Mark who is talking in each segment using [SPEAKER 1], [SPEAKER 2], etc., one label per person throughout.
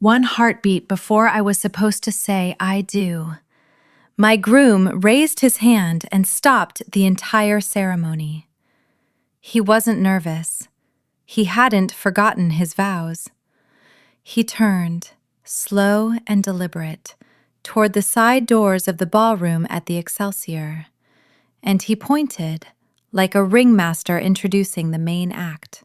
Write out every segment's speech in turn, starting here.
[SPEAKER 1] One heartbeat before I was supposed to say I do. My groom raised his hand and stopped the entire ceremony. He wasn't nervous. He hadn't forgotten his vows. He turned, slow and deliberate, toward the side doors of the ballroom at the Excelsior, and he pointed, like a ringmaster introducing the main act.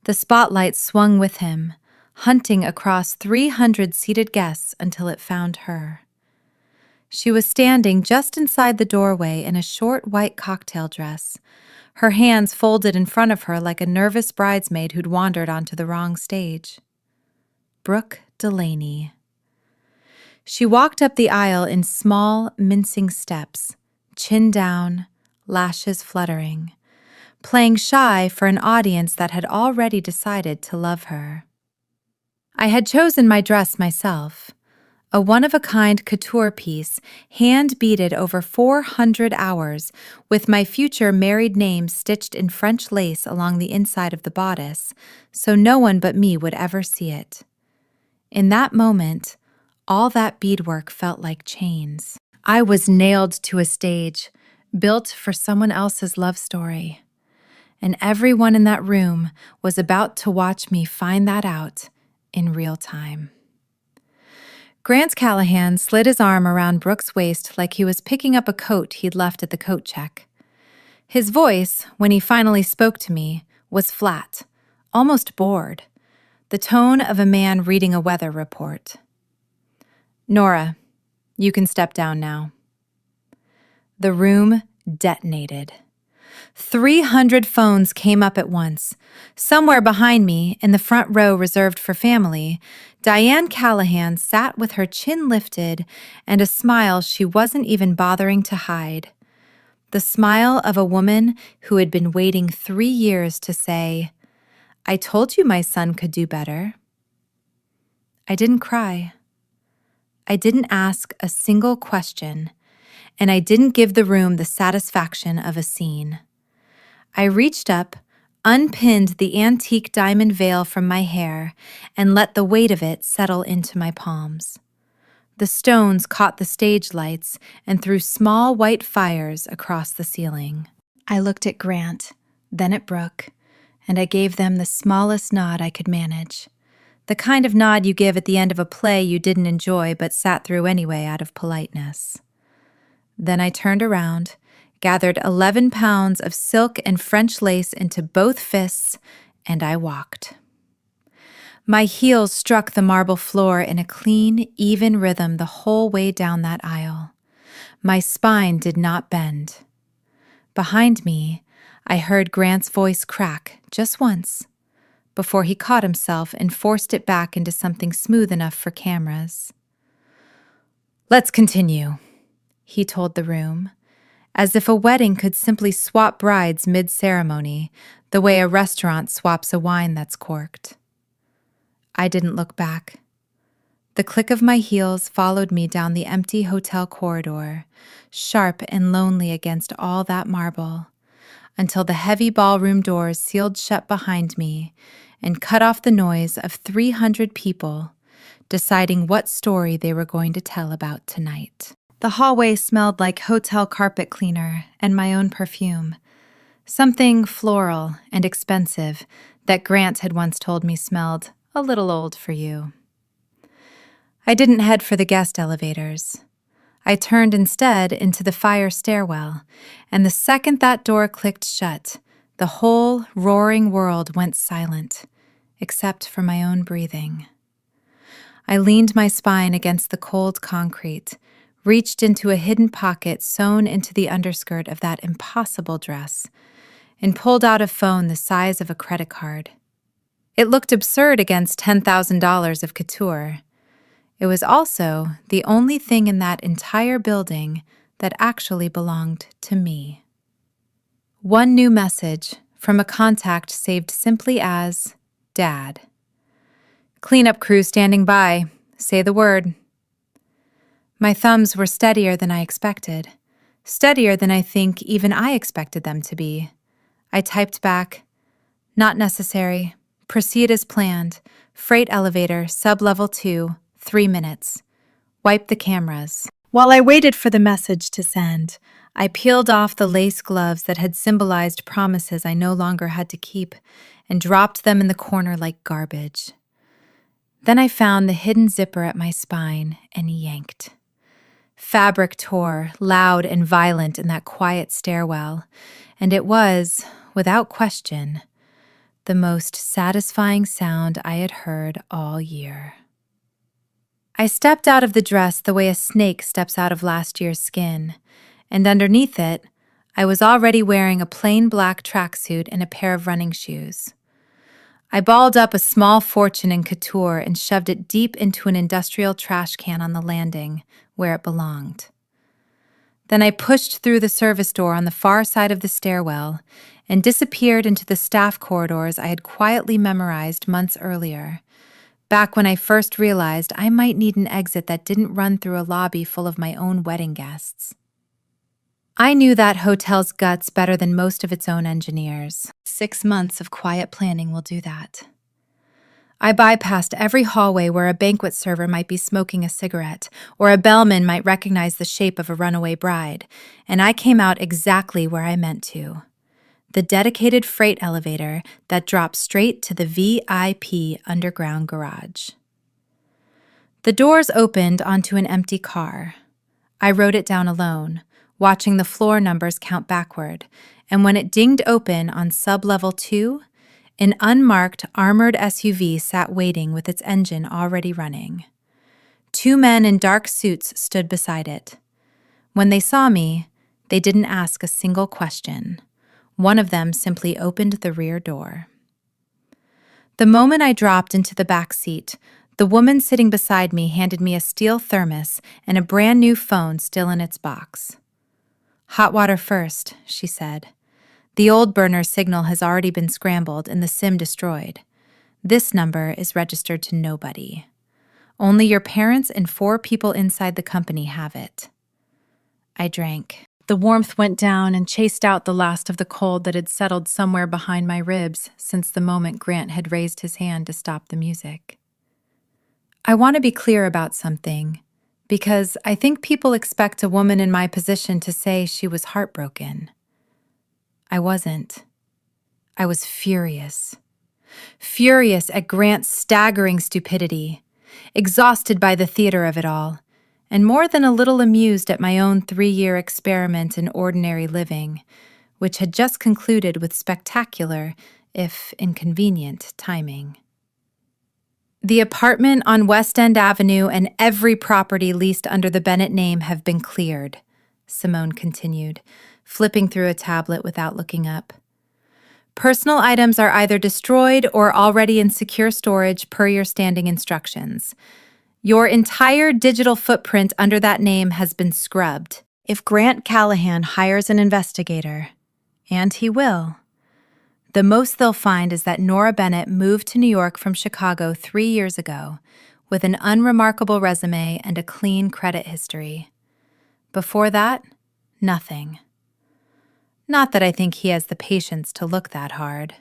[SPEAKER 1] The spotlight swung with him, hunting across 300 seated guests until it found her. She was standing just inside the doorway in a short white cocktail dress, her hands folded in front of her like a nervous bridesmaid who'd wandered onto the wrong stage. Brooke Delaney. She walked up the aisle in small, mincing steps, chin down, lashes fluttering, playing shy for an audience that had already decided to love her. I had chosen my dress myself, a one-of-a-kind couture piece hand-beaded over 400 hours with my future married name stitched in French lace along the inside of the bodice, so no one but me would ever see it. In that moment, all that beadwork felt like chains. I was nailed to a stage, built for someone else's love story. And everyone in that room was about to watch me find that out in real time. Grant Callahan slid his arm around Brooke's waist like he was picking up a coat he'd left at the coat check. His voice, when he finally spoke to me, was flat, almost bored, the tone of a man reading a weather report. "Nora, you can step down now." The room detonated. 300 phones came up at once. Somewhere behind me, in the front row reserved for family, Diane Callahan sat with her chin lifted and a smile she wasn't even bothering to hide. The smile of a woman who had been waiting 3 years to say, "I told you my son could do better." I didn't cry. I didn't ask a single question, and I didn't give the room the satisfaction of a scene. I reached up, unpinned the antique diamond veil from my hair, and let the weight of it settle into my palms. The stones caught the stage lights and threw small white fires across the ceiling. I looked at Grant, then at Brooke, and I gave them the smallest nod I could manage. The kind of nod you give at the end of a play you didn't enjoy but sat through anyway out of politeness. Then I turned around, gathered 11 pounds of silk and French lace into both fists, and I walked. My heels struck the marble floor in a clean, even rhythm the whole way down that aisle. My spine did not bend. Behind me, I heard Grant's voice crack just once, before he caught himself and forced it back into something smooth enough for cameras. "Let's continue," he told the room, as if a wedding could simply swap brides mid-ceremony, the way a restaurant swaps a wine that's corked. I didn't look back. The click of my heels followed me down the empty hotel corridor, sharp and lonely against all that marble, until the heavy ballroom doors sealed shut behind me and cut off the noise of 300 people deciding what story they were going to tell about tonight. The hallway smelled like hotel carpet cleaner and my own perfume, something floral and expensive that Grant had once told me smelled a little old for you. I didn't head for the guest elevators. I turned instead into the fire stairwell, and the second that door clicked shut, the whole roaring world went silent, except for my own breathing. I leaned my spine against the cold concrete, reached into a hidden pocket sewn into the underskirt of that impossible dress, and pulled out a phone the size of a credit card. It looked absurd against $10,000 of couture. It was also the only thing in that entire building that actually belonged to me. One new message from a contact saved simply as Dad. "Cleanup crew standing by. Say the word." My thumbs were steadier than I expected, steadier than I think even I expected them to be. I typed back, "Not necessary. Proceed as planned. Freight elevator, sub-level 2, 3 minutes. Wipe the cameras. While I waited for the message to send, I peeled off the lace gloves that had symbolized promises I no longer had to keep and dropped them in the corner like garbage. Then I found the hidden zipper at my spine and yanked. Fabric tore, loud and violent in that quiet stairwell, and it was, without question, the most satisfying sound I had heard all year. I stepped out of the dress the way a snake steps out of last year's skin, and underneath it, I was already wearing a plain black tracksuit and a pair of running shoes. I balled up a small fortune in couture and shoved it deep into an industrial trash can on the landing, where it belonged. Then I pushed through the service door on the far side of the stairwell and disappeared into the staff corridors I had quietly memorized months earlier, back when I first realized I might need an exit that didn't run through a lobby full of my own wedding guests. I knew that hotel's guts better than most of its own engineers. 6 months of quiet planning will do that. I bypassed every hallway where a banquet server might be smoking a cigarette, or a bellman might recognize the shape of a runaway bride, and I came out exactly where I meant to. The dedicated freight elevator that dropped straight to the VIP underground garage. The doors opened onto an empty car. I rode it down alone, watching the floor numbers count backward, and when it dinged open on sub-level 2, an unmarked, armored SUV sat waiting with its engine already running. 2 men in dark suits stood beside it. When they saw me, they didn't ask a single question. One of them simply opened the rear door. The moment I dropped into the back seat, the woman sitting beside me handed me a steel thermos and a brand new phone still in its box. "Hot water first," she said. "The old burner signal has already been scrambled and the SIM destroyed. This number is registered to nobody. Only your parents and 4 people inside the company have it." I drank. The warmth went down and chased out the last of the cold that had settled somewhere behind my ribs since the moment Grant had raised his hand to stop the music. I want to be clear about something, because I think people expect a woman in my position to say she was heartbroken. I wasn't. I was furious. Furious at Grant's staggering stupidity, exhausted by the theater of it all, and more than a little amused at my own 3-year experiment in ordinary living, which had just concluded with spectacular, if inconvenient, timing. "The apartment on West End Avenue and every property leased under the Bennett name have been cleared," Simone continued, flipping through a tablet without looking up. "Personal items are either destroyed or already in secure storage per your standing instructions. Your entire digital footprint under that name has been scrubbed. If Grant Callahan hires an investigator, and he will, the most they'll find is that Nora Bennett moved to New York from Chicago 3 years ago with an unremarkable resume and a clean credit history. Before that, nothing. Not that I think he has the patience to look that hard."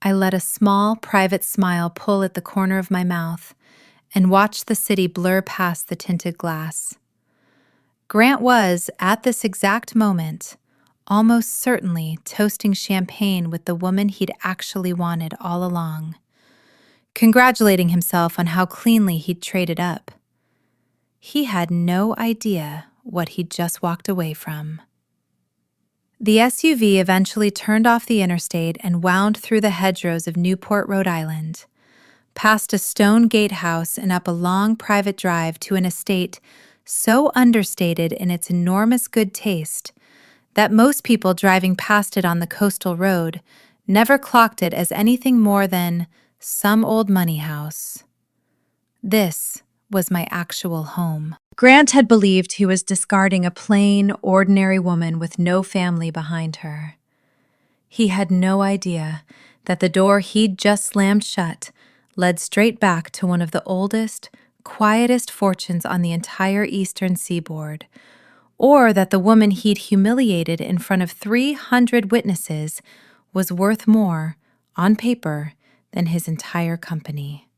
[SPEAKER 1] I let a small, private smile pull at the corner of my mouth and watched the city blur past the tinted glass. Grant was, at this exact moment, almost certainly toasting champagne with the woman he'd actually wanted all along, congratulating himself on how cleanly he'd traded up. He had no idea what he'd just walked away from. The SUV eventually turned off the interstate and wound through the hedgerows of Newport, Rhode Island, past a stone gatehouse and up a long private drive to an estate so understated in its enormous good taste that most people driving past it on the coastal road never clocked it as anything more than some old money house. This was my actual home. Grant had believed he was discarding a plain, ordinary woman with no family behind her. He had no idea that the door he'd just slammed shut led straight back to one of the oldest, quietest fortunes on the entire eastern seaboard, or that the woman he'd humiliated in front of 300 witnesses was worth more, on paper, than his entire company.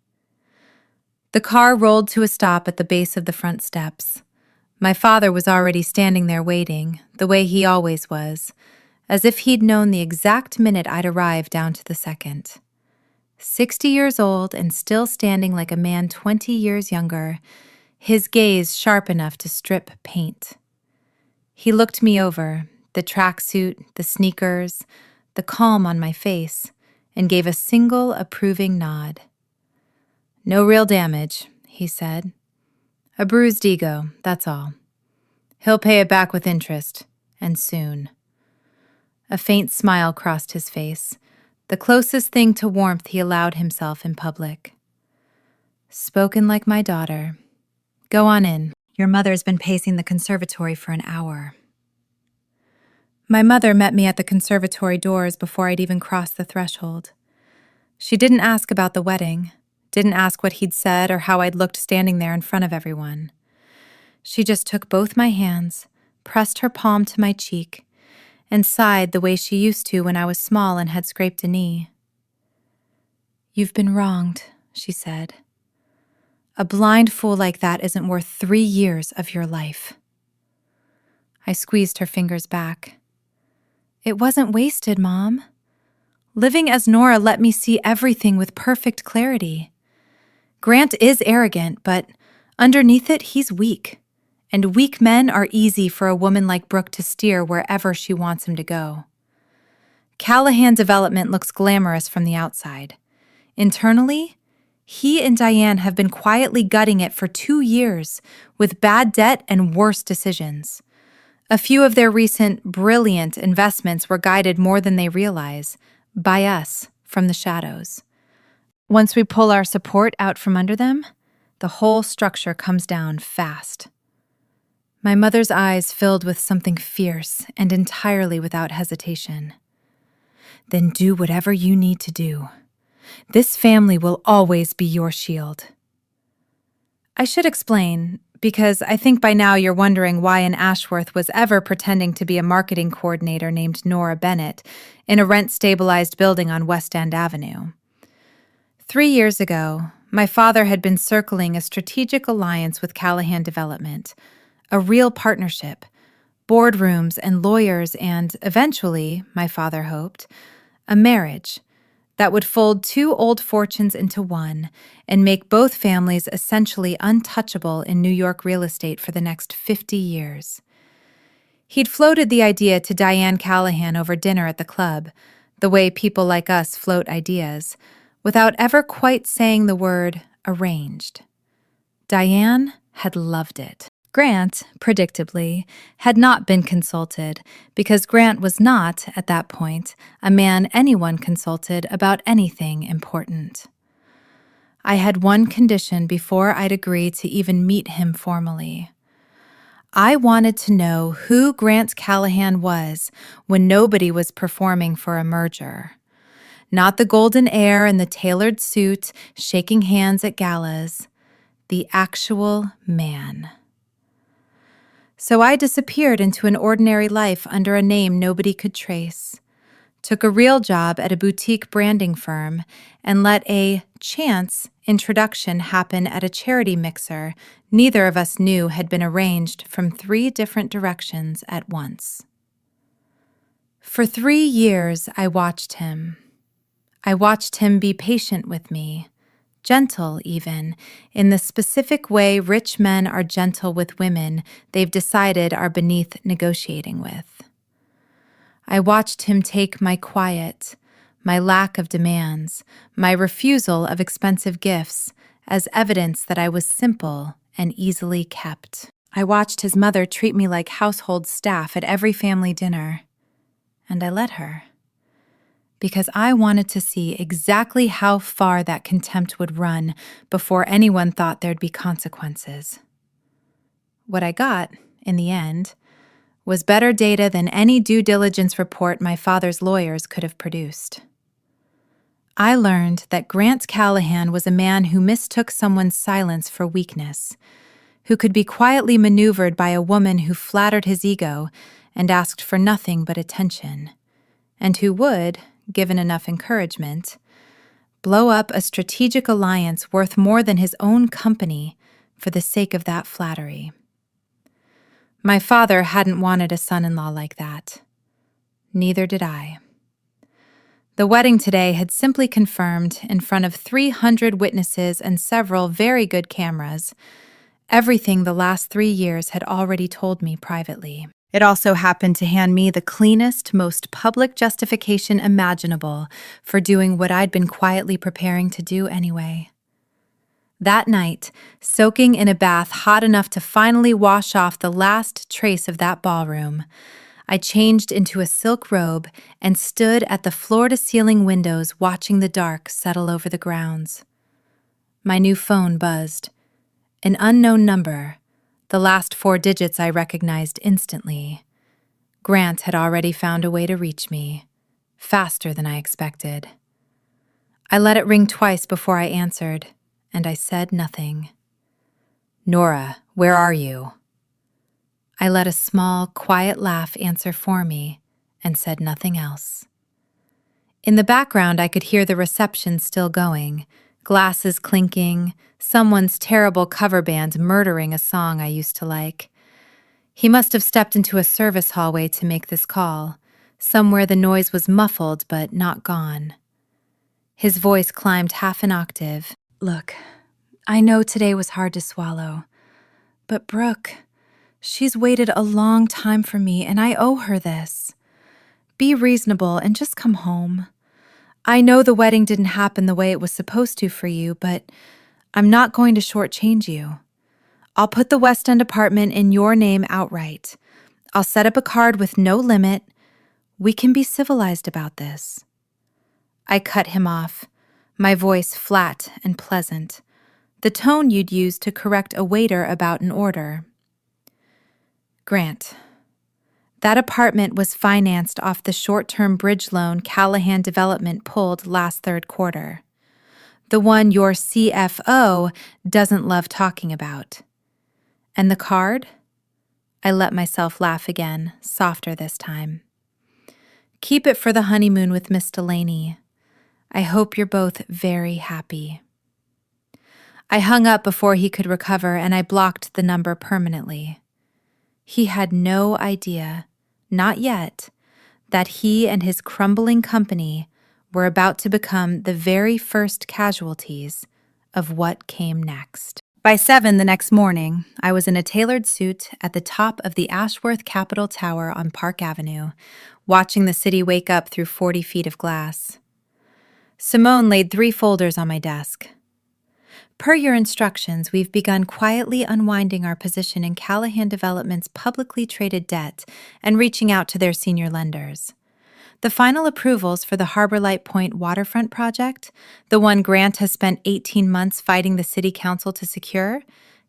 [SPEAKER 1] The car rolled to a stop at the base of the front steps. My father was already standing there waiting, the way he always was, as if he'd known the exact minute I'd arrive down to the second. 60 years old and still standing like a man 20 years younger, his gaze sharp enough to strip paint. He looked me over, the tracksuit, the sneakers, the calm on my face, and gave a single approving nod. "No real damage," he said. "A bruised ego, that's all. He'll pay it back with interest, and soon." A faint smile crossed his face, the closest thing to warmth he allowed himself in public. "Spoken like my daughter. Go on in. Your mother's been pacing the conservatory for an hour." My mother met me at the conservatory doors before I'd even crossed the threshold. She didn't ask about the wedding, didn't ask what he'd said or how I'd looked standing there in front of everyone. She just took both my hands, pressed her palm to my cheek, and sighed the way she used to when I was small and had scraped a knee. "You've been wronged," she said. "A blind fool like that isn't worth 3 years of your life." I squeezed her fingers back. "It wasn't wasted, Mom. Living as Nora let me see everything with perfect clarity. Grant is arrogant, but underneath it, he's weak. And weak men are easy for a woman like Brooke to steer wherever she wants him to go. Callahan development looks glamorous from the outside. Internally, he and Diane have been quietly gutting it for 2 years with bad debt and worse decisions. A few of their recent brilliant investments were guided more than they realize, by us, from the shadows. Once we pull our support out from under them, the whole structure comes down fast." My mother's eyes filled with something fierce and entirely without hesitation. "Then do whatever you need to do. This family will always be your shield." I should explain, because I think by now you're wondering why an Ashworth was ever pretending to be a marketing coordinator named Nora Bennett in a rent-stabilized building on West End Avenue. 3 years ago, my father had been circling a strategic alliance with Callahan Development, a real partnership, boardrooms and lawyers, and eventually, my father hoped, a marriage that would fold 2 old fortunes into one and make both families essentially untouchable in New York real estate for the next 50 years. He'd floated the idea to Diane Callahan over dinner at the club, the way people like us float ideas, without ever quite saying the word arranged. Diane had loved it. Grant, predictably, had not been consulted because Grant was not, at that point, a man anyone consulted about anything important. I had one condition before I'd agree to even meet him formally. I wanted to know who Grant Callahan was when nobody was performing for a merger. Not the golden air and the tailored suit, shaking hands at galas. The actual man. So I disappeared into an ordinary life under a name nobody could trace, took a real job at a boutique branding firm, and let a chance introduction happen at a charity mixer neither of us knew had been arranged from 3 different directions at once. For 3 years, I watched him. I watched him be patient with me, gentle even, in the specific way rich men are gentle with women they've decided are beneath negotiating with. I watched him take my quiet, my lack of demands, my refusal of expensive gifts as evidence that I was simple and easily kept. I watched his mother treat me like household staff at every family dinner, and I let her. Because I wanted to see exactly how far that contempt would run before anyone thought there'd be consequences. What I got, in the end, was better data than any due diligence report my father's lawyers could have produced. I learned that Grant Callahan was a man who mistook someone's silence for weakness, who could be quietly maneuvered by a woman who flattered his ego and asked for nothing but attention, and who would, given enough encouragement, Blow up a strategic alliance worth more than his own company for the sake of that flattery. My father hadn't wanted a son-in-law like that. Neither did I. The wedding today had simply confirmed, in front of 300 witnesses and several very good cameras, everything the last 3 years had already told me privately. It also happened to hand me the cleanest, most public justification imaginable for doing what I'd been quietly preparing to do anyway. That night, soaking in a bath hot enough to finally wash off the last trace of that ballroom, I changed into a silk robe and stood at the floor-to-ceiling windows watching the dark settle over the grounds. My new phone buzzed. An unknown number, the last 4 digits I recognized instantly. Grant had already found a way to reach me, faster than I expected. I let it ring twice before I answered, and I said nothing. "Nora, where are you?" I let a small, quiet laugh answer for me and said nothing else. In the background, I could hear the reception still going, glasses clinking, someone's terrible cover band murdering a song I used to like. He must have stepped into a service hallway to make this call, somewhere the noise was muffled but not gone. His voice climbed half an octave. "Look, I know today was hard to swallow, but Brooke, she's waited a long time for me, and I owe her this. Be reasonable and just come home. I know the wedding didn't happen the way it was supposed to for you, but I'm not going to shortchange you. I'll put the West End apartment in your name outright. I'll set up a card with no limit. We can be civilized about this." I cut him off, my voice flat and pleasant, the tone you'd use to correct a waiter about an order. "Grant, that apartment was financed off the short-term bridge loan Callahan Development pulled last third quarter. The one your CFO doesn't love talking about. And the card?" I let myself laugh again, softer this time. "Keep it for the honeymoon with Miss Delaney. I hope you're both very happy." I hung up before he could recover, and I blocked the number permanently. He had no idea, not yet, that he and his crumbling company were about to become the very first casualties of what came next. By 7 the next morning, I was in a tailored suit at the top of the Ashworth Capitol Tower on Park Avenue, watching the city wake up through 40 feet of glass. Simone laid 3 folders on my desk. "Per your instructions, we've begun quietly unwinding our position in Callahan Development's publicly traded debt and reaching out to their senior lenders. The final approvals for the Harbor Light Point waterfront project, the one Grant has spent 18 months fighting the city council to secure,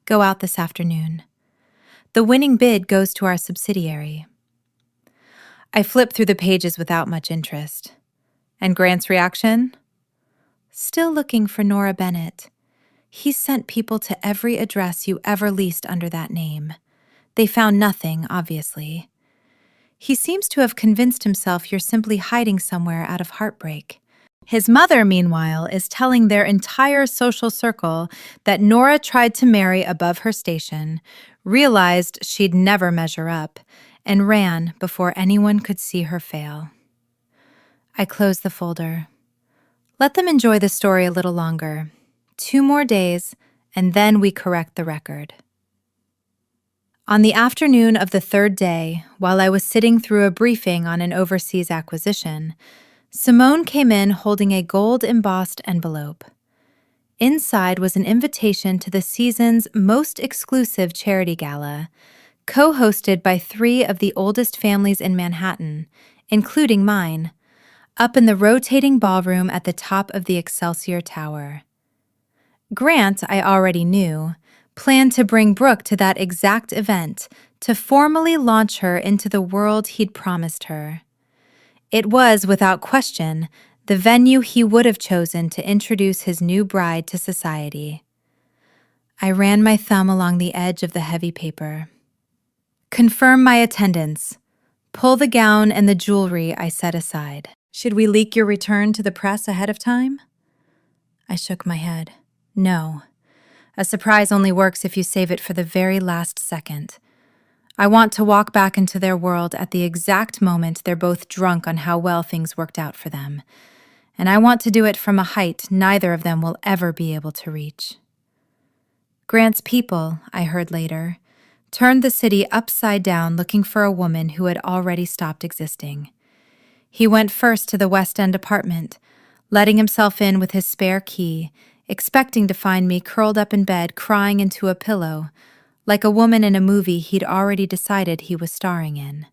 [SPEAKER 1] go out this afternoon. The winning bid goes to our subsidiary." I flipped through the pages without much interest. And Grant's reaction? "Still looking for Nora Bennett. He sent people to every address you ever leased under that name. They found nothing, obviously. He seems to have convinced himself you're simply hiding somewhere out of heartbreak. His mother, meanwhile, is telling their entire social circle that Nora tried to marry above her station, realized she'd never measure up, and ran before anyone could see her fail." I closed the folder. Let them enjoy the story a little longer. 2 more days, and then we correct the record. On the afternoon of the 3rd day, while I was sitting through a briefing on an overseas acquisition, Simone came in holding a gold-embossed envelope. Inside was an invitation to the season's most exclusive charity gala, co-hosted by 3 of the oldest families in Manhattan, including mine, up in the rotating ballroom at the top of the Excelsior Tower. Grant, I already knew, planned to bring Brooke to that exact event to formally launch her into the world he'd promised her. It was, without question, the venue he would have chosen to introduce his new bride to society. I ran my thumb along the edge of the heavy paper. "Confirm my attendance. Pull the gown and the jewelry I set aside. Should we leak your return to the press ahead of time?" I shook my head. No. A surprise only works if you save it for the very last second. I want to walk back into their world at the exact moment they're both drunk on how well things worked out for them. And I want to do it from a height neither of them will ever be able to reach. Grant's people, I heard later, turned the city upside down looking for a woman who had already stopped existing. He went first to the West End apartment, letting himself in with his spare key, expecting to find me curled up in bed crying into a pillow, like a woman in a movie he'd already decided he was starring in.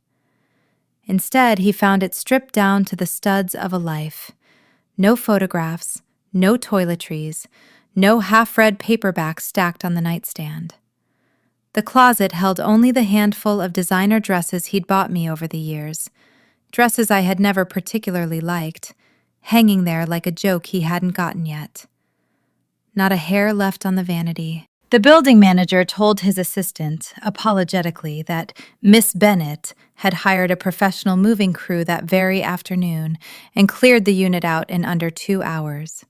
[SPEAKER 1] Instead, he found it stripped down to the studs of a life. No photographs, no toiletries, no half-read paperbacks stacked on the nightstand. The closet held only the handful of designer dresses he'd bought me over the years, dresses I had never particularly liked, hanging there like a joke he hadn't gotten yet. Not a hair left on the vanity. The building manager told his assistant, apologetically, that Miss Bennett had hired a professional moving crew that very afternoon and cleared the unit out in under 2 hours.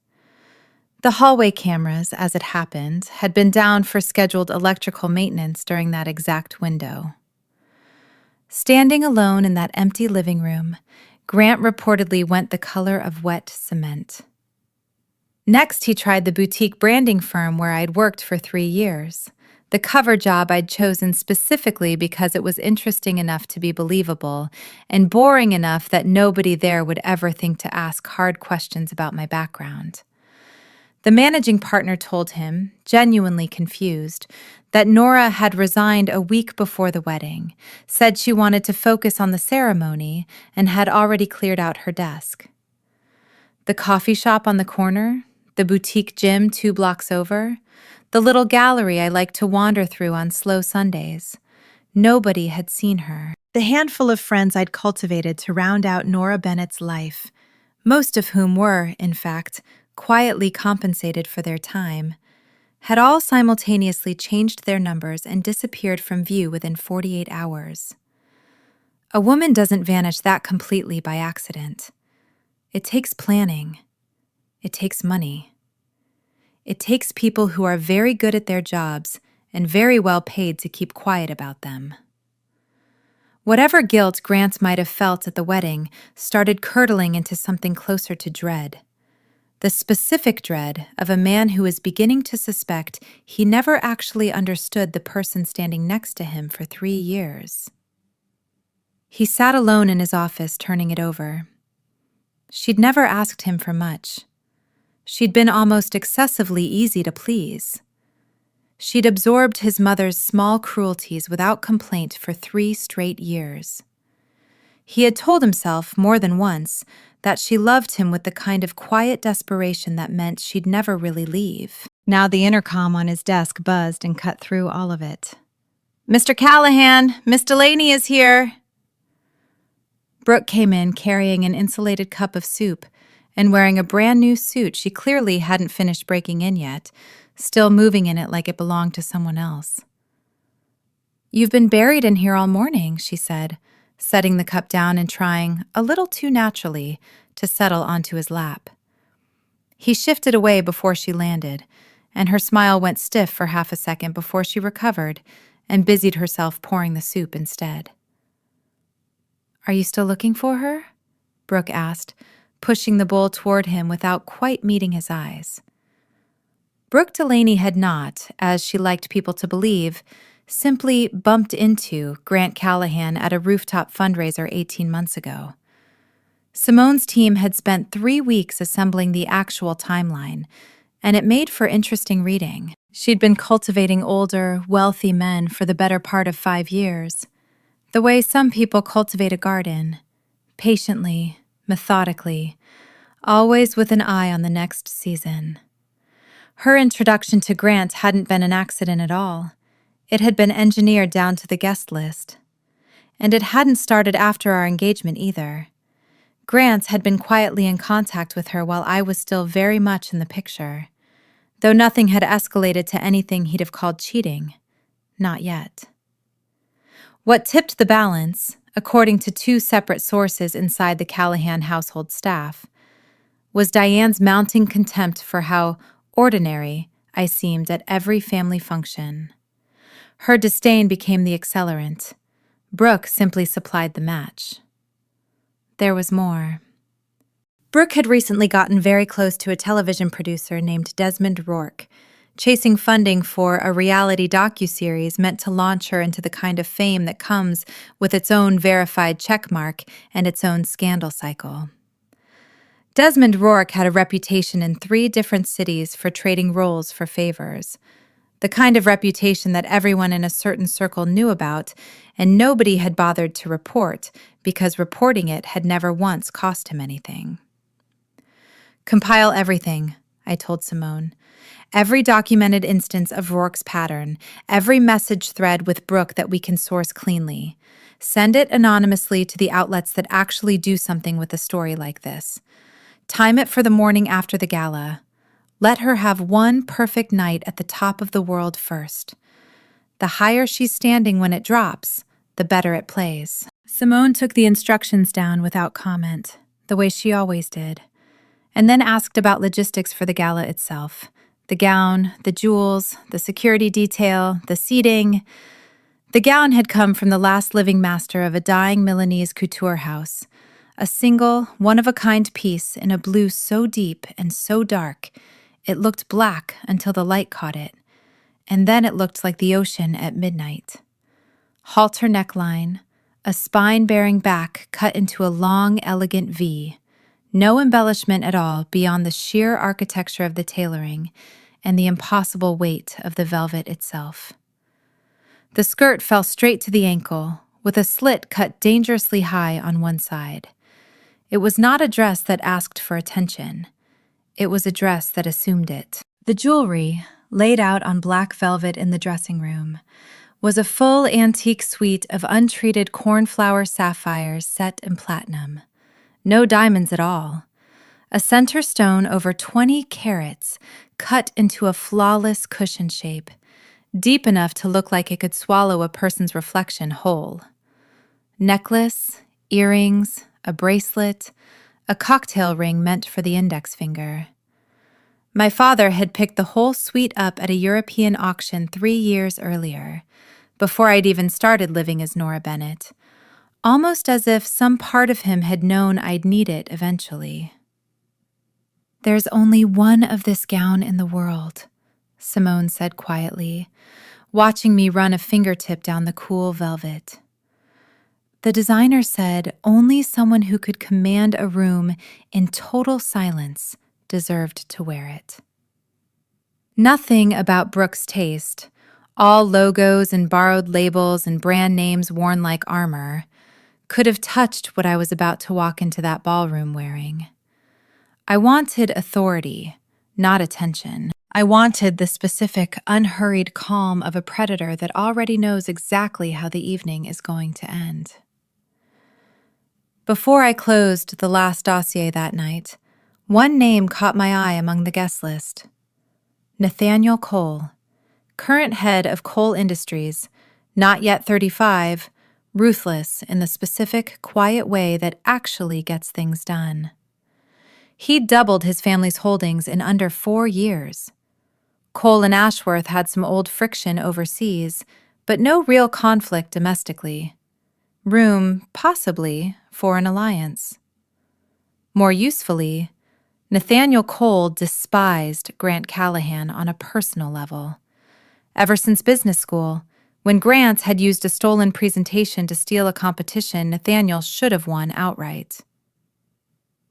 [SPEAKER 1] The hallway cameras, as it happened, had been down for scheduled electrical maintenance during that exact window. Standing alone in that empty living room, Grant reportedly went the color of wet cement. Next, he tried the boutique branding firm where I'd worked for 3 years, the cover job I'd chosen specifically because it was interesting enough to be believable and boring enough that nobody there would ever think to ask hard questions about my background. The managing partner told him, genuinely confused, that Nora had resigned a week before the wedding, said she wanted to focus on the ceremony, and had already cleared out her desk. The coffee shop on the corner, the boutique gym 2 blocks over, the little gallery I liked to wander through on slow Sundays. Nobody had seen her. The handful of friends I'd cultivated to round out Nora Bennett's life, most of whom were, in fact, quietly compensated for their time, had all simultaneously changed their numbers and disappeared from view within 48 hours. A woman doesn't vanish that completely by accident. It takes planning. It takes money. It takes people who are very good at their jobs and very well paid to keep quiet about them. Whatever guilt Grant might have felt at the wedding started curdling into something closer to dread. The specific dread of a man who was beginning to suspect he never actually understood the person standing next to him for 3 years. He sat alone in his office, turning it over. She'd never asked him for much. She'd been almost excessively easy to please. She'd absorbed his mother's small cruelties without complaint for 3 straight years. He had told himself more than once that she loved him with the kind of quiet desperation that meant she'd never really leave. Now the intercom on his desk buzzed and cut through all of it. "Mr. Callahan, Miss Delaney is here." Brooke came in carrying an insulated cup of soup and wearing a brand new suit she clearly hadn't finished breaking in yet, still moving in it like it belonged to someone else. "You've been buried in here all morning," she said, setting the cup down and trying, a little too naturally, to settle onto his lap. He shifted away before she landed, and her smile went stiff for half a second before she recovered and busied herself pouring the soup instead. "Are you still looking for her?" Brooke asked, pushing the bowl toward him without quite meeting his eyes. Brooke Delaney had not, as she liked people to believe, simply bumped into Grant Callahan at a rooftop fundraiser 18 months ago. Simone's team had spent 3 weeks assembling the actual timeline, and it made for interesting reading. She'd been cultivating older, wealthy men for the better part of 5 years, the way some people cultivate a garden, patiently, methodically, always with an eye on the next season. Her introduction to Grant hadn't been an accident at all. It had been engineered down to the guest list. And it hadn't started after our engagement either. Grant had been quietly in contact with her while I was still very much in the picture, though nothing had escalated to anything he'd have called cheating. Not yet. What tipped the balance, according to 2 separate sources inside the Callahan household staff, was Diane's mounting contempt for how ordinary I seemed at every family function. Her disdain became the accelerant. Brooke simply supplied the match. There was more. Brooke had recently gotten very close to a television producer named Desmond Rourke, chasing funding for a reality docuseries meant to launch her into the kind of fame that comes with its own verified checkmark and its own scandal cycle. Desmond Rourke had a reputation in 3 different cities for trading roles for favors, the kind of reputation that everyone in a certain circle knew about, and nobody had bothered to report because reporting it had never once cost him anything. "Compile everything," I told Simone. "Every documented instance of Rourke's pattern, every message thread with Brooke that we can source cleanly. Send it anonymously to the outlets that actually do something with a story like this. Time it for the morning after the gala. Let her have one perfect night at the top of the world first. The higher she's standing when it drops, the better it plays." Simone took the instructions down without comment, the way she always did, and then asked about logistics for the gala itself. The gown, the jewels, the security detail, the seating. The gown had come from the last living master of a dying Milanese couture house, a single, one-of-a-kind piece in a blue so deep and so dark, it looked black until the light caught it, and then it looked like the ocean at midnight. Halter neckline, a spine-bearing back cut into a long, elegant V, no embellishment at all beyond the sheer architecture of the tailoring and the impossible weight of the velvet itself. The skirt fell straight to the ankle, with a slit cut dangerously high on one side. It was not a dress that asked for attention. It was a dress that assumed it. The jewelry, laid out on black velvet in the dressing room, was a full antique suite of untreated cornflower sapphires set in platinum. No diamonds at all. A center stone over 20 carats, cut into a flawless cushion shape, deep enough to look like it could swallow a person's reflection whole. Necklace, earrings, a bracelet, a cocktail ring meant for the index finger. My father had picked the whole suite up at a European auction 3 years earlier, before I'd even started living as Nora Bennett, almost as if some part of him had known I'd need it eventually. "There's only one of this gown in the world," Simone said quietly, watching me run a fingertip down the cool velvet. "The designer said only someone who could command a room in total silence deserved to wear it." Nothing about Brooke's taste, all logos and borrowed labels and brand names worn like armor, could have touched what I was about to walk into that ballroom wearing. I wanted authority, not attention. I wanted the specific, unhurried calm of a predator that already knows exactly how the evening is going to end. Before I closed the last dossier that night, one name caught my eye among the guest list. Nathaniel Cole, current head of Cole Industries, not yet 35, ruthless in the specific, quiet way that actually gets things done. He'd doubled his family's holdings in under 4 years. Cole and Ashworth had some old friction overseas, but no real conflict domestically. Room, possibly, for an alliance. More usefully, Nathaniel Cole despised Grant Callahan on a personal level. Ever since business school, when Grant had used a stolen presentation to steal a competition Nathaniel should have won outright.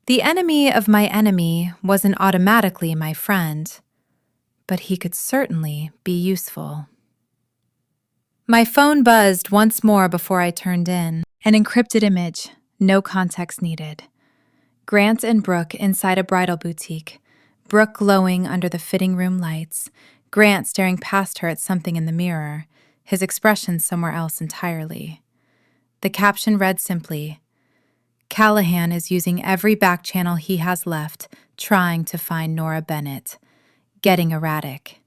[SPEAKER 1] The enemy of my enemy wasn't automatically my friend, but he could certainly be useful. My phone buzzed once more before I turned in. An encrypted image, no context needed. Grant and Brooke inside a bridal boutique, Brooke glowing under the fitting room lights, Grant staring past her at something in the mirror, his expression somewhere else entirely. The caption read simply, "Callahan is using every back channel he has left, trying to find Nora Bennett. Getting erratic.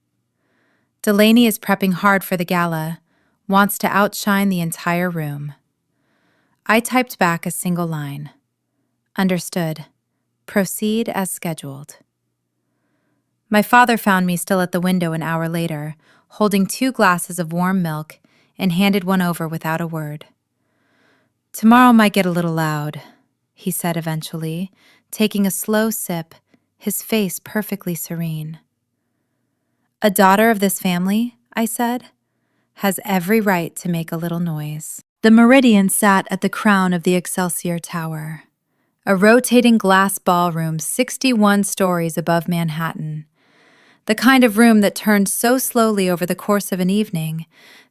[SPEAKER 1] Delaney is prepping hard for the gala, wants to outshine the entire room." I typed back a single line. "Understood. Proceed as scheduled. My father found me still at the window an hour later, holding 2 glasses of warm milk, and handed one over without a word. "Tomorrow might get a little loud," he said eventually, taking a slow sip, his face perfectly serene. "A daughter of this family," I said, "has every right to make a little noise." The Meridian sat at the crown of the Excelsior Tower, a rotating glass ballroom 61 stories above Manhattan, the kind of room that turned so slowly over the course of an evening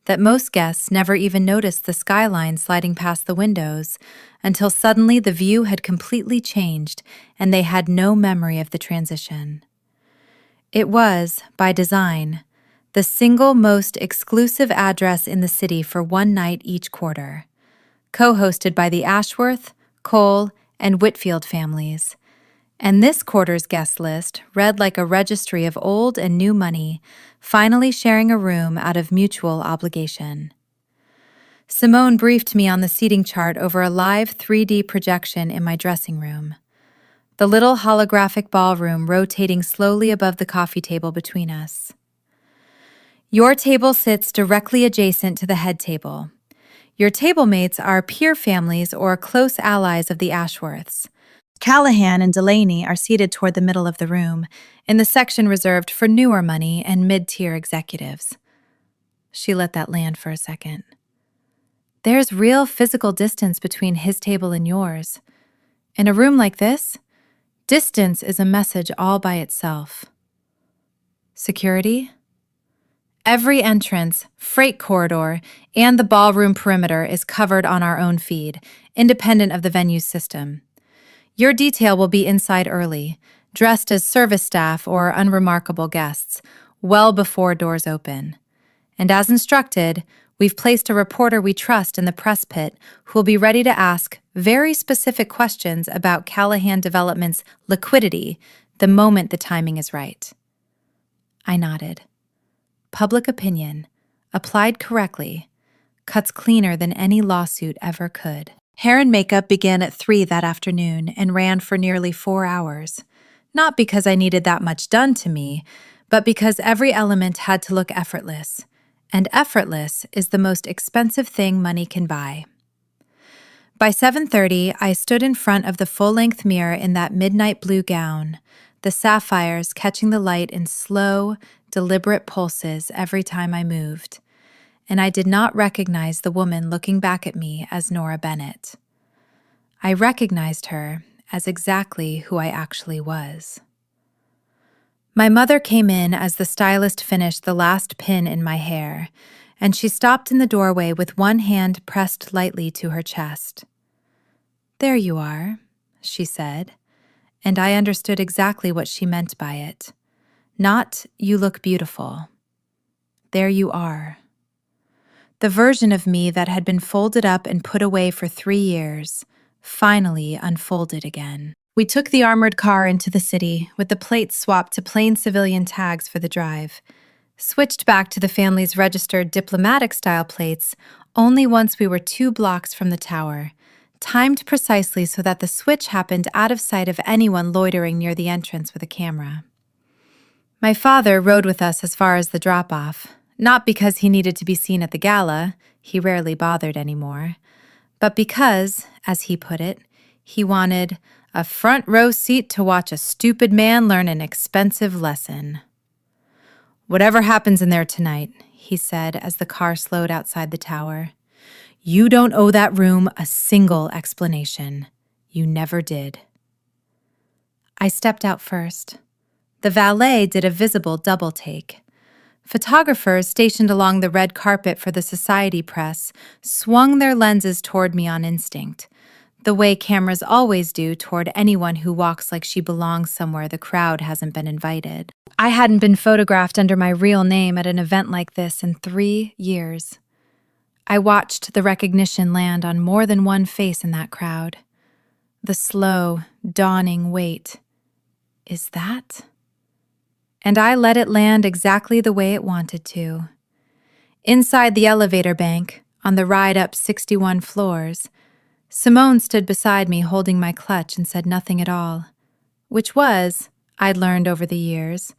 [SPEAKER 1] that most guests never even noticed the skyline sliding past the windows until suddenly the view had completely changed and they had no memory of the transition. It was, by design, the single most exclusive address in the city for one night each quarter, co-hosted by the Ashworth, Cole, and Whitfield families. And this quarter's guest list read like a registry of old and new money, finally sharing a room out of mutual obligation. Simone briefed me on the seating chart over a live 3D projection in my dressing room, the little holographic ballroom rotating slowly above the coffee table between us. "Your table sits directly adjacent to the head table. Your table mates are peer families or close allies of the Ashworths. Callahan and Delaney are seated toward the middle of the room, in the section reserved for newer money and mid-tier executives." She let that land for a second. "There's real physical distance between his table and yours. In a room like this, distance is a message all by itself." "Security?" "Every entrance, freight corridor, and the ballroom perimeter is covered on our own feed, independent of the venue's system. Your detail will be inside early, dressed as service staff or unremarkable guests, well before doors open. And as instructed, we've placed a reporter we trust in the press pit who will be ready to ask very specific questions about Callahan Development's liquidity the moment the timing is right." I nodded. Public opinion, applied correctly, cuts cleaner than any lawsuit ever could. Hair and makeup began at 3 that afternoon and ran for nearly 4 hours, not because I needed that much done to me, but because every element had to look effortless, and effortless is the most expensive thing money can buy. By 7:30, I stood in front of the full-length mirror in that midnight blue gown, the sapphires catching the light in slow, deliberate pulses every time I moved, and I did not recognize the woman looking back at me as Nora Bennett. I recognized her as exactly who I actually was. My mother came in as the stylist finished the last pin in my hair, and she stopped in the doorway with one hand pressed lightly to her chest. "There you are," she said, and I understood exactly what she meant by it. Not, "you look beautiful." There you are. The version of me that had been folded up and put away for 3 years, finally unfolded again. We took the armored car into the city, with the plates swapped to plain civilian tags for the drive, switched back to the family's registered diplomatic-style plates only once we were 2 blocks from the tower, timed precisely so that the switch happened out of sight of anyone loitering near the entrance with a camera. My father rode with us as far as the drop-off, not because he needed to be seen at the gala, he rarely bothered anymore, but because, as he put it, he wanted a front row seat to watch a stupid man learn an expensive lesson. "Whatever happens in there tonight," he said as the car slowed outside the tower, "you don't owe that room a single explanation. You never did." I stepped out first. The valet did a visible double take. Photographers stationed along the red carpet for the society press swung their lenses toward me on instinct, the way cameras always do toward anyone who walks like she belongs somewhere the crowd hasn't been invited. I hadn't been photographed under my real name at an event like this in 3 years. I watched the recognition land on more than one face in that crowd. The slow, dawning wait. Is that? And I let it land exactly the way it wanted to. Inside the elevator bank, on the ride up 61 floors, Simone stood beside me holding my clutch and said nothing at all, which was, I'd learned over the years,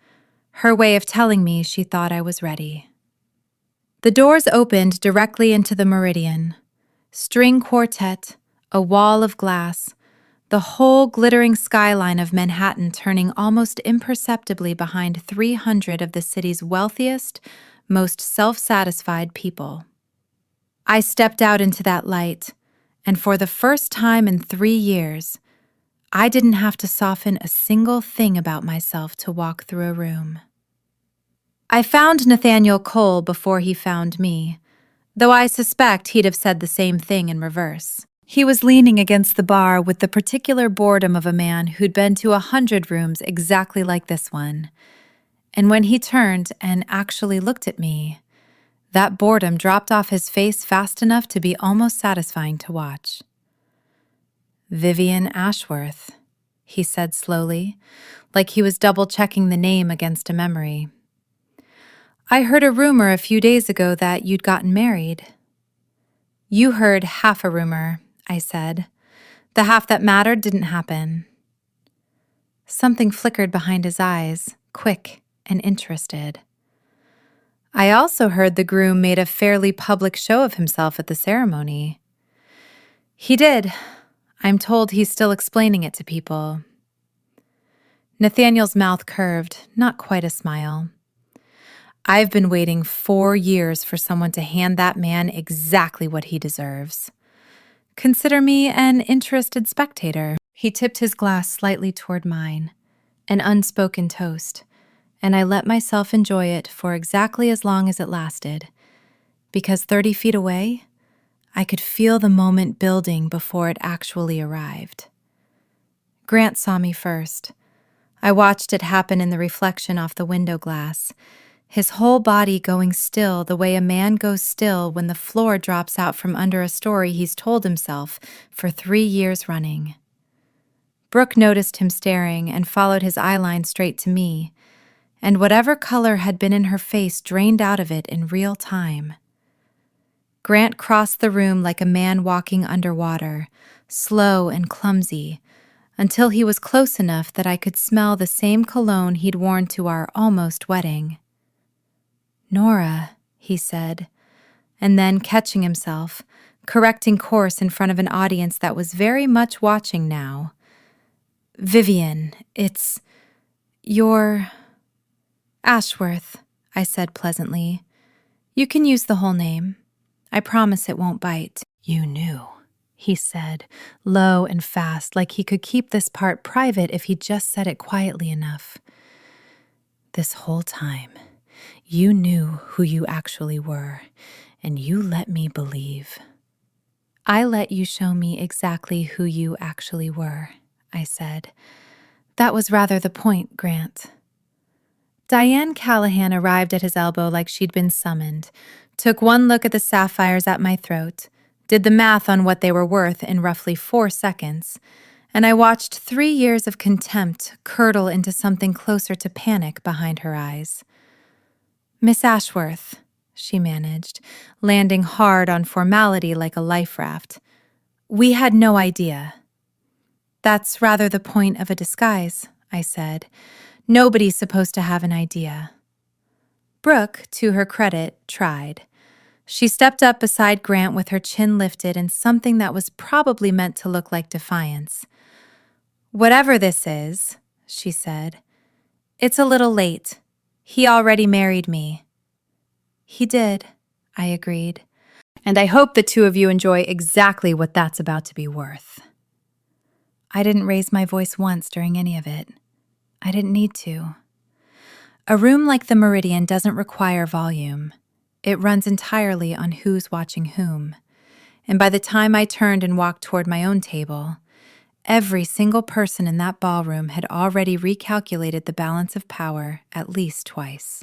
[SPEAKER 1] her way of telling me she thought I was ready. The doors opened directly into the Meridian. String quartet, a wall of glass, the whole glittering skyline of Manhattan turning almost imperceptibly behind 300 of the city's wealthiest, most self-satisfied people. I stepped out into that light, and for the first time in 3 years, I didn't have to soften a single thing about myself to walk through a room. I found Nathaniel Cole before he found me, though I suspect he'd have said the same thing in reverse. He was leaning against the bar with the particular boredom of a man who'd been to 100 rooms exactly like this one. And when he turned and actually looked at me, that boredom dropped off his face fast enough to be almost satisfying to watch. "Vivian Ashworth," he said slowly, like he was double-checking the name against a memory. "I heard a rumor a few days ago that you'd gotten married." "You heard half a rumor," I said. "The half that mattered didn't happen." Something flickered behind his eyes, quick and interested. "I also heard the groom made a fairly public show of himself at the ceremony." "He did. I'm told he's still explaining it to people." Nathaniel's mouth curved, not quite a smile. "I've been waiting 4 years for someone to hand that man exactly what he deserves. Consider me an interested spectator." He tipped his glass slightly toward mine, an unspoken toast, and I let myself enjoy it for exactly as long as it lasted, because 30 feet away, I could feel the moment building before it actually arrived. Grant saw me first. I watched it happen in the reflection off the window glass, his whole body going still the way a man goes still when the floor drops out from under a story he's told himself for 3 years running. Brooke noticed him staring and followed his eyeline straight to me, and whatever color had been in her face drained out of it in real time. Grant crossed the room like a man walking underwater, slow and clumsy, until he was close enough that I could smell the same cologne he'd worn to our almost wedding. "Nora," he said, and then, catching himself, correcting course in front of an audience that was very much watching now. "Vivian, you're Ashworth," I said pleasantly. "You can use the whole name. I promise it won't bite." "You knew," he said, low and fast, like he could keep this part private if he just said it quietly enough. "This whole time, you knew who you actually were, and you let me believe." "I let you show me exactly who you actually were," I said. "That was rather the point, Grant." Diane Callahan arrived at his elbow like she'd been summoned, took one look at the sapphires at my throat, did the math on what they were worth in roughly 4 seconds, and I watched 3 years of contempt curdle into something closer to panic behind her eyes. "Miss Ashworth," she managed, landing hard on formality like a life raft. "We had no idea." "That's rather the point of a disguise," I said. "Nobody's supposed to have an idea." Brooke, to her credit, tried. She stepped up beside Grant with her chin lifted in something that was probably meant to look like defiance. "Whatever this is," she said, "it's a little late. He already married me." "He did," I agreed. "And I hope the two of you enjoy exactly what that's about to be worth." I didn't raise my voice once during any of it. I didn't need to. A room like the Meridian doesn't require volume. It runs entirely on who's watching whom. And by the time I turned and walked toward my own table, every single person in that ballroom had already recalculated the balance of power at least twice.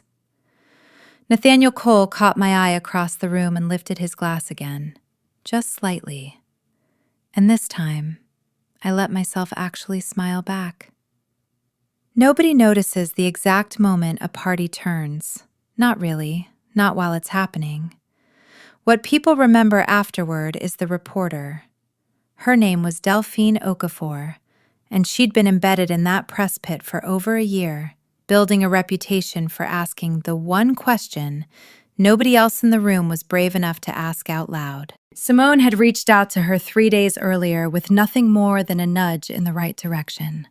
[SPEAKER 1] Nathaniel Cole caught my eye across the room and lifted his glass again, just slightly. And this time, I let myself actually smile back. Nobody notices the exact moment a party turns. Not really, not while it's happening. What people remember afterward is the reporter. Her name was Delphine Okafor, and she'd been embedded in that press pit for over a year, building a reputation for asking the one question nobody else in the room was brave enough to ask out loud. Simone had reached out to her 3 days earlier with nothing more than a nudge in the right direction.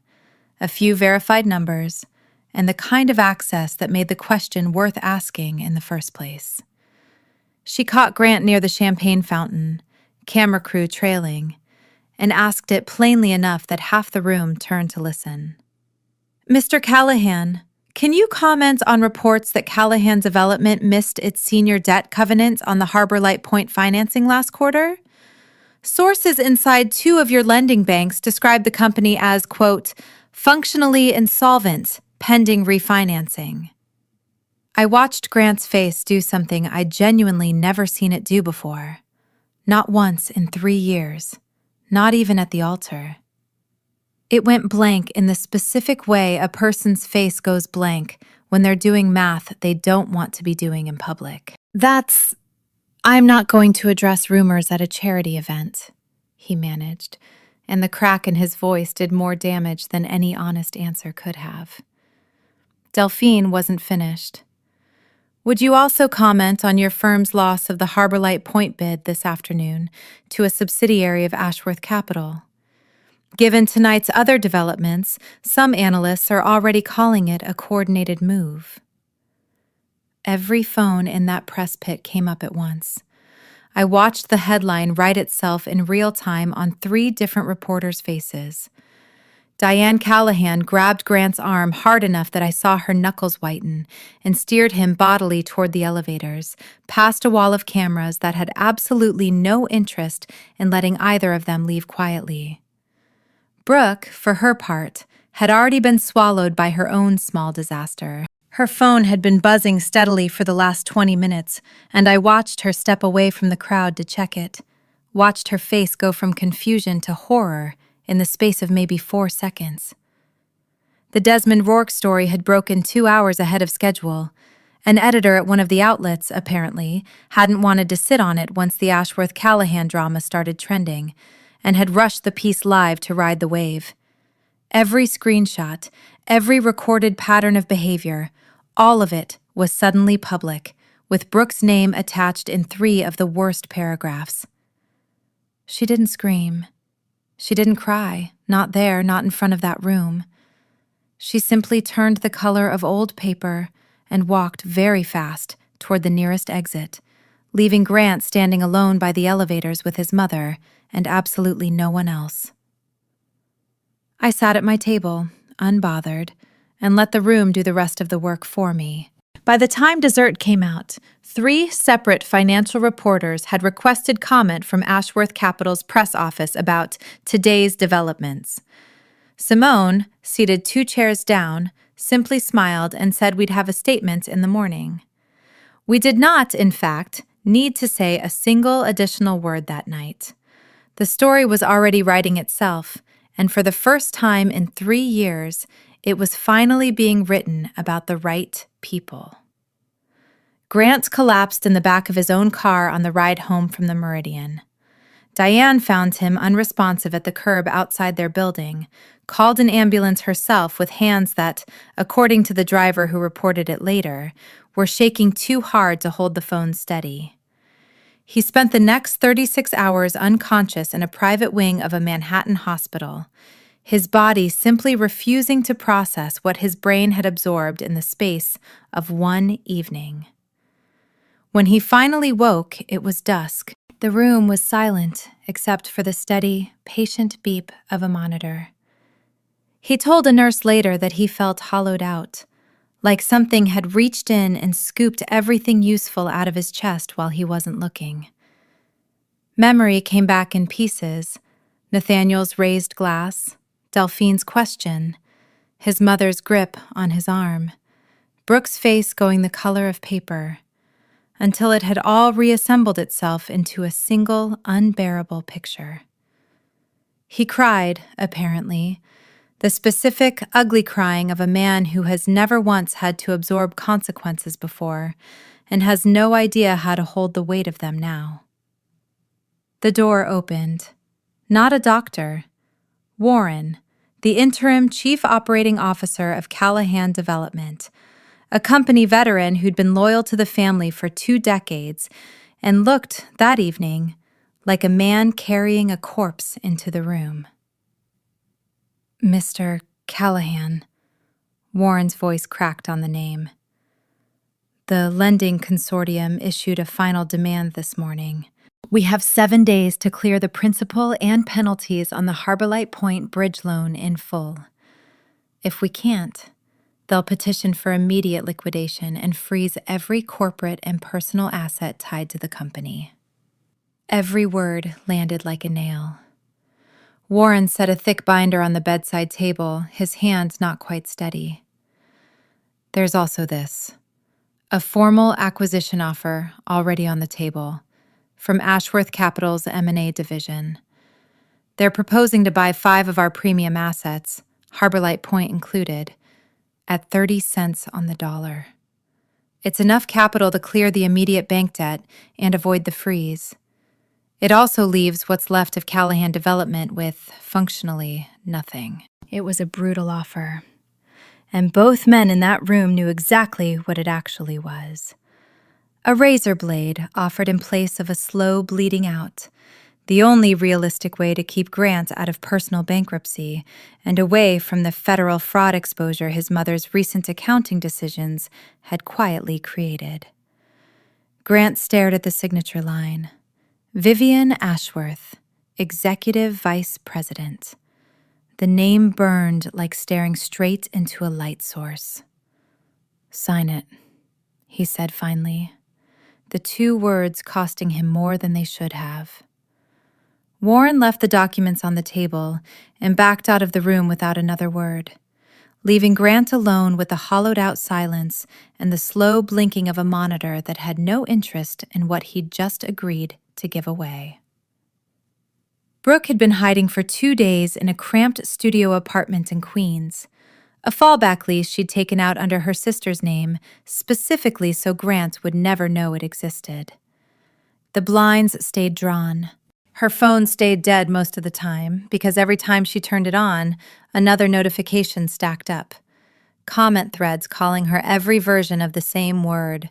[SPEAKER 1] A few verified numbers, and the kind of access that made the question worth asking in the first place. She caught Grant near the champagne fountain, camera crew trailing, and asked it plainly enough that half the room turned to listen. "Mr. Callahan, can you comment on reports that Callahan Development missed its senior debt covenant on the Harbor Light Point financing last quarter? Sources inside 2 of your lending banks describe the company as, quote, functionally insolvent, pending refinancing." I watched Grant's face do something I'd genuinely never seen it do before. Not once in 3 years. Not even at the altar. It went blank in the specific way a person's face goes blank when they're doing math they don't want to be doing in public. "I'm not going to address rumors at a charity event," he managed, and the crack in his voice did more damage than any honest answer could have. Delphine wasn't finished. "Would you also comment on your firm's loss of the Harbor Light Point bid this afternoon to a subsidiary of Ashworth Capital? Given tonight's other developments, some analysts are already calling it a coordinated move." Every phone in that press pit came up at once. I watched the headline write itself in real time on 3 different reporters' faces. Diane Callahan grabbed Grant's arm hard enough that I saw her knuckles whiten and steered him bodily toward the elevators, past a wall of cameras that had absolutely no interest in letting either of them leave quietly. Brooke, for her part, had already been swallowed by her own small disaster. Her phone had been buzzing steadily for the last 20 minutes, and I watched her step away from the crowd to check it, watched her face go from confusion to horror in the space of maybe 4 seconds. The Desmond Rourke story had broken 2 hours ahead of schedule. An editor at one of the outlets, apparently, hadn't wanted to sit on it once the Ashworth Callahan drama started trending, and had rushed the piece live to ride the wave. Every screenshot, every recorded pattern of behavior, all of it was suddenly public, with Brooke's name attached in 3 of the worst paragraphs. She didn't scream. She didn't cry, not there, not in front of that room. She simply turned the color of old paper and walked very fast toward the nearest exit, leaving Grant standing alone by the elevators with his mother and absolutely no one else. I sat at my table, unbothered, and let the room do the rest of the work for me. By the time dessert came out, 3 separate financial reporters had requested comment from Ashworth Capital's press office about today's developments. Simone, seated 2 chairs down, simply smiled and said we'd have a statement in the morning. We did not, in fact, need to say a single additional word that night. The story was already writing itself, and for the first time in 3 years, it was finally being written about the right people. Grant collapsed in the back of his own car on the ride home from the Meridian. Diane found him unresponsive at the curb outside their building, called an ambulance herself with hands that, according to the driver who reported it later, were shaking too hard to hold the phone steady. He spent the next 36 hours unconscious in a private wing of a Manhattan hospital, his body simply refusing to process what his brain had absorbed in the space of 1 evening. When he finally woke, it was dusk. The room was silent except for the steady, patient beep of a monitor. He told a nurse later that he felt hollowed out, like something had reached in and scooped everything useful out of his chest while he wasn't looking. Memory came back in pieces: Nathaniel's raised glass, Delphine's question, his mother's grip on his arm, Brooke's face going the color of paper, until it had all reassembled itself into a single, unbearable picture. He cried, apparently, the specific, ugly crying of a man who has never once had to absorb consequences before and has no idea how to hold the weight of them now. The door opened. Not a doctor. Warren, the interim chief operating officer of Callahan Development, a company veteran who'd been loyal to the family for 2 decades and looked, that evening, like a man carrying a corpse into the room. Mr. Callahan, Warren's voice cracked on the name. The lending consortium issued a final demand this morning. We have 7 days to clear the principal and penalties on the Harborlight Point bridge loan in full. If we can't, they'll petition for immediate liquidation and freeze every corporate and personal asset tied to the company. Every word landed like a nail. Warren set a thick binder on the bedside table, his hand not quite steady. There's also this. A formal acquisition offer already on the table from Ashworth Capital's M&A division. They're proposing to buy 5 of our premium assets, Harborlight Point included, at 30 cents on the dollar. It's enough capital to clear the immediate bank debt and avoid the freeze. It also leaves what's left of Callahan Development with, functionally, nothing. It was a brutal offer, and both men in that room knew exactly what it actually was. A razor blade offered in place of a slow bleeding out, the only realistic way to keep Grant out of personal bankruptcy and away from the federal fraud exposure his mother's recent accounting decisions had quietly created. Grant stared at the signature line. Vivian Ashworth, Executive Vice President. The name burned like staring straight into a light source. Sign it, he said finally, the 2 words costing him more than they should have. Warren left the documents on the table and backed out of the room without another word, leaving Grant alone with the hollowed-out silence and the slow blinking of a monitor that had no interest in what he'd just agreed to give away. Brooke had been hiding for 2 days in a cramped studio apartment in Queens, a fallback lease she'd taken out under her sister's name, specifically so Grant would never know it existed. The blinds stayed drawn. Her phone stayed dead most of the time because every time she turned it on, another notification stacked up. Comment threads calling her every version of the same word.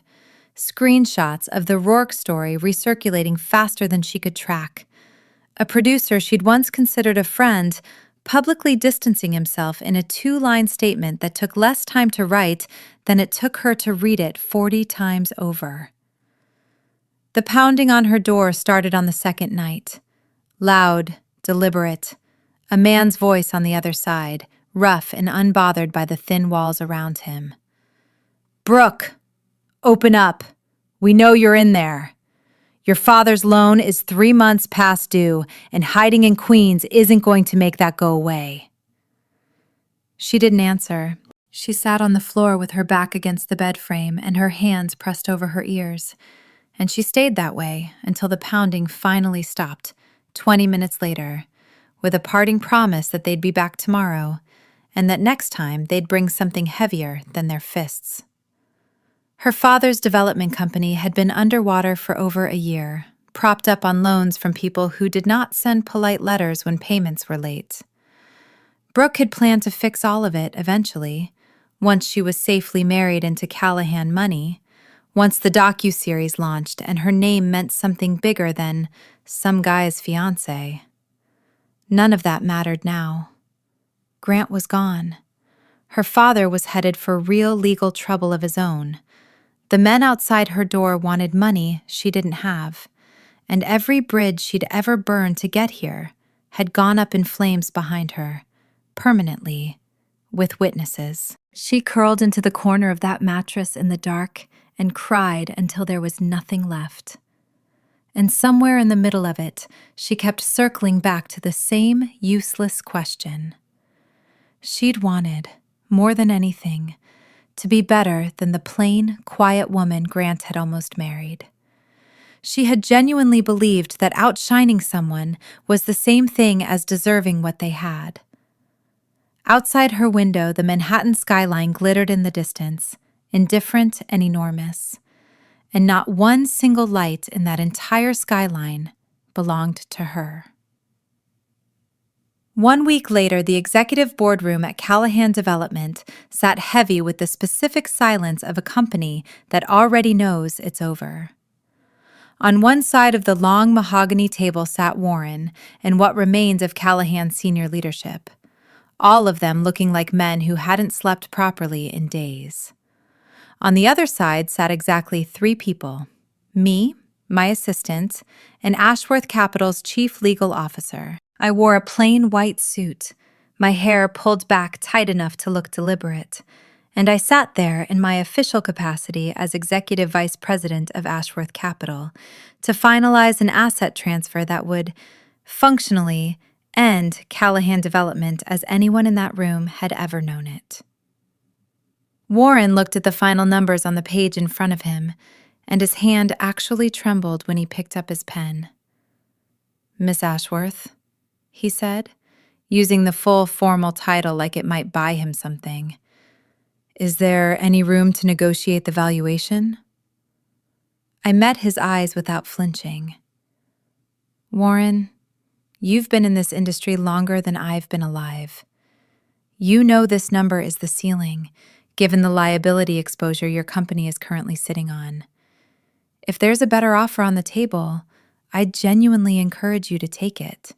[SPEAKER 1] Screenshots of the Rourke story recirculating faster than she could track. A producer she'd once considered a friend publicly distancing himself in a 2-line statement that took less time to write than it took her to read it 40 times over. The pounding on her door started on the second night. Loud, deliberate, a man's voice on the other side, rough and unbothered by the thin walls around him. Brooke, open up. We know you're in there. Your father's loan is 3 months past due, and hiding in Queens isn't going to make that go away. She didn't answer. She sat on the floor with her back against the bed frame and her hands pressed over her ears, and she stayed that way until the pounding finally stopped, 20 minutes later, with a parting promise that they'd be back tomorrow, and that next time they'd bring something heavier than their fists. Her father's development company had been underwater for over a year, propped up on loans from people who did not send polite letters when payments were late. Brooke had planned to fix all of it eventually, once she was safely married into Callahan money, once the docuseries launched and her name meant something bigger than some guy's fiancé. None of that mattered now. Grant was gone. Her father was headed for real legal trouble of his own. The men outside her door wanted money she didn't have, and every bridge she'd ever burned to get here had gone up in flames behind her, permanently, with witnesses. She curled into the corner of that mattress in the dark and cried until there was nothing left. And somewhere in the middle of it, she kept circling back to the same useless question. She'd wanted, more than anything, to be better than the plain, quiet woman Grant had almost married. She had genuinely believed that outshining someone was the same thing as deserving what they had. Outside her window, the Manhattan skyline glittered in the distance, indifferent and enormous, and not one single light in that entire skyline belonged to her. 1 week later, the executive boardroom at Callahan Development sat heavy with the specific silence of a company that already knows it's over. On one side of the long mahogany table sat Warren and what remained of Callahan's senior leadership, all of them looking like men who hadn't slept properly in days. On the other side sat exactly 3 people: me, my assistant, and Ashworth Capital's chief legal officer. I wore a plain white suit, my hair pulled back tight enough to look deliberate, and I sat there in my official capacity as executive vice president of Ashworth Capital to finalize an asset transfer that would, functionally, end Callahan Development as anyone in that room had ever known it. Warren looked at the final numbers on the page in front of him, and his hand actually trembled when he picked up his pen. "Miss Ashworth," he said, using the full formal title like it might buy him something. "Is there any room to negotiate the valuation?" I met his eyes without flinching. "Warren, you've been in this industry longer than I've been alive. You know this number is the ceiling, given the liability exposure your company is currently sitting on. If there's a better offer on the table, I genuinely encourage you to take it."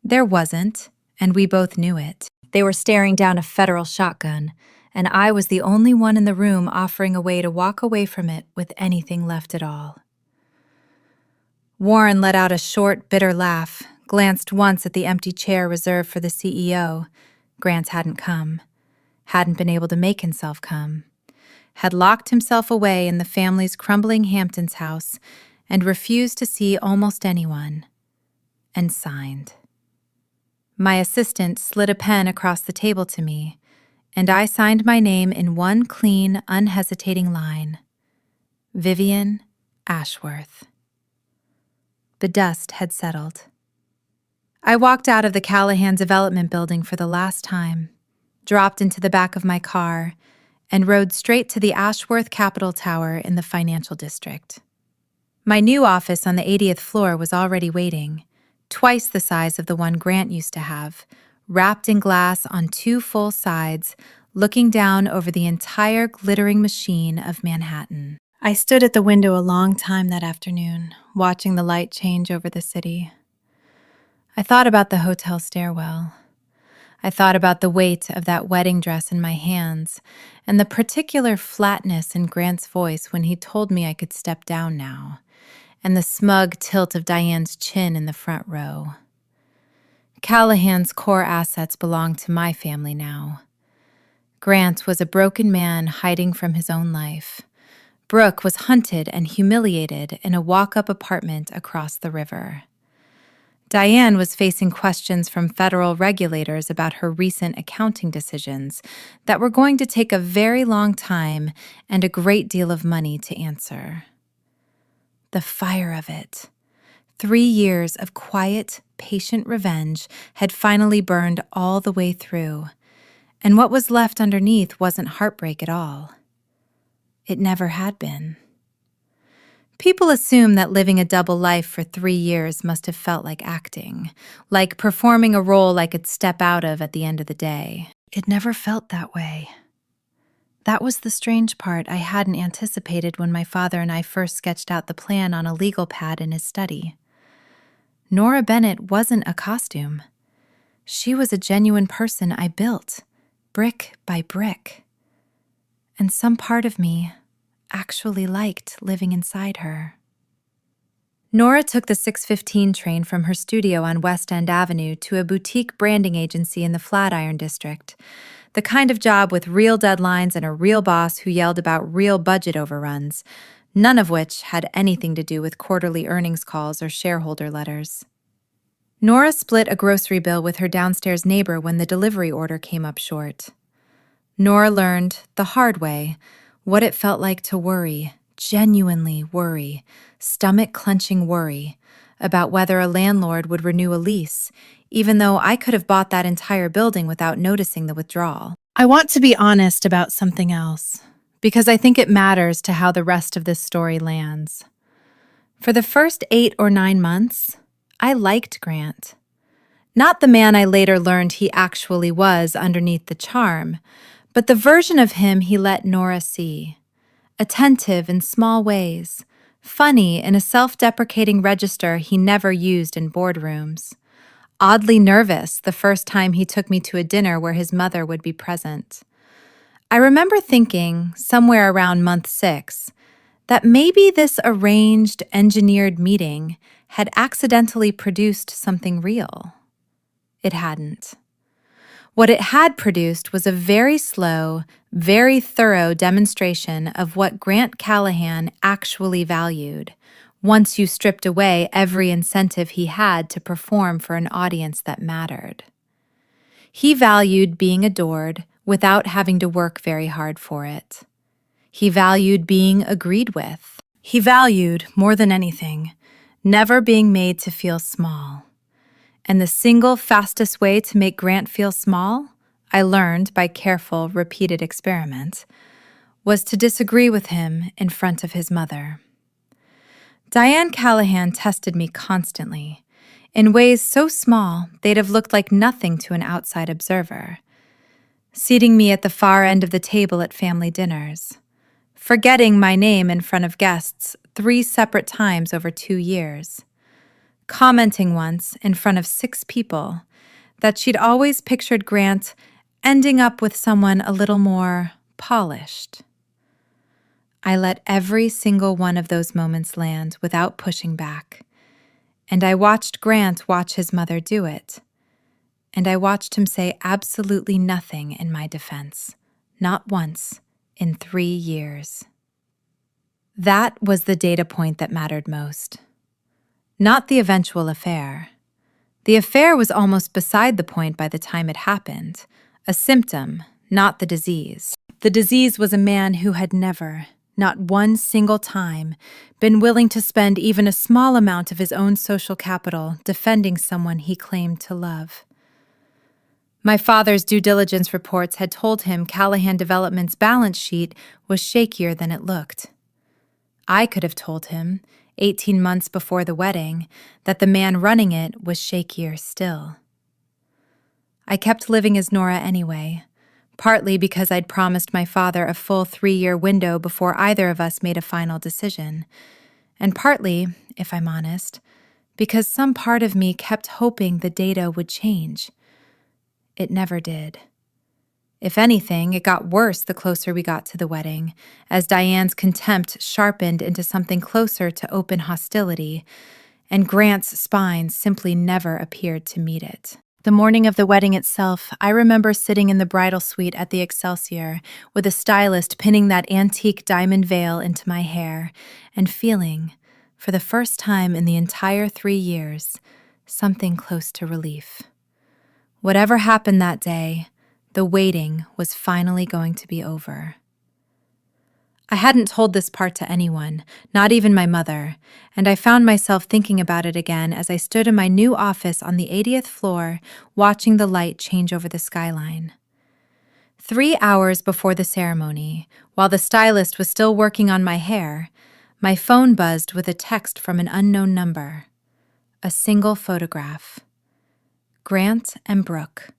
[SPEAKER 1] There wasn't, and we both knew it. They were staring down a federal shotgun, and I was the only one in the room offering a way to walk away from it with anything left at all. Warren let out a short, bitter laugh, glanced once at the empty chair reserved for the CEO. Grant hadn't come, hadn't been able to make himself come, had locked himself away in the family's crumbling Hamptons house and refused to see almost anyone, and signed. My assistant slid a pen across the table to me, and I signed my name in one clean, unhesitating line: Vivian Ashworth. The dust had settled. I walked out of the Callahan Development Building for the last time, dropped into the back of my car, and rode straight to the Ashworth Capital Tower in the financial district. My new office on the 80th floor was already waiting, twice the size of the one Grant used to have, wrapped in glass on 2 full sides, looking down over the entire glittering machine of Manhattan. I stood at the window a long time that afternoon, watching the light change over the city. I thought about the hotel stairwell. I thought about the weight of that wedding dress in my hands and the particular flatness in Grant's voice when he told me I could step down now, and the smug tilt of Diane's chin in the front row. Callahan's core assets belonged to my family now. Grant was a broken man hiding from his own life. Brooke was hunted and humiliated in a walk-up apartment across the river. Diane was facing questions from federal regulators about her recent accounting decisions that were going to take a very long time and a great deal of money to answer. The fire of it. 3 years of quiet, patient revenge had finally burned all the way through, and what was left underneath wasn't heartbreak at all. It never had been. People assume that living a double life for 3 years must have felt like acting, like performing a role I could step out of at the end of the day. It never felt that way. That was the strange part I hadn't anticipated when my father and I first sketched out the plan on a legal pad in his study. Nora Bennett wasn't a costume. She was a genuine person I built, brick by brick. And some part of me actually liked living inside her. Nora took the 6:15 train from her studio on West End Avenue to a boutique branding agency in the Flatiron District, the kind of job with real deadlines and a real boss who yelled about real budget overruns, none of which had anything to do with quarterly earnings calls or shareholder letters. Nora split a grocery bill with her downstairs neighbor when the delivery order came up short. Nora learned, the hard way, what it felt like to worry, genuinely worry, stomach-clenching worry, about whether a landlord would renew a lease, even though I could have bought that entire building without noticing the withdrawal. I want to be honest about something else, because I think it matters to how the rest of this story lands. For the first 8 or 9 months, I liked Grant. Not the man I later learned he actually was underneath the charm, but the version of him he let Nora see. Attentive in small ways, funny in a self-deprecating register he never used in boardrooms, oddly nervous the first time he took me to a dinner where his mother would be present. I remember thinking, somewhere around month 6, that maybe this arranged, engineered meeting had accidentally produced something real. It hadn't. What it had produced was a very slow, very thorough demonstration of what Grant Callahan actually valued, once you stripped away every incentive he had to perform for an audience that mattered. He valued being adored without having to work very hard for it. He valued being agreed with. He valued, more than anything, never being made to feel small. And the single fastest way to make Grant feel small, I learned by careful, repeated experiment, was to disagree with him in front of his mother. Diane Callahan tested me constantly, in ways so small they'd have looked like nothing to an outside observer. Seating me at the far end of the table at family dinners, forgetting my name in front of guests 3 separate times over 2 years, commenting once in front of 6 people that she'd always pictured Grant ending up with someone a little more polished. I let every single one of those moments land without pushing back, and I watched Grant watch his mother do it, and I watched him say absolutely nothing in my defense, not once, in 3 years. That was the data point that mattered most. Not the eventual affair. The affair was almost beside the point by the time it happened, a symptom, not the disease. The disease was a man who had never, not one single time, been willing to spend even a small amount of his own social capital defending someone he claimed to love. My father's due diligence reports had told him Callahan Development's balance sheet was shakier than it looked. I could have told him, 18 months before the wedding, that the man running it was shakier still. I kept living as Nora anyway, partly because I'd promised my father a full 3-year window before either of us made a final decision, and partly, if I'm honest, because some part of me kept hoping the data would change. It never did. If anything, it got worse the closer we got to the wedding, as Diane's contempt sharpened into something closer to open hostility, and Grant's spine simply never appeared to meet it. The morning of the wedding itself, I remember sitting in the bridal suite at the Excelsior with a stylist pinning that antique diamond veil into my hair and feeling, for the first time in the entire 3 years, something close to relief. Whatever happened that day, the waiting was finally going to be over. I hadn't told this part to anyone, not even my mother, and I found myself thinking about it again as I stood in my new office on the 80th floor, watching the light change over the skyline. 3 hours before the ceremony, while the stylist was still working on my hair, my phone buzzed with a text from an unknown number. A single photograph. Grant and Brooke,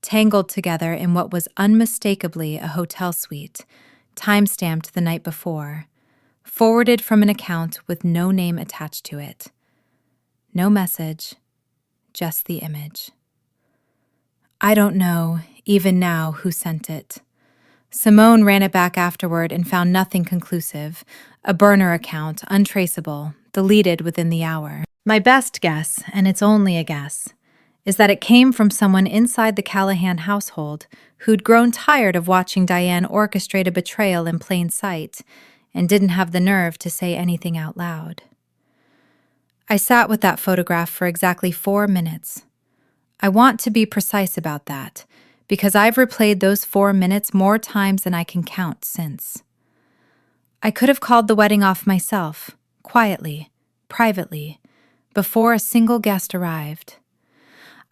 [SPEAKER 1] tangled together in what was unmistakably a hotel suite, time-stamped the night before, forwarded from an account with no name attached to it. No message, just the image. I don't know, even now, who sent it. Simone ran it back afterward and found nothing conclusive, a burner account, untraceable, deleted within the hour. My best guess, and it's only a guess, is that it came from someone inside the Callahan household who'd grown tired of watching Diane orchestrate a betrayal in plain sight and didn't have the nerve to say anything out loud. I sat with that photograph for exactly 4 minutes. I want to be precise about that, because I've replayed those 4 minutes more times than I can count since. I could have called the wedding off myself, quietly, privately, before a single guest arrived.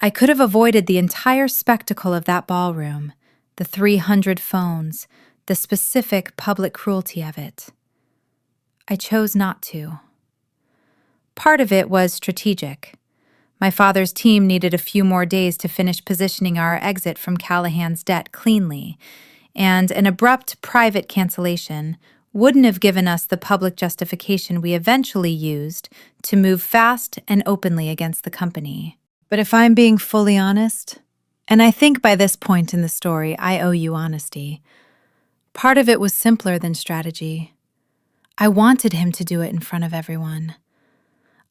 [SPEAKER 1] I could have avoided the entire spectacle of that ballroom, the 300 phones, the specific public cruelty of it. I chose not to. Part of it was strategic. My father's team needed a few more days to finish positioning our exit from Callahan's debt cleanly, and an abrupt private cancellation wouldn't have given us the public justification we eventually used to move fast and openly against the company. But if I'm being fully honest, and I think by this point in the story I owe you honesty, part of it was simpler than strategy. I wanted him to do it in front of everyone.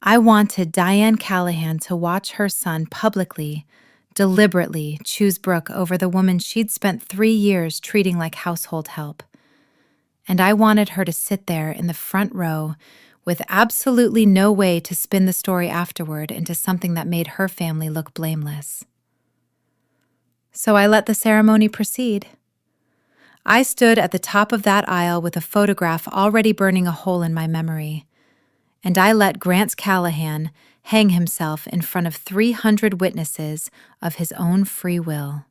[SPEAKER 1] I wanted Diane Callahan to watch her son publicly, deliberately choose Brooke over the woman she'd spent 3 years treating like household help. And I wanted her to sit there in the front row with absolutely no way to spin the story afterward into something that made her family look blameless. So I let the ceremony proceed. I stood at the top of that aisle with a photograph already burning a hole in my memory, and I let Grant Callahan hang himself in front of 300 witnesses of his own free will.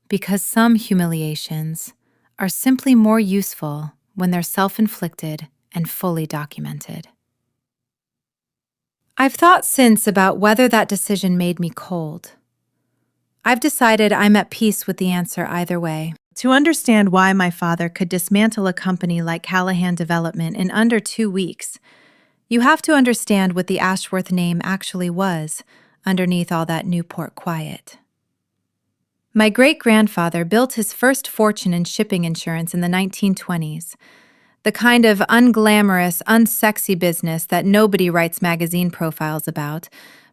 [SPEAKER 1] Because some humiliations are simply more useful when they're self-inflicted and fully documented. I've thought since about whether that decision made me cold. I've decided I'm at peace with the answer either way. To understand why my father could dismantle a company like Callahan Development in under 2 weeks, you have to understand what the Ashworth name actually was underneath all that Newport quiet. My great-grandfather built his first fortune in shipping insurance in the 1920s, the kind of unglamorous, unsexy business that nobody writes magazine profiles about,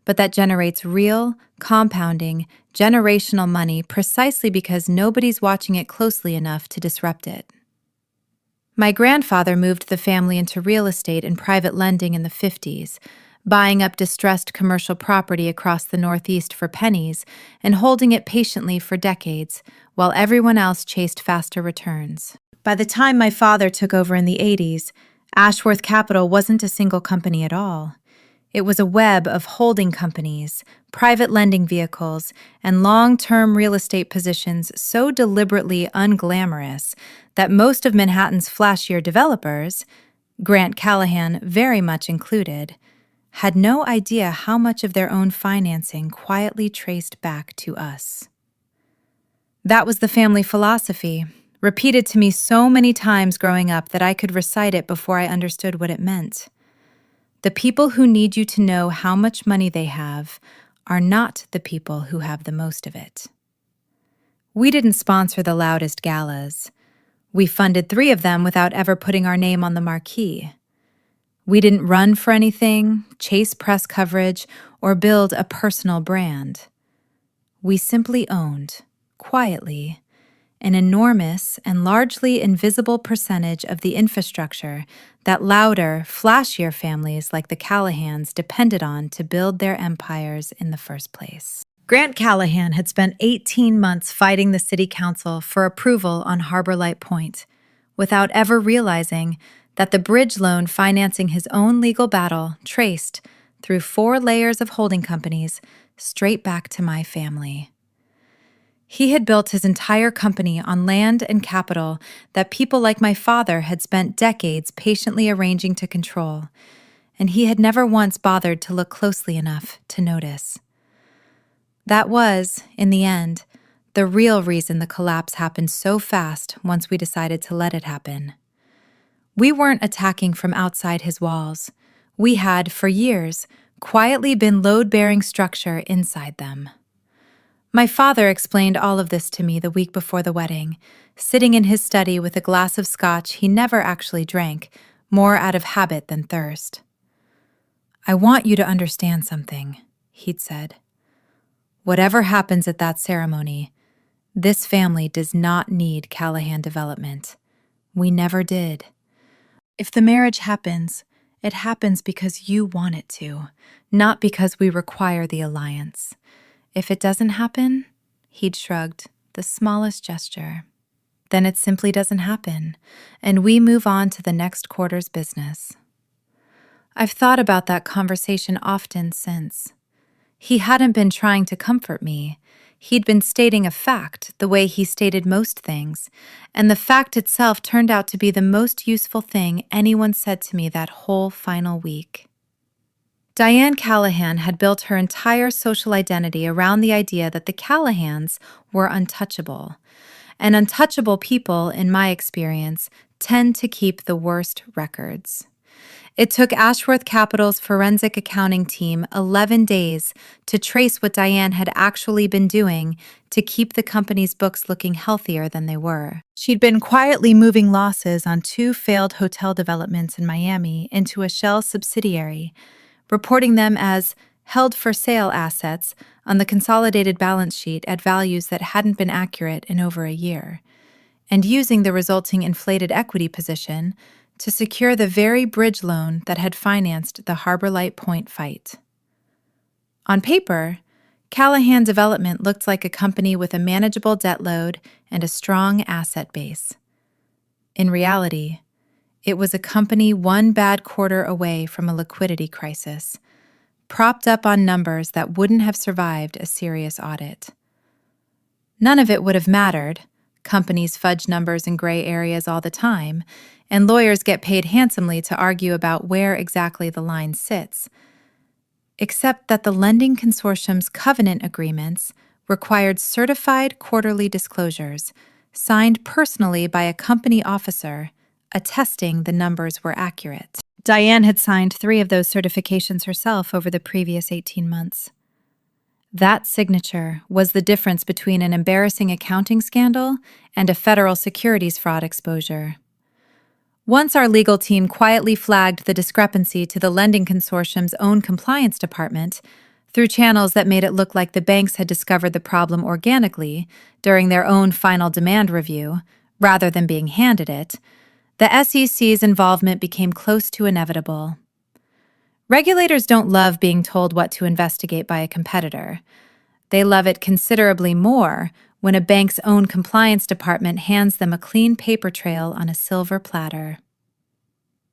[SPEAKER 1] but that generates real, compounding, generational money precisely because nobody's watching it closely enough to disrupt it. My grandfather moved the family into real estate and private lending in the 50s, buying up distressed commercial property across the Northeast for pennies and holding it patiently for decades, while everyone else chased faster returns. By the time my father took over in the 80s, Ashworth Capital wasn't a single company at all. It was a web of holding companies, private lending vehicles, and long-term real estate positions so deliberately unglamorous that most of Manhattan's flashier developers, Grant Callahan very much included, had no idea how much of their own financing quietly traced back to us. That was the family philosophy, repeated to me so many times growing up that I could recite it before I understood what it meant. The people who need you to know how much money they have are not the people who have the most of it. We didn't sponsor the loudest galas. We funded 3 of them without ever putting our name on the marquee. We didn't run for anything, chase press coverage, or build a personal brand. We simply owned, quietly, an enormous and largely invisible percentage of the infrastructure that louder, flashier families like the Callahans depended on to build their empires in the first place. Grant Callahan had spent 18 months fighting the city council for approval on Harbor Light Point, without ever realizing that the bridge loan financing his own legal battle traced, through 4 layers of holding companies, straight back to my family. He had built his entire company on land and capital that people like my father had spent decades patiently arranging to control, and he had never once bothered to look closely enough to notice. That was, in the end, the real reason the collapse happened so fast once we decided to let it happen. We weren't attacking from outside his walls. We had, for years, quietly been load-bearing structure inside them. My father explained all of this to me the week before the wedding, sitting in his study with a glass of scotch he never actually drank, more out of habit than thirst. "I want you to understand something," he'd said. "Whatever happens at that ceremony, this family does not need Callahan Development. We never did. If the marriage happens, it happens because you want it to, not because we require the alliance. If it doesn't happen," he'd shrugged, the smallest gesture, "then it simply doesn't happen, and we move on to the next quarter's business." I've thought about that conversation often since. He hadn't been trying to comfort me. He'd been stating a fact the way he stated most things, and the fact itself turned out to be the most useful thing anyone said to me that whole final week. Diane Callahan had built her entire social identity around the idea that the Callahans were untouchable. And untouchable people, in my experience, tend to keep the worst records. It took Ashworth Capital's forensic accounting team 11 days to trace what Diane had actually been doing to keep the company's books looking healthier than they were. She'd been quietly moving losses on 2 failed hotel developments in Miami into a shell subsidiary, reporting them as held-for-sale assets on the consolidated balance sheet at values that hadn't been accurate in over a year, and using the resulting inflated equity position to secure the very bridge loan that had financed the Harbor Light Point fight. On paper, Callahan Development looked like a company with a manageable debt load and a strong asset base. In reality, it was a company one bad quarter away from a liquidity crisis, propped up on numbers that wouldn't have survived a serious audit. None of it would have mattered. Companies fudge numbers in gray areas all the time, and lawyers get paid handsomely to argue about where exactly the line sits. Except that the lending consortium's covenant agreements required certified quarterly disclosures, signed personally by a company officer, attesting the numbers were accurate. Diane had signed 3 of those certifications herself over the previous 18 months. That signature was the difference between an embarrassing accounting scandal and a federal securities fraud exposure. Once our legal team quietly flagged the discrepancy to the lending consortium's own compliance department through channels that made it look like the banks had discovered the problem organically during their own final demand review, rather than being handed it, the SEC's involvement became close to inevitable. Regulators don't love being told what to investigate by a competitor. They love it considerably more when a bank's own compliance department hands them a clean paper trail on a silver platter.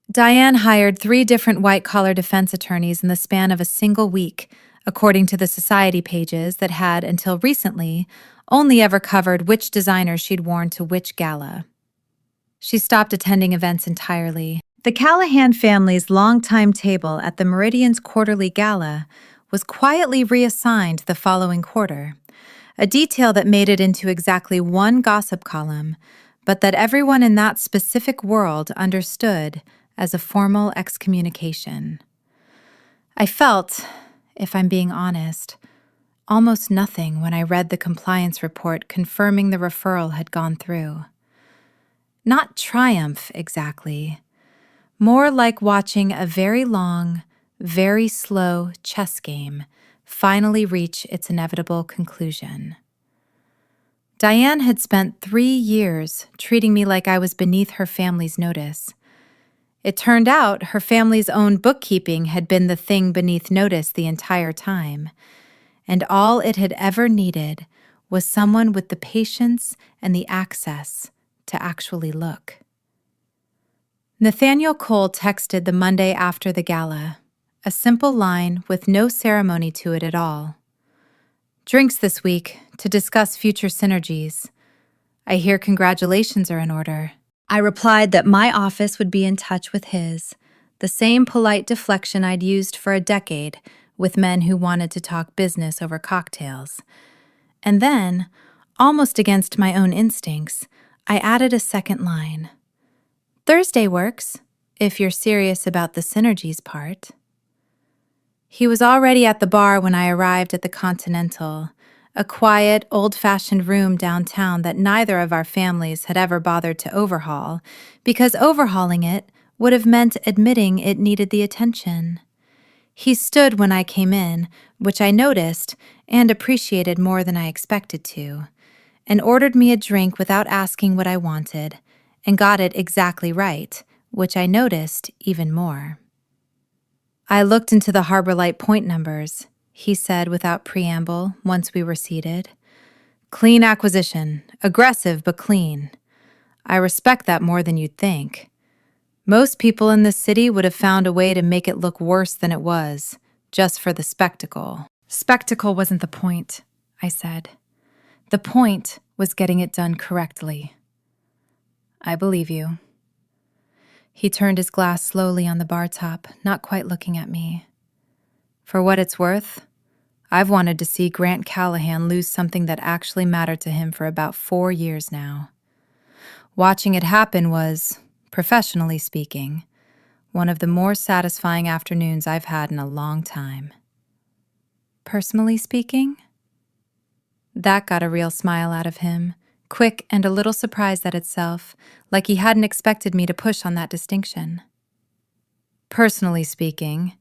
[SPEAKER 1] Diane hired 3 different white-collar defense attorneys in the span of a single week, according to the society pages that had, until recently, only ever covered which designers she'd worn to which gala. She stopped attending events entirely. The Callahan family's longtime table at the Meridian's quarterly gala was quietly reassigned the following quarter, a detail that made it into exactly 1 gossip column, but that everyone in that specific world understood as a formal excommunication. I felt, if I'm being honest, almost nothing when I read the compliance report confirming the referral had gone through. Not triumph, exactly. More like watching a very long, very slow chess game finally reach its inevitable conclusion. Diane had spent 3 years treating me like I was beneath her family's notice. It turned out her family's own bookkeeping had been the thing beneath notice the entire time, and all it had ever needed was someone with the patience and the access to actually look. Nathaniel Cole texted the Monday after the gala, a simple line with no ceremony to it at all. "Drinks this week to discuss future synergies. I hear congratulations are in order." I replied that my office would be in touch with his, the same polite deflection I'd used for a decade with men who wanted to talk business over cocktails. And then, almost against my own instincts, I added a second line. "Thursday works, if you're serious about the synergies part." He was already at the bar when I arrived at the Continental, a quiet, old-fashioned room downtown that neither of our families had ever bothered to overhaul, because overhauling it would have meant admitting it needed the attention. He stood when I came in, which I noticed and appreciated more than I expected to, and ordered me a drink without asking what I wanted, and got it exactly right, which I noticed even more. "I looked into the Harbor Light Point numbers," he said without preamble once we were seated. "Clean acquisition, aggressive but clean. I respect that more than you'd think. Most people in this city would have found a way to make it look worse than it was, just for the spectacle." "Spectacle wasn't the point," I said. "The point was getting it done correctly." "I believe you." He turned his glass slowly on the bar top, not quite looking at me. For what it's worth, I've wanted to see Grant Callahan lose something that actually mattered to him for about 4 years now. Watching it happen was, professionally speaking, one of the more satisfying afternoons I've had in a long time. Personally speaking? That got a real smile out of him, quick and a little surprised at itself, like he hadn't expected me to push on that distinction. Personally speaking,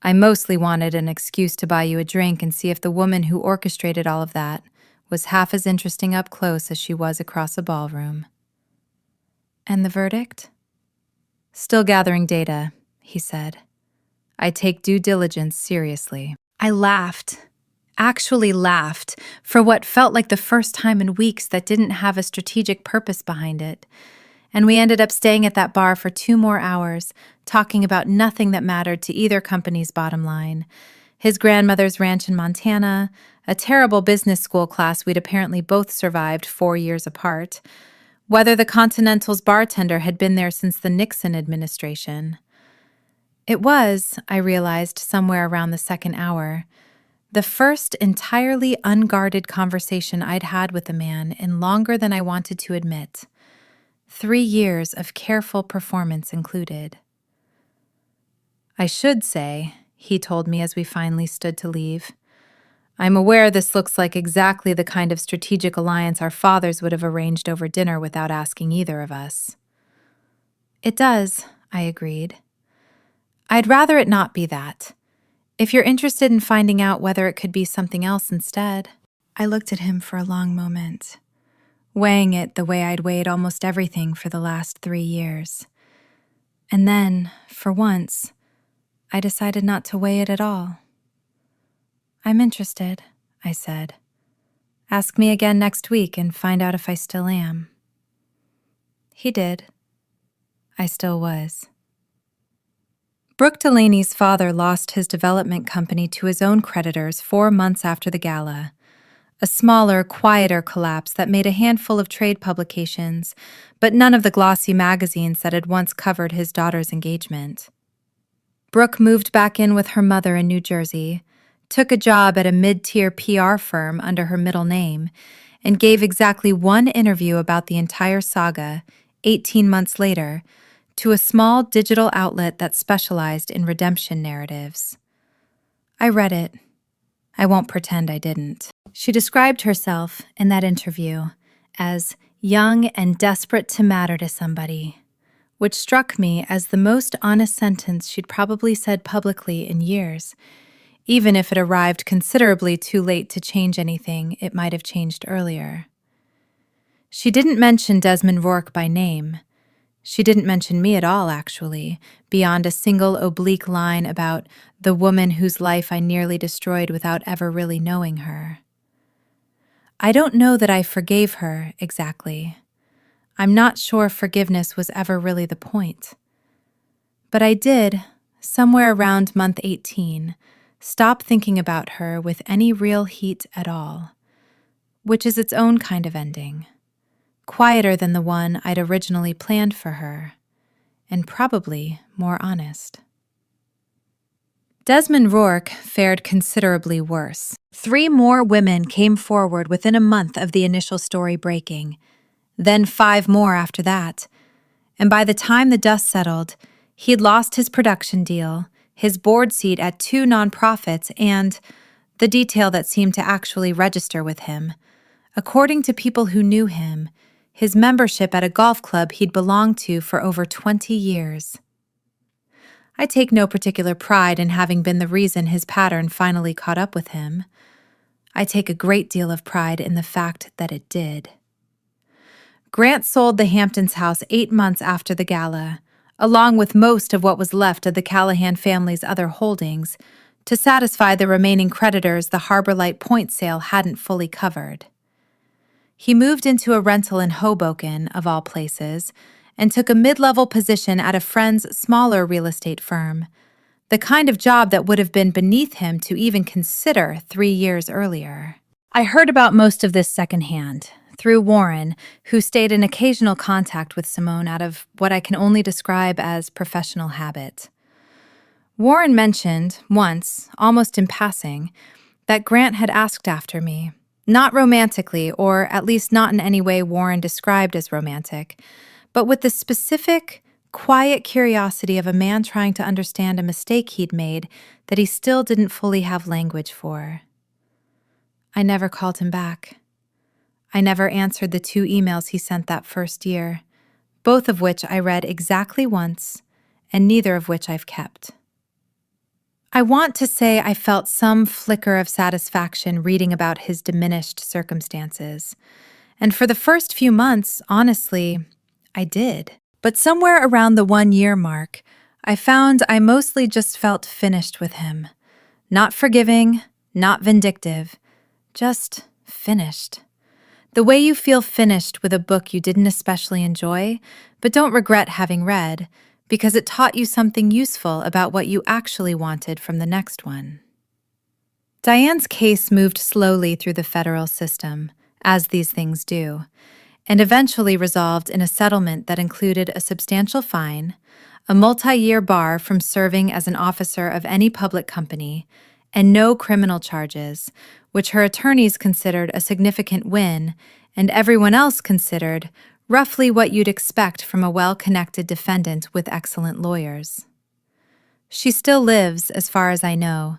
[SPEAKER 1] I mostly wanted an excuse to buy you a drink and see if the woman who orchestrated all of that was half as interesting up close as she was across a ballroom. And the verdict? Still gathering data, he said. I take due diligence seriously. I laughed. Actually laughed, for what felt like the first time in weeks that didn't have a strategic purpose behind it. And we ended up staying at that bar for 2 more hours, talking about nothing that mattered to either company's bottom line. His grandmother's ranch in Montana, a terrible business school class we'd apparently both survived 4 years apart, whether the Continental's bartender had been there since the Nixon administration. It was, I realized somewhere around the second hour, the first entirely unguarded conversation I'd had with a man in longer than I wanted to admit. 3 years of careful performance included. I should say, he told me as we finally stood to leave, I'm aware this looks like exactly the kind of strategic alliance our fathers would have arranged over dinner without asking either of us. It does, I agreed. I'd rather it not be that. If you're interested in finding out whether it could be something else instead. I looked at him for a long moment, weighing it the way I'd weighed almost everything for the last 3 years. And then, for once, I decided not to weigh it at all. I'm interested, I said. Ask me again next week and find out if I still am. He did. I still was. Brooke Delaney's father lost his development company to his own creditors 4 months after the gala, a smaller, quieter collapse that made a handful of trade publications, but none of the glossy magazines that had once covered his daughter's engagement. Brooke moved back in with her mother in New Jersey, took a job at a mid-tier PR firm under her middle name, and gave exactly 1 interview about the entire saga, 18 months later, to a small digital outlet that specialized in redemption narratives. I read it. I won't pretend I didn't. She described herself in that interview as young and desperate to matter to somebody, which struck me as the most honest sentence she'd probably said publicly in years, even if it arrived considerably too late to change anything it might have changed earlier. She didn't mention Desmond Rourke by name. She didn't mention me at all, actually, beyond a single oblique line about the woman whose life I nearly destroyed without ever really knowing her. I don't know that I forgave her, exactly. I'm not sure forgiveness was ever really the point. But I did, somewhere around month 18, stop thinking about her with any real heat at all, which is its own kind of ending. Quieter than the one I'd originally planned for her, and probably more honest. Desmond Rourke fared considerably worse. 3 more women came forward within a month of the initial story breaking, then 5 more after that, and by the time the dust settled, he'd lost his production deal, his board seat at 2 nonprofits, and the detail that seemed to actually register with him. According to people who knew him, his membership at a golf club he'd belonged to for over 20 years. I take no particular pride in having been the reason his pattern finally caught up with him. I take a great deal of pride in the fact that it did. Grant sold the Hamptons house 8 months after the gala, along with most of what was left of the Callahan family's other holdings, to satisfy the remaining creditors the Harbor Light Point sale hadn't fully covered. He moved into a rental in Hoboken, of all places, and took a mid-level position at a friend's smaller real estate firm, the kind of job that would have been beneath him to even consider 3 years earlier. I heard about most of this secondhand, through Warren, who stayed in occasional contact with Simone out of what I can only describe as professional habit. Warren mentioned, once, almost in passing, that Grant had asked after me. Not romantically, or at least not in any way Warren described as romantic, but with the specific, quiet curiosity of a man trying to understand a mistake he'd made that he still didn't fully have language for. I never called him back. I never answered the 2 emails he sent that first year, both of which I read exactly once, and neither of which I've kept. I want to say I felt some flicker of satisfaction reading about his diminished circumstances. And for the first few months, honestly, I did. But somewhere around the 1-year mark, I found I mostly just felt finished with him. Not forgiving, not vindictive, just finished. The way you feel finished with a book you didn't especially enjoy, but don't regret having read, because it taught you something useful about what you actually wanted from the next one. Diane's case moved slowly through the federal system, as these things do, and eventually resolved in a settlement that included a substantial fine, a multi-year bar from serving as an officer of any public company, and no criminal charges, which her attorneys considered a significant win, and everyone else considered roughly what you'd expect from a well-connected defendant with excellent lawyers. She still lives, as far as I know,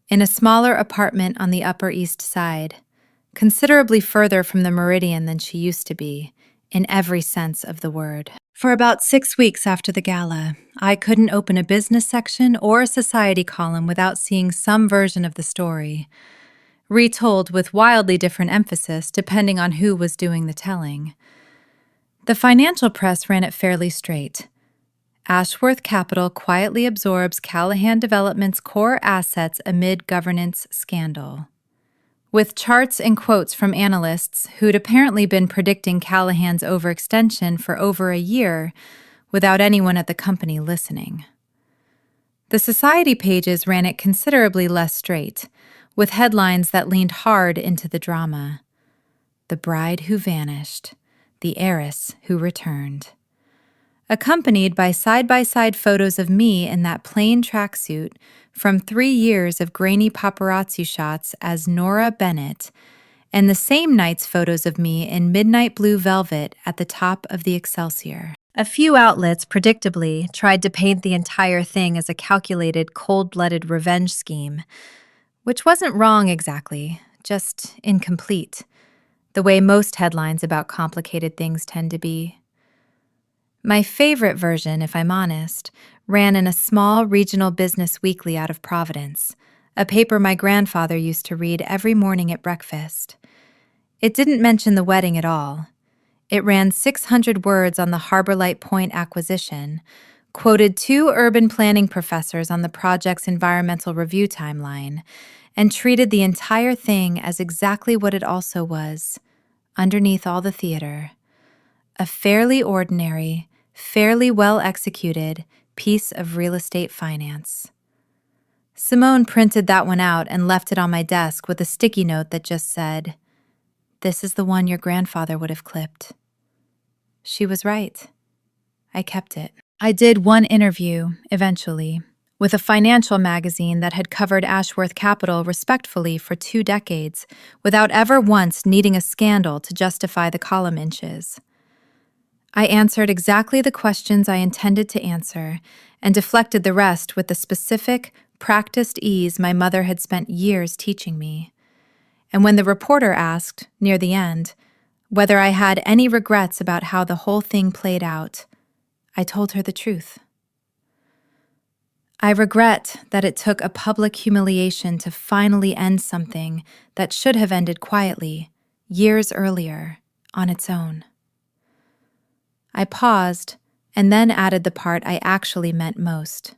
[SPEAKER 1] in a smaller apartment on the Upper East Side, considerably further from the Meridian than she used to be, in every sense of the word. For about 6 weeks after the gala, I couldn't open a business section or a society column without seeing some version of the story, retold with wildly different emphasis depending on who was doing the telling. The financial press ran it fairly straight. Ashworth Capital quietly absorbs Callahan Development's core assets amid governance scandal. With charts and quotes from analysts who'd apparently been predicting Callahan's overextension for over a year without anyone at the company listening. The society pages ran it considerably less straight, with headlines that leaned hard into the drama. The bride who vanished. The heiress who returned. Accompanied by side-by-side photos of me in that plain tracksuit from 3 years of grainy paparazzi shots as Nora Bennett, and the same night's photos of me in midnight blue velvet at the top of the Excelsior. A few outlets, predictably, tried to paint the entire thing as a calculated, cold-blooded revenge scheme, which wasn't wrong exactly, just incomplete. The way most headlines about complicated things tend to be. My favorite version, if I'm honest, ran in a small regional business weekly out of Providence, a paper my grandfather used to read every morning at breakfast. It didn't mention the wedding at all. It ran 600 words on the Harbor Light Point acquisition, quoted 2 urban planning professors on the project's environmental review timeline, and treated the entire thing as exactly what it also was, underneath all the theater. A fairly ordinary, fairly well-executed piece of real estate finance. Simone printed that one out and left it on my desk with a sticky note that just said, "This is the one your grandfather would have clipped." She was right. I kept it. I did one interview, eventually, with a financial magazine that had covered Ashworth Capital respectfully for 2 decades, without ever once needing a scandal to justify the column inches. I answered exactly the questions I intended to answer, and deflected the rest with the specific, practiced ease my mother had spent years teaching me. And when the reporter asked, near the end, whether I had any regrets about how the whole thing played out, I told her the truth. I regret that it took a public humiliation to finally end something that should have ended quietly, years earlier, on its own. I paused and then added the part I actually meant most.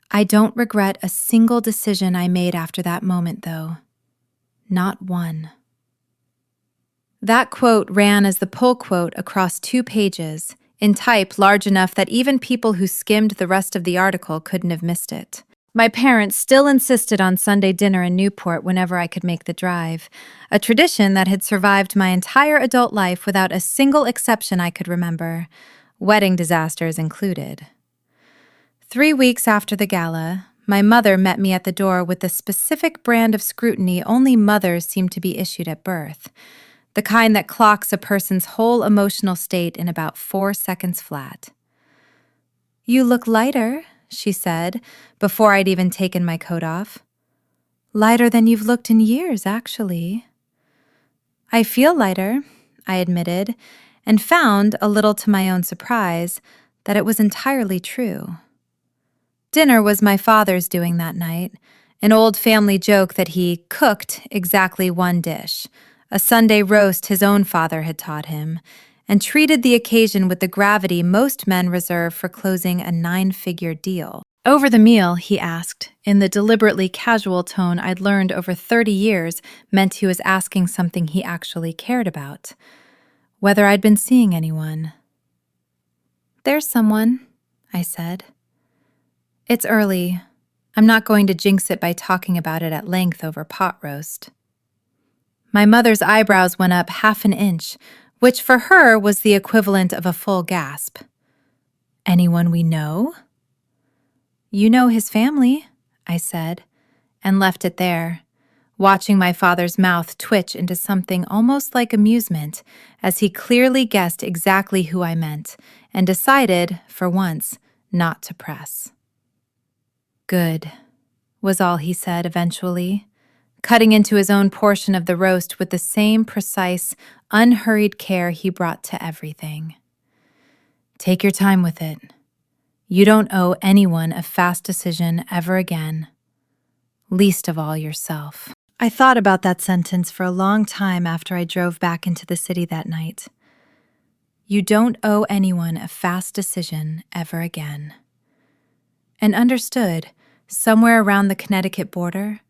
[SPEAKER 1] I don't regret a single decision I made after that moment, though. Not one. That quote ran as the pull quote across 2 pages, in type large enough that even people who skimmed the rest of the article couldn't have missed it. My parents still insisted on Sunday dinner in Newport whenever I could make the drive, a tradition that had survived my entire adult life without a single exception I could remember, wedding disasters included. 3 weeks after the gala, my mother met me at the door with the specific brand of scrutiny only mothers seem to be issued at birth, the kind that clocks a person's whole emotional state in about 4 seconds flat. "You look lighter," she said, before I'd even taken my coat off. "Lighter than you've looked in years, actually." "I feel lighter," I admitted, and found, a little to my own surprise, that it was entirely true. Dinner was my father's doing that night, an old family joke that he cooked exactly one dish, a Sunday roast his own father had taught him, and treated the occasion with the gravity most men reserve for closing a 9-figure deal. Over the meal, he asked, in the deliberately casual tone I'd learned over 30 years meant he was asking something he actually cared about, whether I'd been seeing anyone. "There's someone," I said. "It's early. I'm not going to jinx it by talking about it at length over pot roast." My mother's eyebrows went up 1/2 inch, which for her was the equivalent of a full gasp. "Anyone we know?" "You know his family," I said, and left it there, watching my father's mouth twitch into something almost like amusement as he clearly guessed exactly who I meant and decided, for once, not to press. "Good," was all he said eventually, cutting into his own portion of the roast with the same precise, unhurried care he brought to everything. "Take your time with it. You don't owe anyone a fast decision ever again, least of all yourself." I thought about that sentence for a long time after I drove back into the city that night. You don't owe anyone a fast decision ever again. And understood, somewhere around the Connecticut border,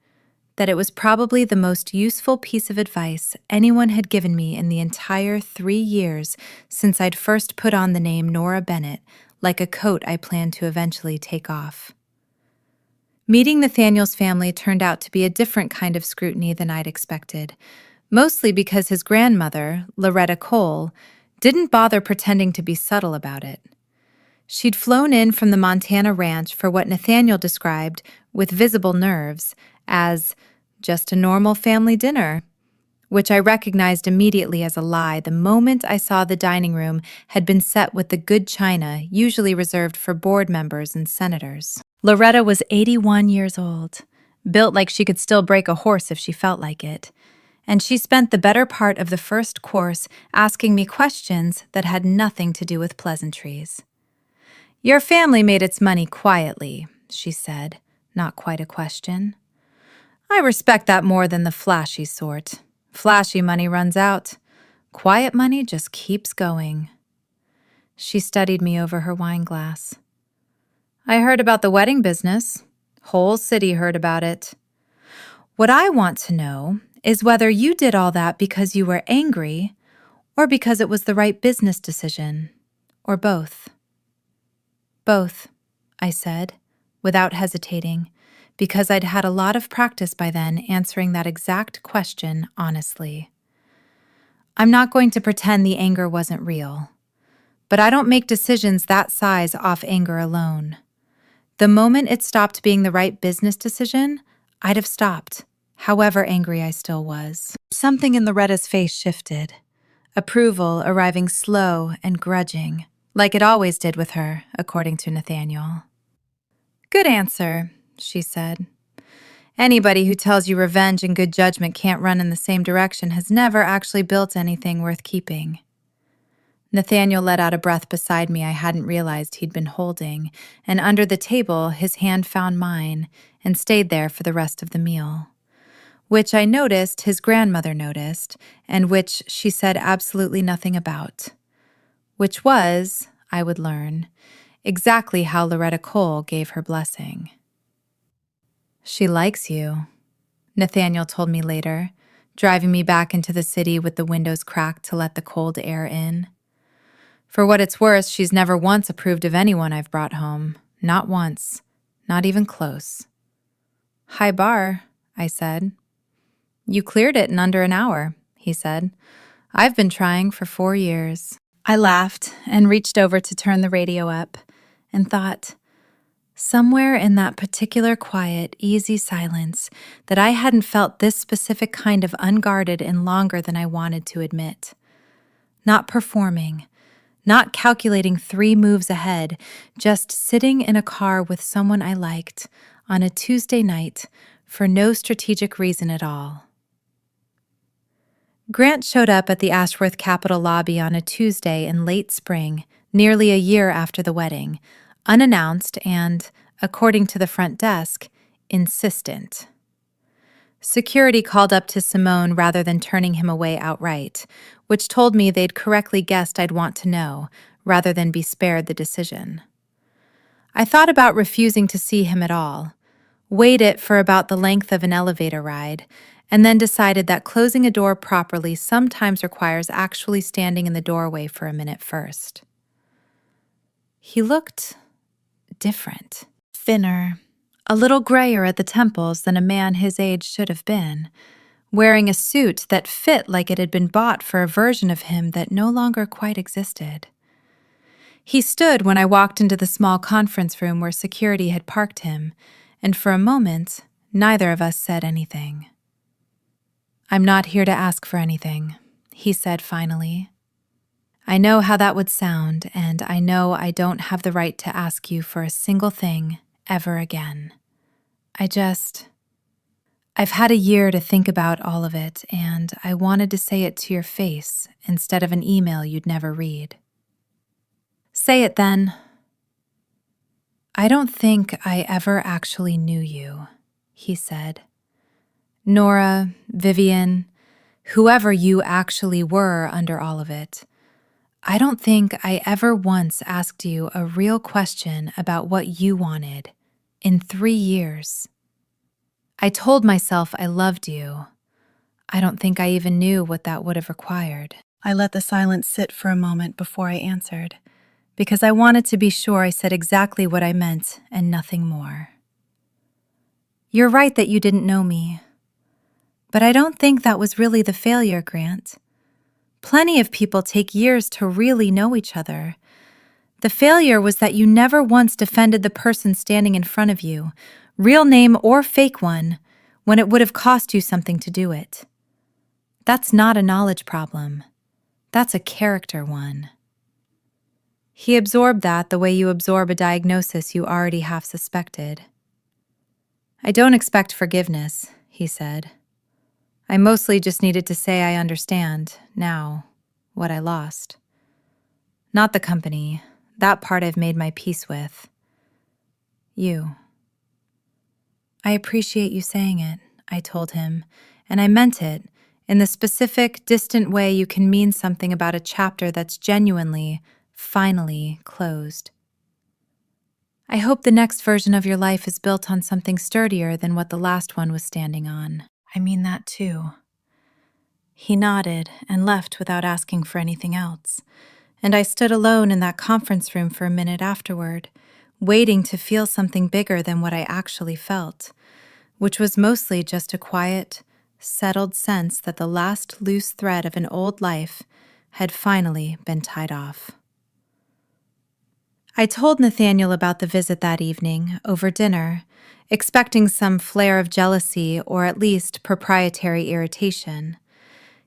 [SPEAKER 1] that it was probably the most useful piece of advice anyone had given me in the entire 3 years since I'd first put on the name Nora Bennett like a coat I planned to eventually take off. Meeting Nathaniel's family turned out to be a different kind of scrutiny than I'd expected, mostly because his grandmother, Loretta Cole, didn't bother pretending to be subtle about it. She'd flown in from the Montana ranch for what Nathaniel described, with visible nerves, as just a normal family dinner, which I recognized immediately as a lie the moment I saw the dining room had been set with the good china usually reserved for board members and senators. Loretta was 81 years old, built like she could still break a horse if she felt like it, and she spent the better part of the first course asking me questions that had nothing to do with pleasantries. "Your family made its money quietly," she said, not quite a question. "I respect that more than the flashy sort. Flashy money runs out. Quiet money just keeps going." She studied me over her wine glass. "I heard about the wedding business. Whole city heard about it. What I want to know is whether you did all that because you were angry or because it was the right business decision, or both." "Both," I said, without hesitating, because I'd had a lot of practice by then answering that exact question honestly. I'm not going to pretend the anger wasn't real, but I don't make decisions that size off anger alone. The moment it stopped being the right business decision, I'd have stopped, however angry I still was. Something in Loretta's face shifted, approval arriving slow and grudging, like it always did with her, according to Nathaniel. "Good answer," she said. "Anybody who tells you revenge and good judgment can't run in the same direction has never actually built anything worth keeping." Nathaniel let out a breath beside me I hadn't realized he'd been holding, and under the table his hand found mine and stayed there for the rest of the meal, which I noticed his grandmother noticed, and which she said absolutely nothing about, which was, I would learn, exactly how Loretta Cole gave her blessing. "She likes you," Nathaniel told me later, driving me back into the city with the windows cracked to let the cold air in. "For what it's worth, she's never once approved of anyone I've brought home. Not once. Not even close." "High bar," I said. "You cleared it in under an hour," he said. "I've been trying for 4 years." I laughed and reached over to turn the radio up and thought, Somewhere in that particular quiet, easy silence that I hadn't felt this specific kind of unguarded in longer than I wanted to admit. Not performing, not calculating 3 moves ahead, just sitting in a car with someone I liked on a Tuesday night for no strategic reason at all. Grant showed up at the Ashworth Capitol lobby on a Tuesday in late spring, nearly a year after the wedding, unannounced and, according to the front desk, insistent. Security called up to Simone rather than turning him away outright, which told me they'd correctly guessed I'd want to know, rather than be spared the decision. I thought about refusing to see him at all, weighed it for about the length of an elevator ride, and then decided that closing a door properly sometimes requires actually standing in the doorway for a minute first. He looked different, thinner, a little grayer at the temples than a man his age should have been, wearing a suit that fit like it had been bought for a version of him that no longer quite existed. He stood when I walked into the small conference room where security had parked him, and for a moment, neither of us said anything. "I'm not here to ask for anything," he said finally. "I know how that would sound, and I know I don't have the right to ask you for a single thing ever again. I've had a year to think about all of it, and I wanted to say it to your face instead of an email you'd never read." "Say it then." "I don't think I ever actually knew you," he said. "Nora, Vivian, whoever you actually were under all of it. I don't think I ever once asked you a real question about what you wanted in 3 years. I told myself I loved you. I don't think I even knew what that would have required." I let the silence sit for a moment before I answered, because I wanted to be sure I said exactly what I meant and nothing more. "You're right that you didn't know me. But I don't think that was really the failure, Grant. Plenty of people take years to really know each other. The failure was that you never once defended the person standing in front of you, real name or fake one, when it would have cost you something to do it. That's not a knowledge problem. That's a character one." He absorbed that the way you absorb a diagnosis you already half suspected. "I don't expect forgiveness," he said. "I mostly just needed to say I understand, now, what I lost. Not the company. That part I've made my peace with. You." "I appreciate you saying it," I told him, and I meant it, in the specific, distant way you can mean something about a chapter that's genuinely, finally closed. "I hope the next version of your life is built on something sturdier than what the last one was standing on. I mean that too." He nodded and left without asking for anything else, and I stood alone in that conference room for a minute afterward, waiting to feel something bigger than what I actually felt, which was mostly just a quiet, settled sense that the last loose thread of an old life had finally been tied off. I told Nathaniel about the visit that evening, over dinner, expecting some flare of jealousy or at least proprietary irritation.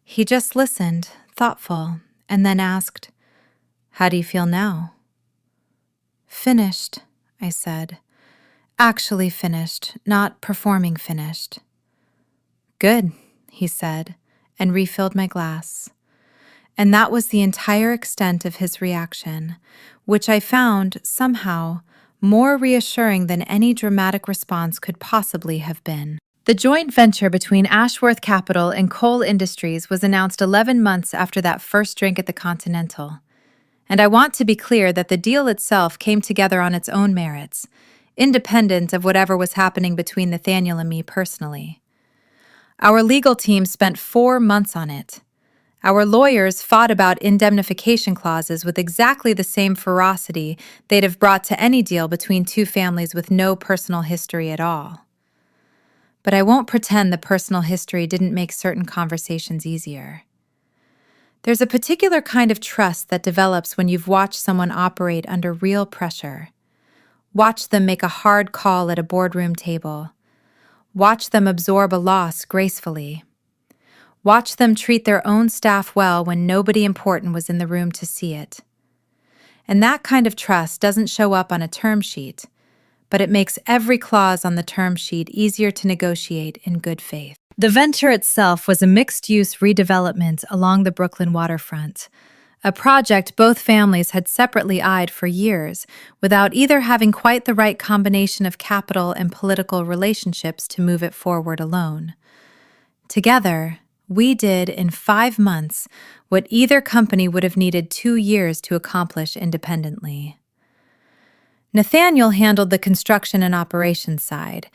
[SPEAKER 1] He just listened, thoughtful, and then asked, "How do you feel now?" "Finished," I said. "Actually finished, not performing finished." "Good," he said, and refilled my glass. And that was the entire extent of his reaction, which I found, somehow, more reassuring than any dramatic response could possibly have been. The joint venture between Ashworth Capital and Coal Industries was announced 11 months after that first drink at the Continental. And I want to be clear that the deal itself came together on its own merits, independent of whatever was happening between Nathaniel and me personally. Our legal team spent 4 months on it. Our lawyers fought about indemnification clauses with exactly the same ferocity they'd have brought to any deal between two families with no personal history at all. But I won't pretend the personal history didn't make certain conversations easier. There's a particular kind of trust that develops when you've watched someone operate under real pressure. Watch them make a hard call at a boardroom table. Watch them absorb a loss gracefully. Watch them treat their own staff well when nobody important was in the room to see it. And that kind of trust doesn't show up on a term sheet, but it makes every clause on the term sheet easier to negotiate in good faith. The venture itself was a mixed-use redevelopment along the Brooklyn waterfront, a project both families had separately eyed for years without either having quite the right combination of capital and political relationships to move it forward alone. Together, we did in 5 months what either company would have needed 2 years to accomplish independently. Nathaniel handled the construction and operations side.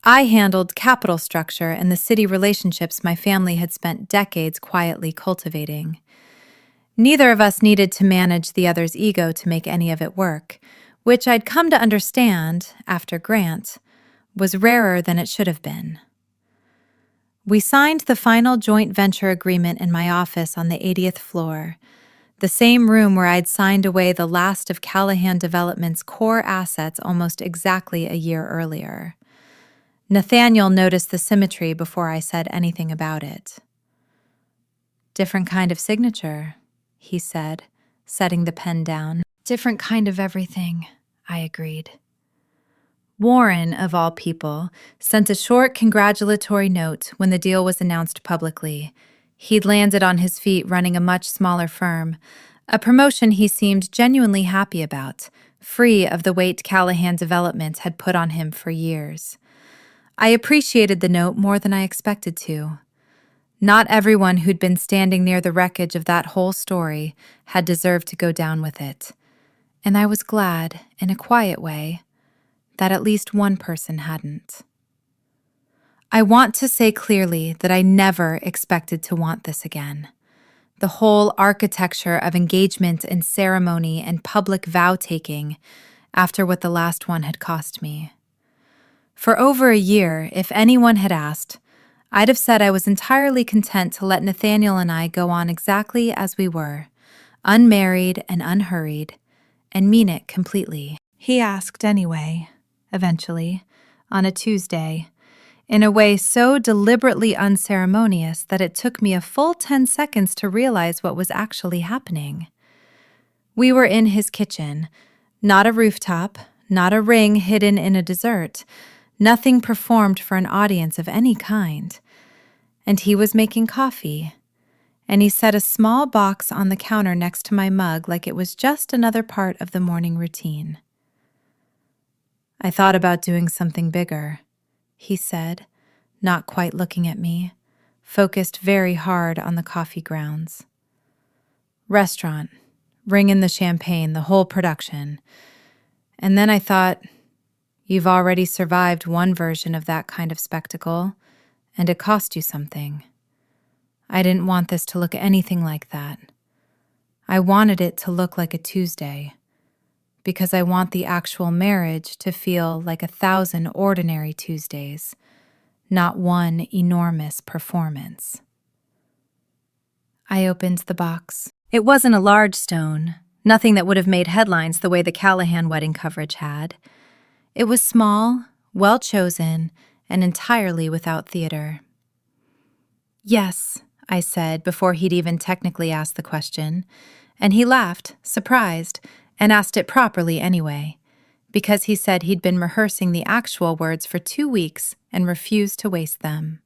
[SPEAKER 1] I handled capital structure and the city relationships my family had spent decades quietly cultivating. Neither of us needed to manage the other's ego to make any of it work, which I'd come to understand, after Grant, was rarer than it should have been. We signed the final joint venture agreement in my office on the 80th floor, the same room where I'd signed away the last of Callahan Development's core assets almost exactly a year earlier. Nathaniel noticed the symmetry before I said anything about it. "Different kind of signature," he said, setting the pen down. "Different kind of everything," I agreed. Warren, of all people, sent a short congratulatory note when the deal was announced publicly. He'd landed on his feet running a much smaller firm, a promotion he seemed genuinely happy about, free of the weight Callahan Development had put on him for years. I appreciated the note more than I expected to. Not everyone who'd been standing near the wreckage of that whole story had deserved to go down with it, and I was glad, in a quiet way, that at least one person hadn't. I want to say clearly that I never expected to want this again. The whole architecture of engagement and ceremony and public vow-taking after what the last one had cost me. For over a year, if anyone had asked, I'd have said I was entirely content to let Nathaniel and I go on exactly as we were, unmarried and unhurried, and mean it completely. He asked anyway, eventually, on a Tuesday, in a way so deliberately unceremonious that it took me a full 10 seconds to realize what was actually happening. We were in his kitchen, not a rooftop, not a ring hidden in a dessert, nothing performed for an audience of any kind. And he was making coffee, and he set a small box on the counter next to my mug like it was just another part of the morning routine. "I thought about doing something bigger," he said, not quite looking at me, focused very hard on the coffee grounds. "Restaurant, bring in the champagne, the whole production. And then I thought, you've already survived one version of that kind of spectacle, and it cost you something. I didn't want this to look anything like that. I wanted it to look like a Tuesday, because I want the actual marriage to feel like 1,000 ordinary Tuesdays, not one enormous performance." I opened the box. It wasn't a large stone, nothing that would have made headlines the way the Callahan wedding coverage had. It was small, well-chosen, and entirely without theater. "Yes," I said before he'd even technically asked the question, and he laughed, surprised, and asked it properly anyway, because he said he'd been rehearsing the actual words for 2 weeks and refused to waste them.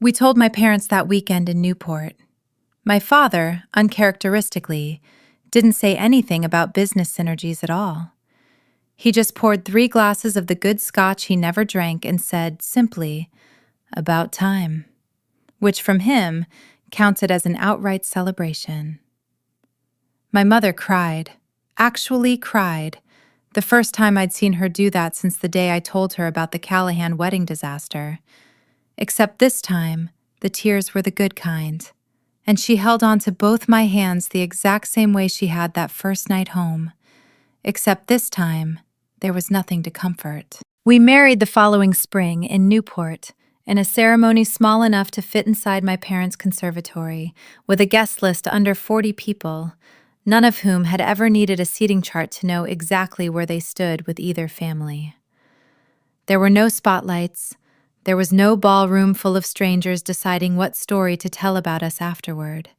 [SPEAKER 1] We told my parents that weekend in Newport. My father, uncharacteristically, didn't say anything about business synergies at all. He just poured 3 glasses of the good scotch he never drank and said, simply, "About time," which from him counted as an outright celebration. My mother cried, actually cried, the first time I'd seen her do that since the day I told her about the Callahan wedding disaster. Except this time, the tears were the good kind, and she held on to both my hands the exact same way she had that first night home. Except this time, there was nothing to comfort. We married the following spring in Newport, in a ceremony small enough to fit inside my parents' conservatory, with a guest list under 40 people, none of whom had ever needed a seating chart to know exactly where they stood with either family. There were no spotlights. There was no ballroom full of strangers deciding what story to tell about us afterward.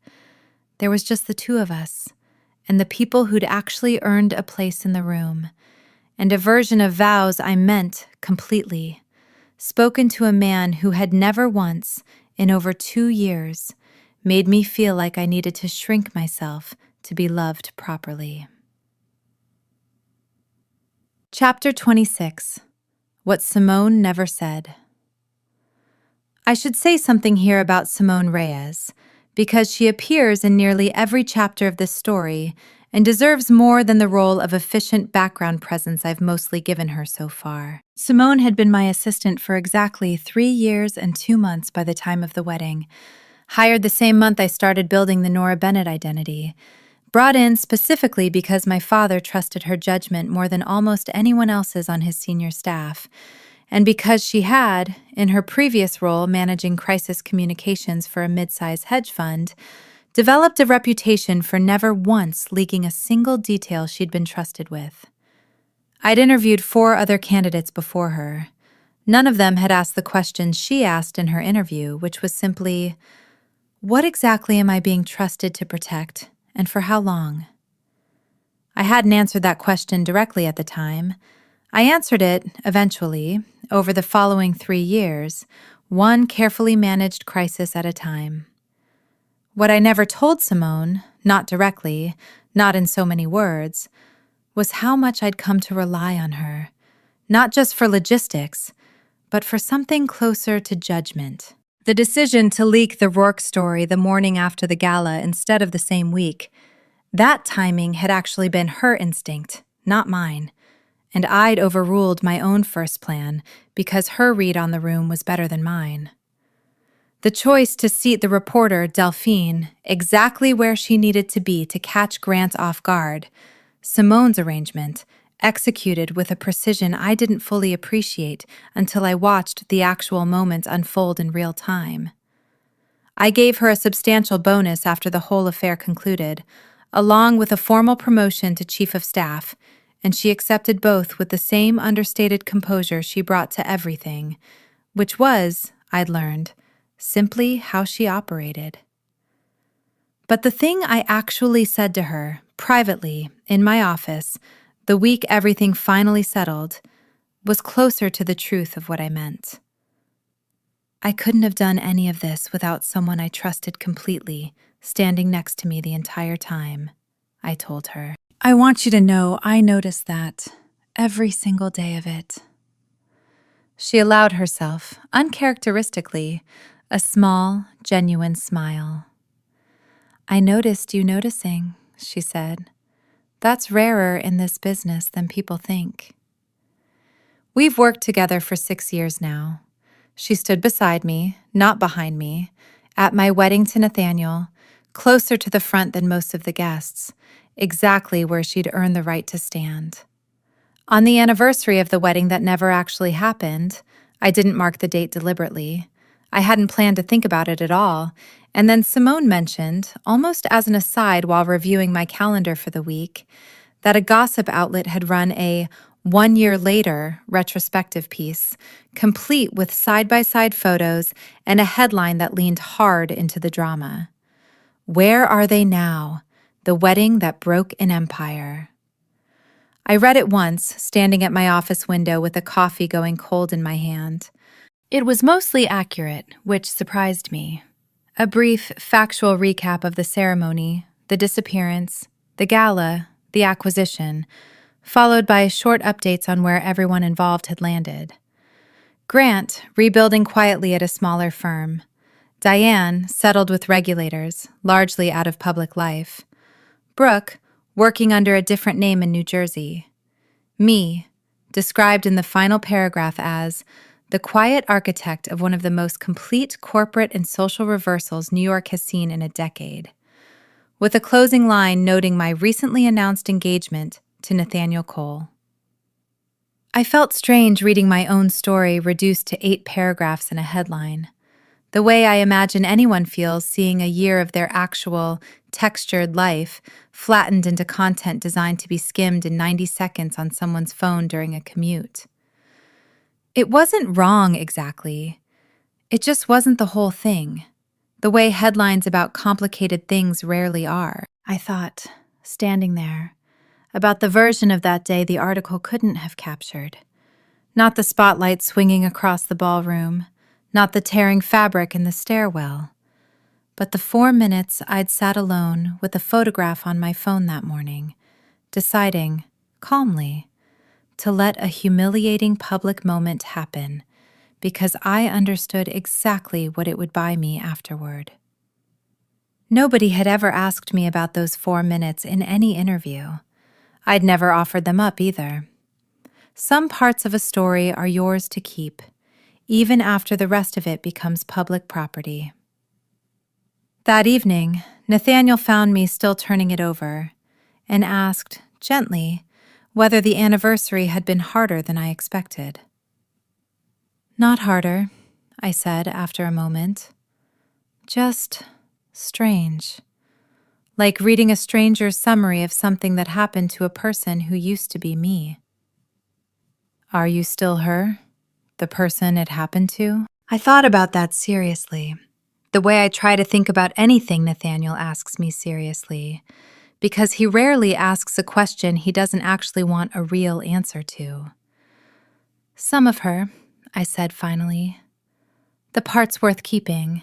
[SPEAKER 1] There was just the two of us, and the people who'd actually earned a place in the room, and a version of vows I meant completely, spoken to a man who had never once, in over 2 years, made me feel like I needed to shrink myself to be loved properly. Chapter 26. What Simone Never Said. I should say something here about Simone Reyes, because she appears in nearly every chapter of this story and deserves more than the role of efficient background presence I've mostly given her so far. Simone had been my assistant for exactly 3 years and 2 months by the time of the wedding, hired the same month I started building the Nora Bennett identity, brought in specifically because my father trusted her judgment more than almost anyone else's on his senior staff, and because she had, in her previous role managing crisis communications for a mid-size hedge fund, developed a reputation for never once leaking a single detail she'd been trusted with. I'd interviewed 4 other candidates before her. None of them had asked the question she asked in her interview, which was simply, "What exactly am I being trusted to protect, and for how long?" I hadn't answered that question directly at the time. I answered it, eventually, over the following 3 years, one carefully managed crisis at a time. What I never told Simone, not directly, not in so many words, was how much I'd come to rely on her, not just for logistics, but for something closer to judgment. The decision to leak the Rourke story the morning after the gala instead of the same week, that timing had actually been her instinct, not mine, and I'd overruled my own first plan because her read on the room was better than mine. The choice to seat the reporter, Delphine, exactly where she needed to be to catch Grant off guard, Simone's arrangement, executed with a precision I didn't fully appreciate until I watched the actual moments unfold in real time. I gave her a substantial bonus after the whole affair concluded, along with a formal promotion to Chief of Staff, and she accepted both with the same understated composure she brought to everything, which was, I'd learned, simply how she operated. But the thing I actually said to her, privately, in my office, the week everything finally settled, was closer to the truth of what I meant. I couldn't have done any of this without someone I trusted completely, standing next to me the entire time, I told her. I want you to know I noticed that every single day of it. She allowed herself, uncharacteristically, a small, genuine smile. I noticed you noticing, she said. That's rarer in this business than people think. We've worked together for 6 years now. She stood beside me, not behind me, at my wedding to Nathaniel, closer to the front than most of the guests, exactly where she'd earned the right to stand. On the anniversary of the wedding that never actually happened, I didn't mark the date deliberately. I hadn't planned to think about it at all, and then Simone mentioned, almost as an aside while reviewing my calendar for the week, that a gossip outlet had run a 1 year later retrospective piece, complete with side-by-side photos and a headline that leaned hard into the drama. Where are they now? The wedding that broke an empire. I read it once, standing at my office window with a coffee going cold in my hand. It was mostly accurate, which surprised me. A brief, factual recap of the ceremony, the disappearance, the gala, the acquisition, followed by short updates on where everyone involved had landed. Grant, rebuilding quietly at a smaller firm. Diane, settled with regulators, largely out of public life. Brooke, working under a different name in New Jersey. Me, described in the final paragraph as the quiet architect of one of the most complete corporate and social reversals New York has seen in a decade, with a closing line noting my recently announced engagement to Nathaniel Cole. I felt strange reading my own story reduced to 8 paragraphs and a headline. The way I imagine anyone feels seeing a year of their actual, textured life flattened into content designed to be skimmed in 90 seconds on someone's phone during a commute. It wasn't wrong exactly. It just wasn't the whole thing. The way headlines about complicated things rarely are. I thought, standing there, about the version of that day the article couldn't have captured. Not the spotlight swinging across the ballroom, not the tearing fabric in the stairwell, but the 4 minutes I'd sat alone with a photograph on my phone that morning, deciding, calmly, to let a humiliating public moment happen because I understood exactly what it would buy me afterward. Nobody had ever asked me about those 4 minutes in any interview. I'd never offered them up either. Some parts of a story are yours to keep, even after the rest of it becomes public property. That evening, Nathaniel found me still turning it over and asked, gently, whether the anniversary had been harder than I expected. Not harder, I said after a moment. Just strange. Like reading a stranger's summary of something that happened to a person who used to be me. Are you still her? The person it happened to? I thought about that seriously. The way I try to think about anything Nathaniel asks me seriously, because he rarely asks a question he doesn't actually want a real answer to. Some of her, I said finally. The parts worth keeping.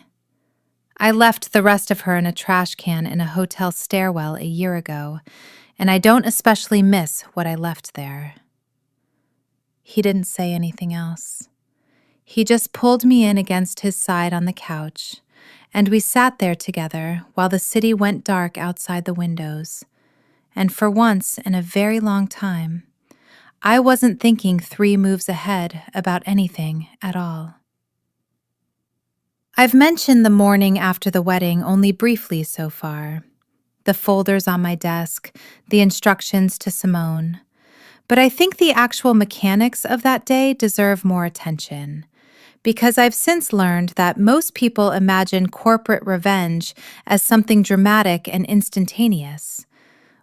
[SPEAKER 1] I left the rest of her in a trash can in a hotel stairwell a year ago, and I don't especially miss what I left there. He didn't say anything else. He just pulled me in against his side on the couch, and we sat there together while the city went dark outside the windows. And for once in a very long time, I wasn't thinking 3 moves ahead about anything at all. I've mentioned the morning after the wedding only briefly so far. The folders on my desk, the instructions to Simone. But I think the actual mechanics of that day deserve more attention, because I've since learned that most people imagine corporate revenge as something dramatic and instantaneous,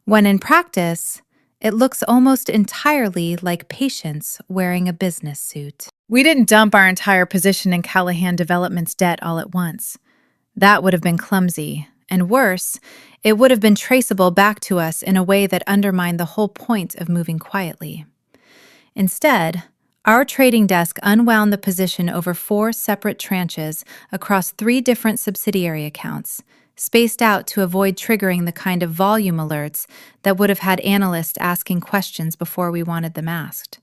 [SPEAKER 1] when in practice, it looks almost entirely like patience wearing a business suit. We didn't dump our entire position in Callahan Development's debt all at once. That would have been clumsy, and worse, it would have been traceable back to us in a way that undermined the whole point of moving quietly. Instead, our trading desk unwound the position over 4 separate tranches across 3 different subsidiary accounts, spaced out to avoid triggering the kind of volume alerts that would have had analysts asking questions before we wanted them asked.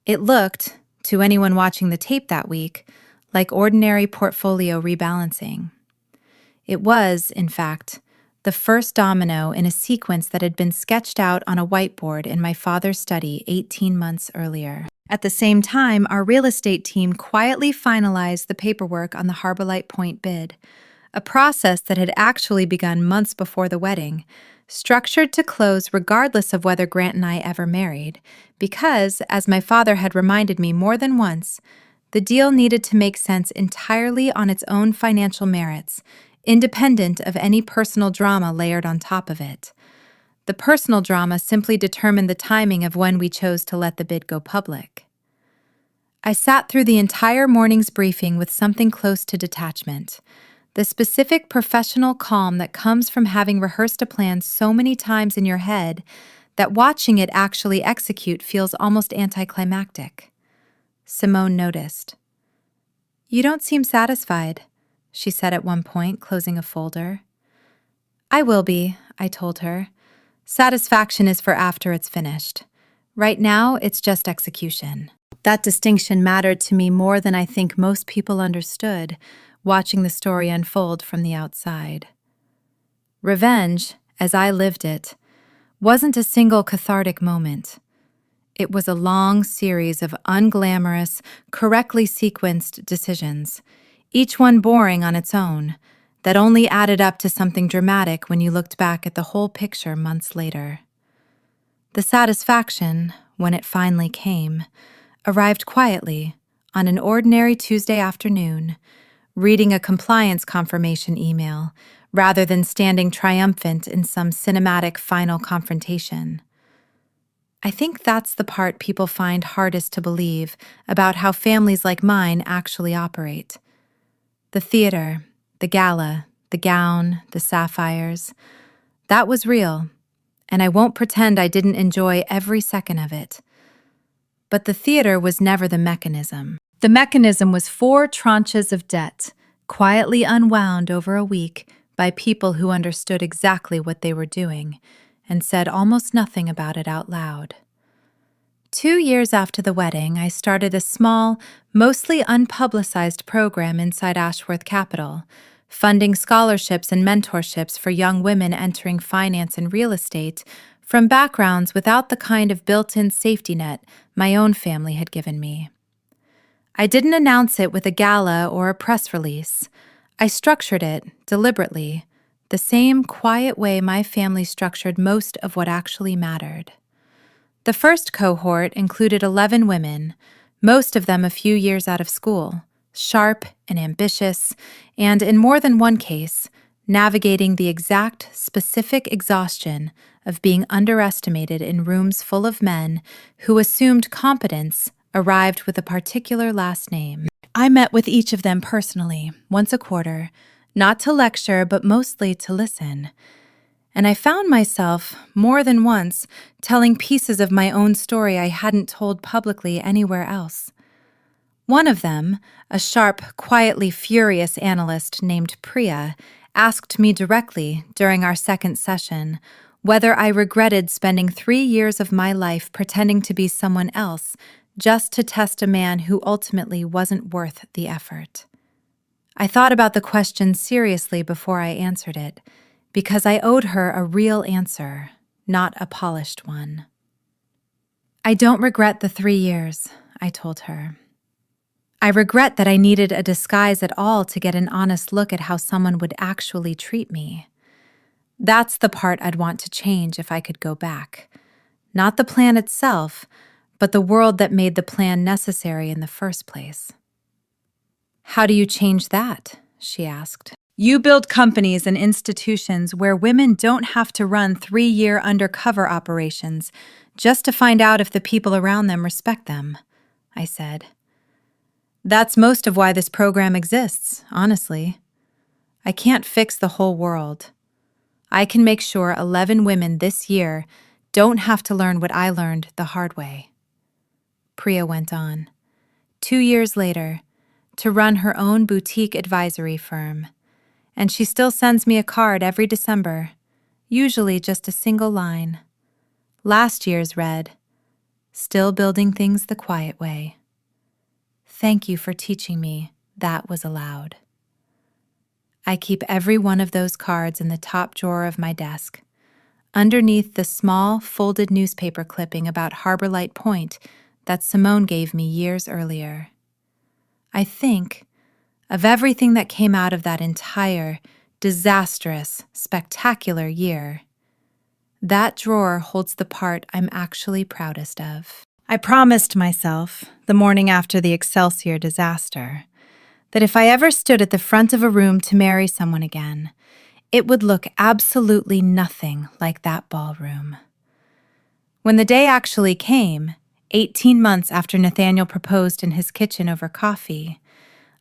[SPEAKER 1] It looked, to anyone watching the tape that week, like ordinary portfolio rebalancing. It was, in fact, the first domino in a sequence that had been sketched out on a whiteboard in my father's study 18 months earlier. At the same time, our real estate team quietly finalized the paperwork on the Harborlight Point bid, a process that had actually begun months before the wedding, structured to close regardless of whether Grant and I ever married, because, as my father had reminded me more than once, the deal needed to make sense entirely on its own financial merits, independent of any personal drama layered on top of it. The personal drama simply determined the timing of when we chose to let the bid go public. I sat through the entire morning's briefing with something close to detachment, the specific professional calm that comes from having rehearsed a plan so many times in your head that watching it actually execute feels almost anticlimactic. Simone noticed. "You don't seem satisfied," she said at one point, closing a folder. "I will be," I told her. "Satisfaction is for after it's finished. Right now, it's just execution." That distinction mattered to me more than I think most people understood, watching the story unfold from the outside. Revenge, as I lived it, wasn't a single cathartic moment. It was a long series of unglamorous, correctly sequenced decisions, each one boring on its own, that only added up to something dramatic when you looked back at the whole picture months later. The satisfaction, when it finally came, arrived quietly on an ordinary Tuesday afternoon, reading a compliance confirmation email, rather than standing triumphant in some cinematic final confrontation. I think that's the part people find hardest to believe about how families like mine actually operate. The theater, the gala, the gown, the sapphires, that was real, and I won't pretend I didn't enjoy every second of it. But the theater was never the mechanism. The mechanism was 4 tranches of debt, quietly unwound over a week by people who understood exactly what they were doing and said almost nothing about it out loud. 2 years after the wedding, I started a small, mostly unpublicized program inside Ashworth Capital, funding scholarships and mentorships for young women entering finance and real estate from backgrounds without the kind of built-in safety net my own family had given me. I didn't announce it with a gala or a press release. I structured it, deliberately, the same quiet way my family structured most of what actually mattered. The first cohort included 11 women, most of them a few years out of school, sharp and ambitious, and in more than one case, navigating the exact, specific exhaustion of being underestimated in rooms full of men who assumed competence arrived with a particular last name. I met with each of them personally, once a quarter, not to lecture, but mostly to listen. And I found myself, more than once, telling pieces of my own story I hadn't told publicly anywhere else. One of them, a sharp, quietly furious analyst named Priya, asked me directly during our second session whether I regretted spending 3 years of my life pretending to be someone else just to test a man who ultimately wasn't worth the effort. I thought about the question seriously before I answered it, because I owed her a real answer, not a polished one. I don't regret the 3 years, I told her. I regret that I needed a disguise at all to get an honest look at how someone would actually treat me. That's the part I'd want to change if I could go back. Not the plan itself, but the world that made the plan necessary in the first place. How do you change that? She asked. You build companies and institutions where women don't have to run 3-year undercover operations just to find out if the people around them respect them, I said. That's most of why this program exists, honestly. I can't fix the whole world. I can make sure 11 women this year don't have to learn what I learned the hard way. Priya went on. 2 years later, to run her own boutique advisory firm. And she still sends me a card every December, usually just a single line. Last year's read, "Still building things the quiet way. Thank you for teaching me that was allowed." I keep every one of those cards in the top drawer of my desk, underneath the small, folded newspaper clipping about Harbor Light Point that Simone gave me years earlier. I think, of everything that came out of that entire, disastrous, spectacular year, that drawer holds the part I'm actually proudest of. I promised myself, the morning after the Excelsior disaster, that if I ever stood at the front of a room to marry someone again, it would look absolutely nothing like that ballroom. When the day actually came, 18 months after Nathaniel proposed in his kitchen over coffee,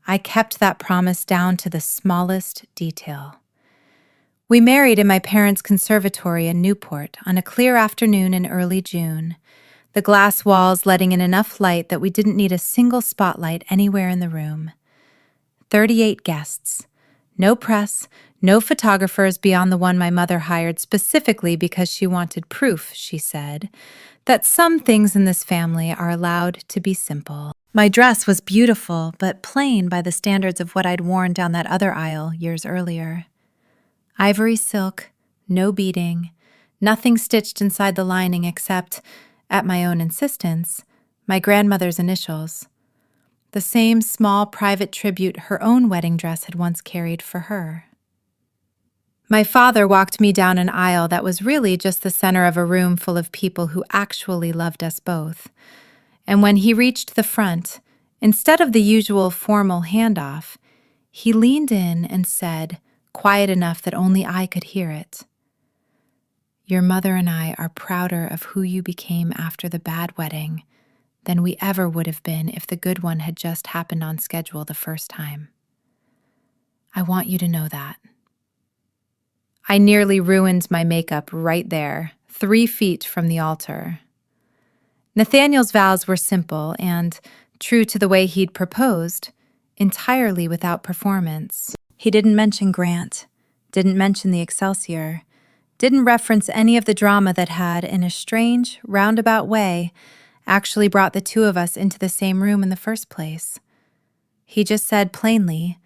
[SPEAKER 1] I kept that promise down to the smallest detail. We married in my parents' conservatory in Newport on a clear afternoon in early June, the glass walls letting in enough light that we didn't need a single spotlight anywhere in the room. 38 guests. No press, no photographers beyond the one my mother hired specifically because she wanted proof, she said, that some things in this family are allowed to be simple. My dress was beautiful, but plain by the standards of what I'd worn down that other aisle years earlier. Ivory silk, no beading, nothing stitched inside the lining except, at my own insistence, my grandmother's initials. The same small private tribute her own wedding dress had once carried for her. My father walked me down an aisle that was really just the center of a room full of people who actually loved us both. And when he reached the front, instead of the usual formal handoff, He leaned in and said, quiet enough that only I could hear it, "Your mother and I are prouder of who you became after the bad wedding than we ever would have been if the good one had just happened on schedule the first time. I want you to know that." I nearly ruined my makeup right there, 3 feet from the altar. Nathaniel's vows were simple and, true to the way he'd proposed, entirely without performance. He didn't mention Grant, didn't mention the Excelsior, didn't reference any of the drama that had, in a strange, roundabout way, actually brought the two of us into the same room in the first place. He just said plainly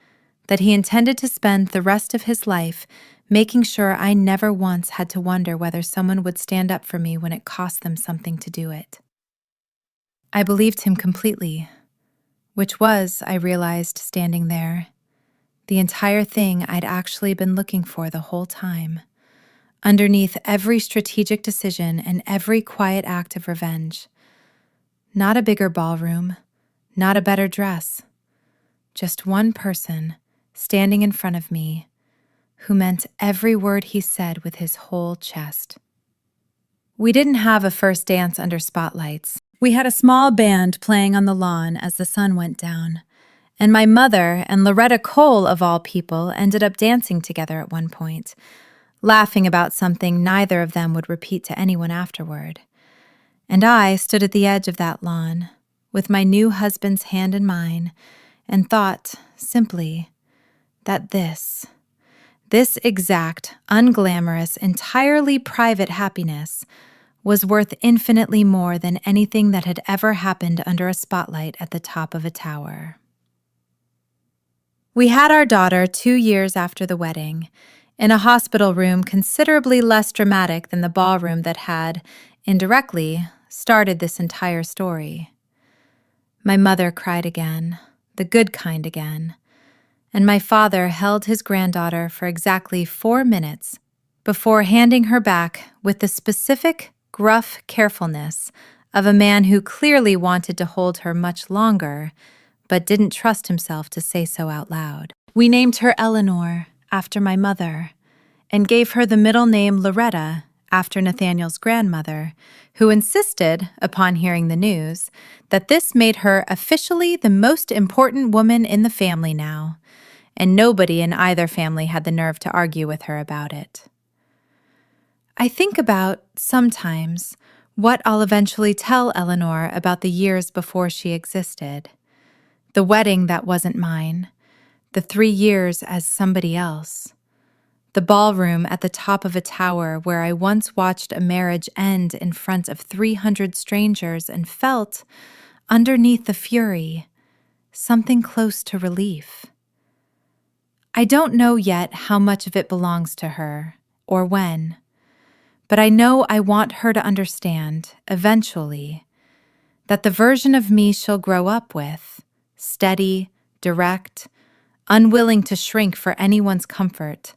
[SPEAKER 1] that he intended to spend the rest of his life making sure I never once had to wonder whether someone would stand up for me when it cost them something to do it. I believed him completely, which was, I realized standing there, the entire thing I'd actually been looking for the whole time, underneath every strategic decision and every quiet act of revenge. Not a bigger ballroom, not a better dress, just one person standing in front of me who meant every word he said with his whole chest. We didn't have a first dance under spotlights. We had a small band playing on the lawn as the sun went down, and my mother and Loretta Cole, of all people, ended up dancing together at one point, laughing about something neither of them would repeat to anyone afterward. And I stood at the edge of that lawn, with my new husband's hand in mine, and thought, simply, that this exact, unglamorous, entirely private happiness was worth infinitely more than anything that had ever happened under a spotlight at the top of a tower. We had our daughter 2 years after the wedding, in a hospital room considerably less dramatic than the ballroom that had, indirectly, started this entire story. My mother cried again, the good kind again, and my father held his granddaughter for exactly 4 minutes before handing her back with the specific, gruff carefulness of a man who clearly wanted to hold her much longer, but didn't trust himself to say so out loud. We named her Eleanor, after my mother, and gave her the middle name Loretta, after Nathaniel's grandmother, who insisted, upon hearing the news, that this made her officially the most important woman in the family now, and nobody in either family had the nerve to argue with her about it. I think about, sometimes, what I'll eventually tell Eleanor about the years before she existed. The wedding that wasn't mine, the 3 years as somebody else, the ballroom at the top of a tower where I once watched a marriage end in front of 300 strangers and felt, underneath the fury, something close to relief. I don't know yet how much of it belongs to her, or when, but I know I want her to understand, eventually, that the version of me she'll grow up with, steady, direct, unwilling to shrink for anyone's comfort,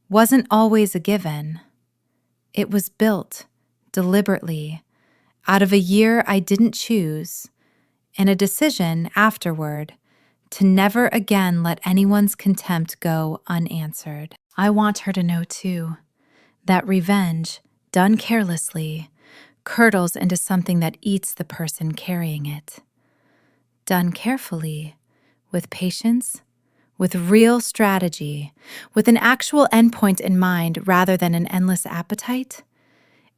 [SPEAKER 1] wasn't always a given. It was built, deliberately, out of a year I didn't choose, and a decision afterward to never again let anyone's contempt go unanswered. I want her to know, too, that revenge, done carelessly, curdles into something that eats the person carrying it. Done carefully, with patience, with real strategy, with an actual endpoint in mind rather than an endless appetite,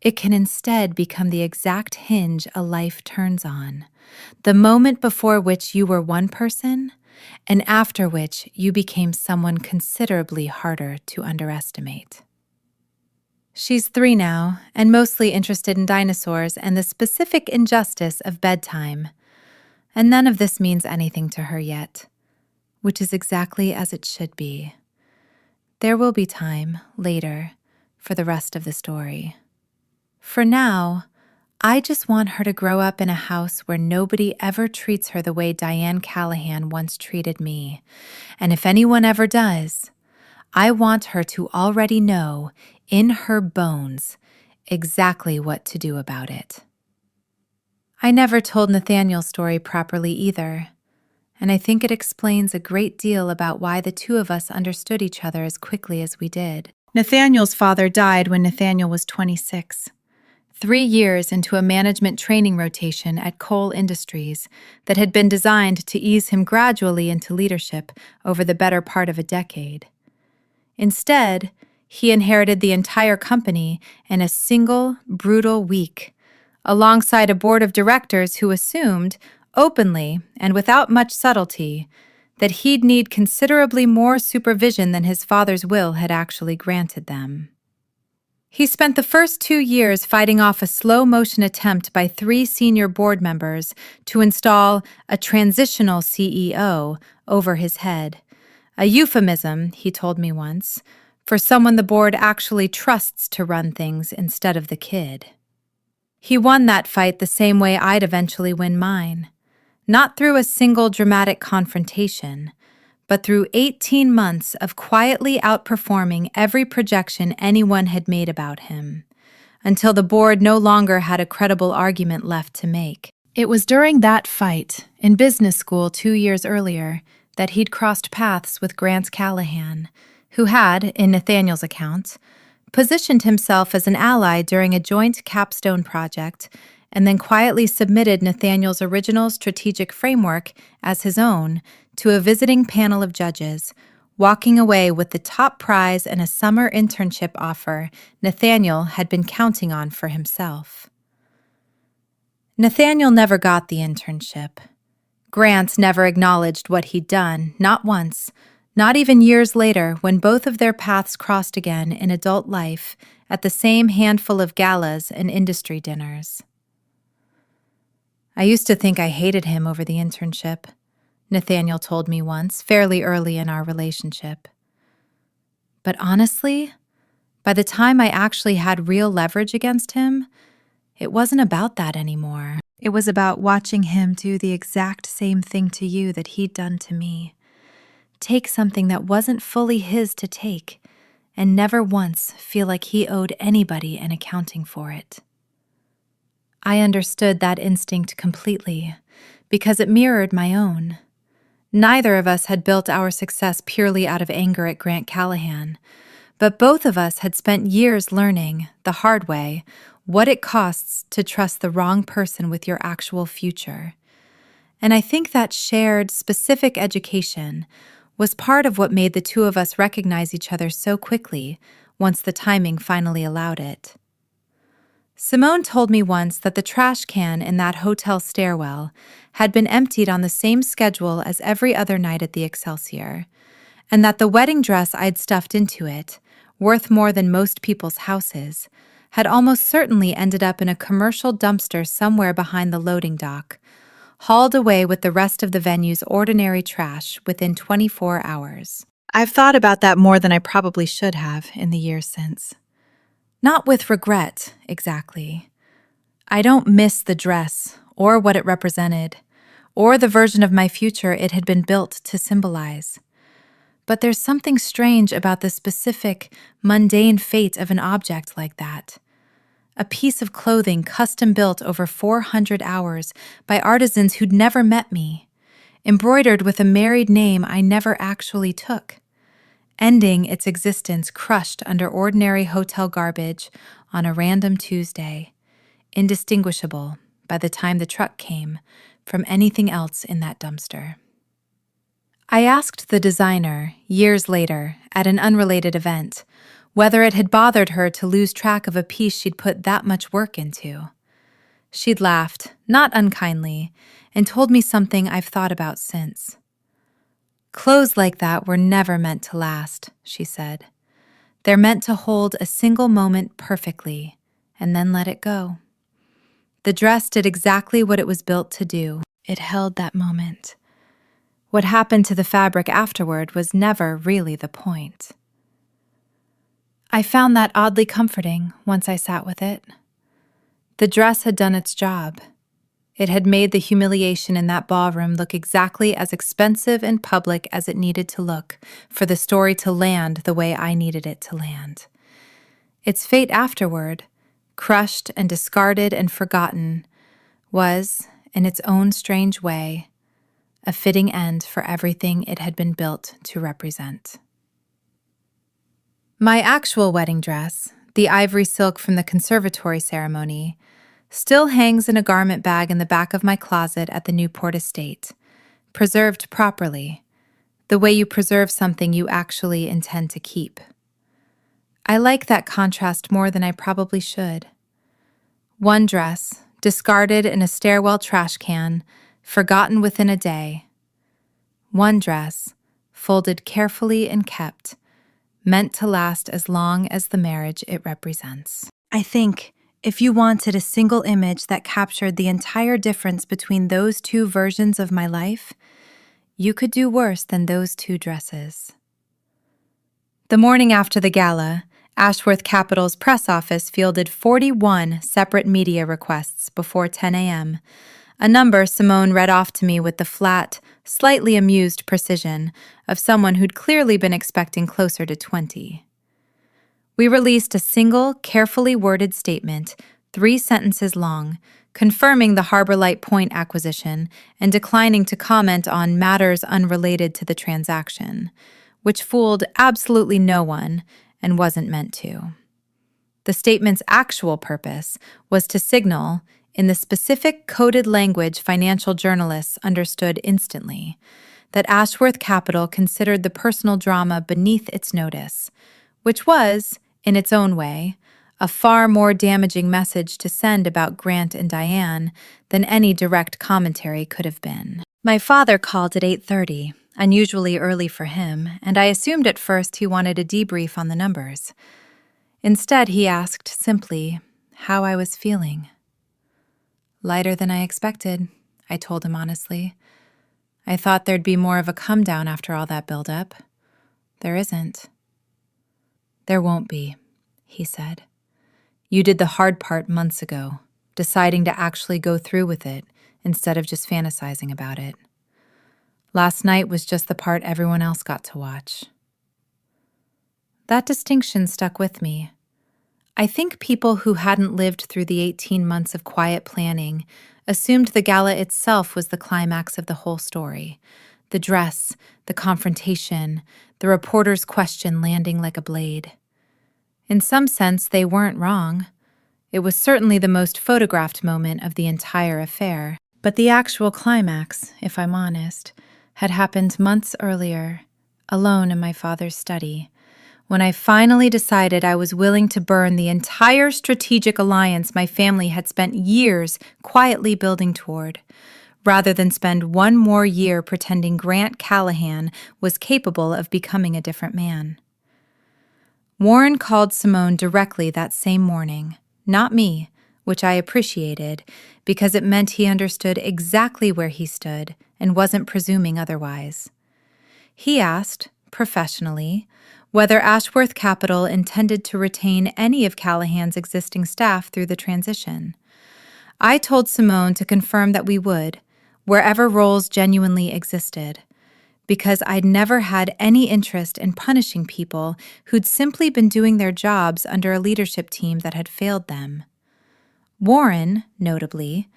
[SPEAKER 1] it can instead become the exact hinge a life turns on, the moment before which you were one person, and after which you became someone considerably harder to underestimate. She's 3 now, and mostly interested in dinosaurs and the specific injustice of bedtime, and none of this means anything to her yet, which is exactly as it should be. There will be time, later, for the rest of the story. For now, I just want her to grow up in a house where nobody ever treats her the way Diane Callahan once treated me, and if anyone ever does, I want her to already know, in her bones, exactly what to do about it. I never told Nathaniel's story properly either, And I think it explains a great deal about why the two of us understood each other as quickly as we did. Nathaniel's father died when Nathaniel was 26. 3 years into a management training rotation at Cole Industries that had been designed to ease him gradually into leadership over the better part of a decade. Instead, he inherited the entire company in a single, brutal week, alongside a board of directors who assumed, openly and without much subtlety, that he'd need considerably more supervision than his father's will had actually granted them. He spent the first 2 years fighting off a slow-motion attempt by 3 senior board members to install a transitional CEO over his head, a euphemism, he told me once, for someone the board actually trusts to run things instead of the kid. He won that fight the same way I'd eventually win mine, not through a single dramatic confrontation, but through 18 months of quietly outperforming every projection anyone had made about him, until the board no longer had a credible argument left to make. It was during that fight, in business school 2 years earlier, that he'd crossed paths with Grant Callahan, who had, in Nathaniel's account, positioned himself as an ally during a joint capstone project and then quietly submitted Nathaniel's original strategic framework as his own to a visiting panel of judges, walking away with the top prize and a summer internship offer Nathaniel had been counting on for himself. Nathaniel never got the internship. Grant never acknowledged what he'd done, not once, not even years later when both of their paths crossed again in adult life at the same handful of galas and industry dinners. I used to think I hated him over the internship, Nathaniel told me once, fairly early in our relationship. But honestly, by the time I actually had real leverage against him, it wasn't about that anymore. It was about watching him do the exact same thing to you that he'd done to me. Take something that wasn't fully his to take, and never once feel like he owed anybody an accounting for it. I understood that instinct completely, because it mirrored my own. Neither of us had built our success purely out of anger at Grant Callahan, but both of us had spent years learning, the hard way, what it costs to trust the wrong person with your actual future. And I think that shared, specific education was part of what made the two of us recognize each other so quickly once the timing finally allowed it. Simone told me once that the trash can in that hotel stairwell had been emptied on the same schedule as every other night at the Excelsior, and that the wedding dress I'd stuffed into it, worth more than most people's houses, had almost certainly ended up in a commercial dumpster somewhere behind the loading dock, hauled away with the rest of the venue's ordinary trash within 24 hours. I've thought about that more than I probably should have in the years since. Not with regret, exactly. I don't miss the dress, or what it represented, or the version of my future it had been built to symbolize. But there's something strange about the specific, mundane fate of an object like that. A piece of clothing custom-built over 400 hours by artisans who'd never met me, embroidered with a married name I never actually took, ending its existence crushed under ordinary hotel garbage on a random Tuesday, indistinguishable, by the time the truck came, from anything else in that dumpster. I asked the designer, years later, at an unrelated event, whether it had bothered her to lose track of a piece she'd put that much work into. She'd laughed, not unkindly, and told me something I've thought about since. Clothes like that were never meant to last, she said. They're meant to hold a single moment perfectly, and then let it go. The dress did exactly what it was built to do. It held that moment. What happened to the fabric afterward was never really the point. I found that oddly comforting once I sat with it. The dress had done its job. It had made the humiliation in that ballroom look exactly as expensive and public as it needed to look for the story to land the way I needed it to land. Its fate afterward, crushed and discarded and forgotten, was, in its own strange way, a fitting end for everything it had been built to represent. My actual wedding dress, the ivory silk from the conservatory ceremony, still hangs in a garment bag in the back of my closet at the Newport estate, preserved properly, the way you preserve something you actually intend to keep. I like that contrast more than I probably should. One dress, discarded in a stairwell trash can, forgotten within a day. One dress, folded carefully and kept, meant to last as long as the marriage it represents. I think, if you wanted a single image that captured the entire difference between those two versions of my life, you could do worse than those two dresses. The morning after the gala, Ashworth Capital's press office fielded 41 separate media requests before 10 a.m., a number Simone read off to me with the flat, slightly amused precision of someone who'd clearly been expecting closer to 20. We released a single, carefully worded statement, 3 sentences long, confirming the Harbor Light Point acquisition and declining to comment on matters unrelated to the transaction, which fooled absolutely no one and wasn't meant to. The statement's actual purpose was to signal, in the specific coded language financial journalists understood instantly, that Ashworth Capital considered the personal drama beneath its notice, which was, in its own way, a far more damaging message to send about Grant and Diane than any direct commentary could have been. My father called at 8:30, unusually early for him, and I assumed at first he wanted a debrief on the numbers. Instead, he asked simply how I was feeling. Lighter than I expected, I told him honestly. I thought there'd be more of a come down after all that build-up. There isn't. There won't be, he said. You did the hard part months ago, deciding to actually go through with it instead of just fantasizing about it. Last night was just the part everyone else got to watch. That distinction stuck with me. I think people who hadn't lived through the 18 months of quiet planning assumed the gala itself was the climax of the whole story. The dress, the confrontation, the reporter's question landing like a blade. In some sense, they weren't wrong. It was certainly the most photographed moment of the entire affair. But the actual climax, if I'm honest, had happened months earlier, alone in my father's study, when I finally decided I was willing to burn the entire strategic alliance my family had spent years quietly building toward, rather than spend one more year pretending Grant Callahan was capable of becoming a different man. Warren called Simone directly that same morning, not me, which I appreciated because it meant he understood exactly where he stood and wasn't presuming otherwise. He asked, professionally, whether Ashworth Capital intended to retain any of Callahan's existing staff through the transition. I told Simone to confirm that we would, wherever roles genuinely existed, because I'd never had any interest in punishing people who'd simply been doing their jobs under a leadership team that had failed them. Warren, notably,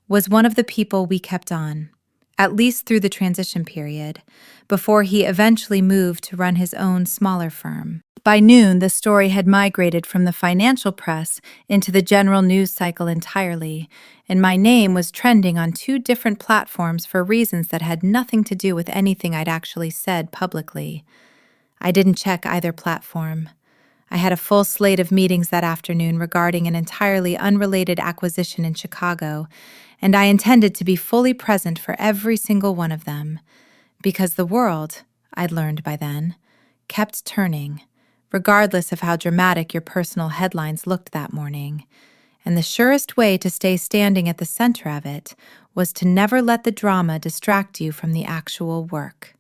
[SPEAKER 1] was one of the people we kept on, at least through the transition period, before he eventually moved to run his own smaller firm. By noon, the story had migrated from the financial press into the general news cycle entirely, and my name was trending on 2 different platforms for reasons that had nothing to do with anything I'd actually said publicly. I didn't check either platform. I had a full slate of meetings that afternoon regarding an entirely unrelated acquisition in Chicago, and I intended to be fully present for every single one of them, because the world, I'd learned by then, kept turning, regardless of how dramatic your personal headlines looked that morning, and the surest way to stay standing at the center of it was to never let the drama distract you from the actual work.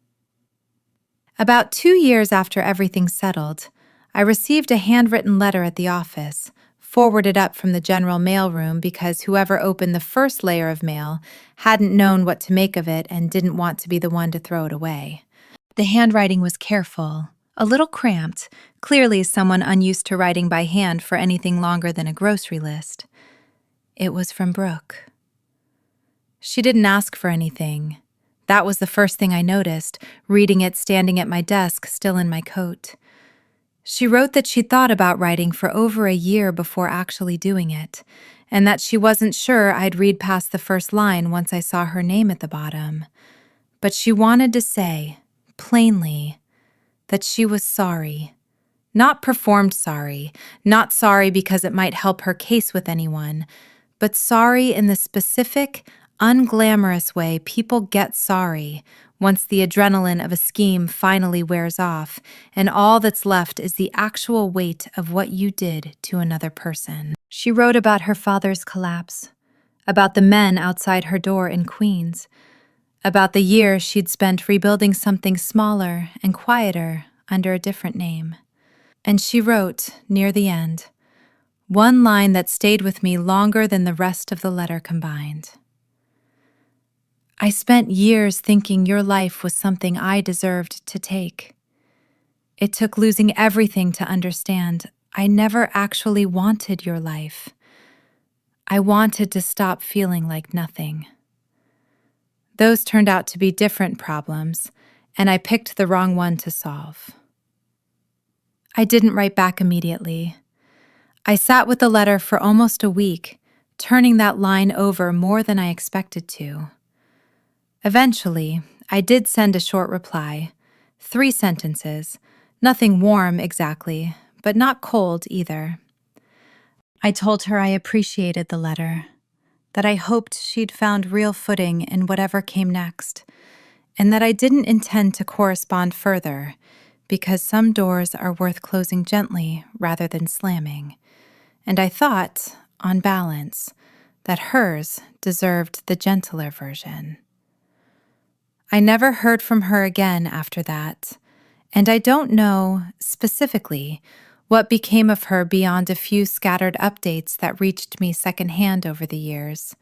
[SPEAKER 1] About 2 years after everything settled, I received a handwritten letter at the office, forwarded up from the general mailroom because whoever opened the first layer of mail hadn't known what to make of it and didn't want to be the one to throw it away. The handwriting was careful, a little cramped, clearly someone unused to writing by hand for anything longer than a grocery list. It was from Brooke. She didn't ask for anything, That was the first thing I noticed, reading it standing at my desk, still in my coat. She wrote that she'd thought about writing for over a year before actually doing it, and that she wasn't sure I'd read past the first line once I saw her name at the bottom. But she wanted to say, plainly, that she was sorry. Not performed sorry, not sorry because it might help her case with anyone, but sorry in the specific, unglamorous way people get sorry once the adrenaline of a scheme finally wears off and all that's left is the actual weight of what you did to another person. She wrote about her father's collapse, about the men outside her door in Queens, about the year she'd spent rebuilding something smaller and quieter under a different name. And she wrote, near the end, one line that stayed with me longer than the rest of the letter combined. I spent years thinking your life was something I deserved to take. It took losing everything to understand I never actually wanted your life. I wanted to stop feeling like nothing. Those turned out to be different problems, and I picked the wrong one to solve. I didn't write back immediately. I sat with the letter for almost a week, turning that line over more than I expected to. Eventually, I did send a short reply, 3 sentences, nothing warm exactly, but not cold either. I told her I appreciated the letter, that I hoped she'd found real footing in whatever came next, and that I didn't intend to correspond further, because some doors are worth closing gently rather than slamming, and I thought, on balance, that hers deserved the gentler version. I never heard from her again after that, and I don't know, specifically, what became of her beyond a few scattered updates that reached me secondhand over the years.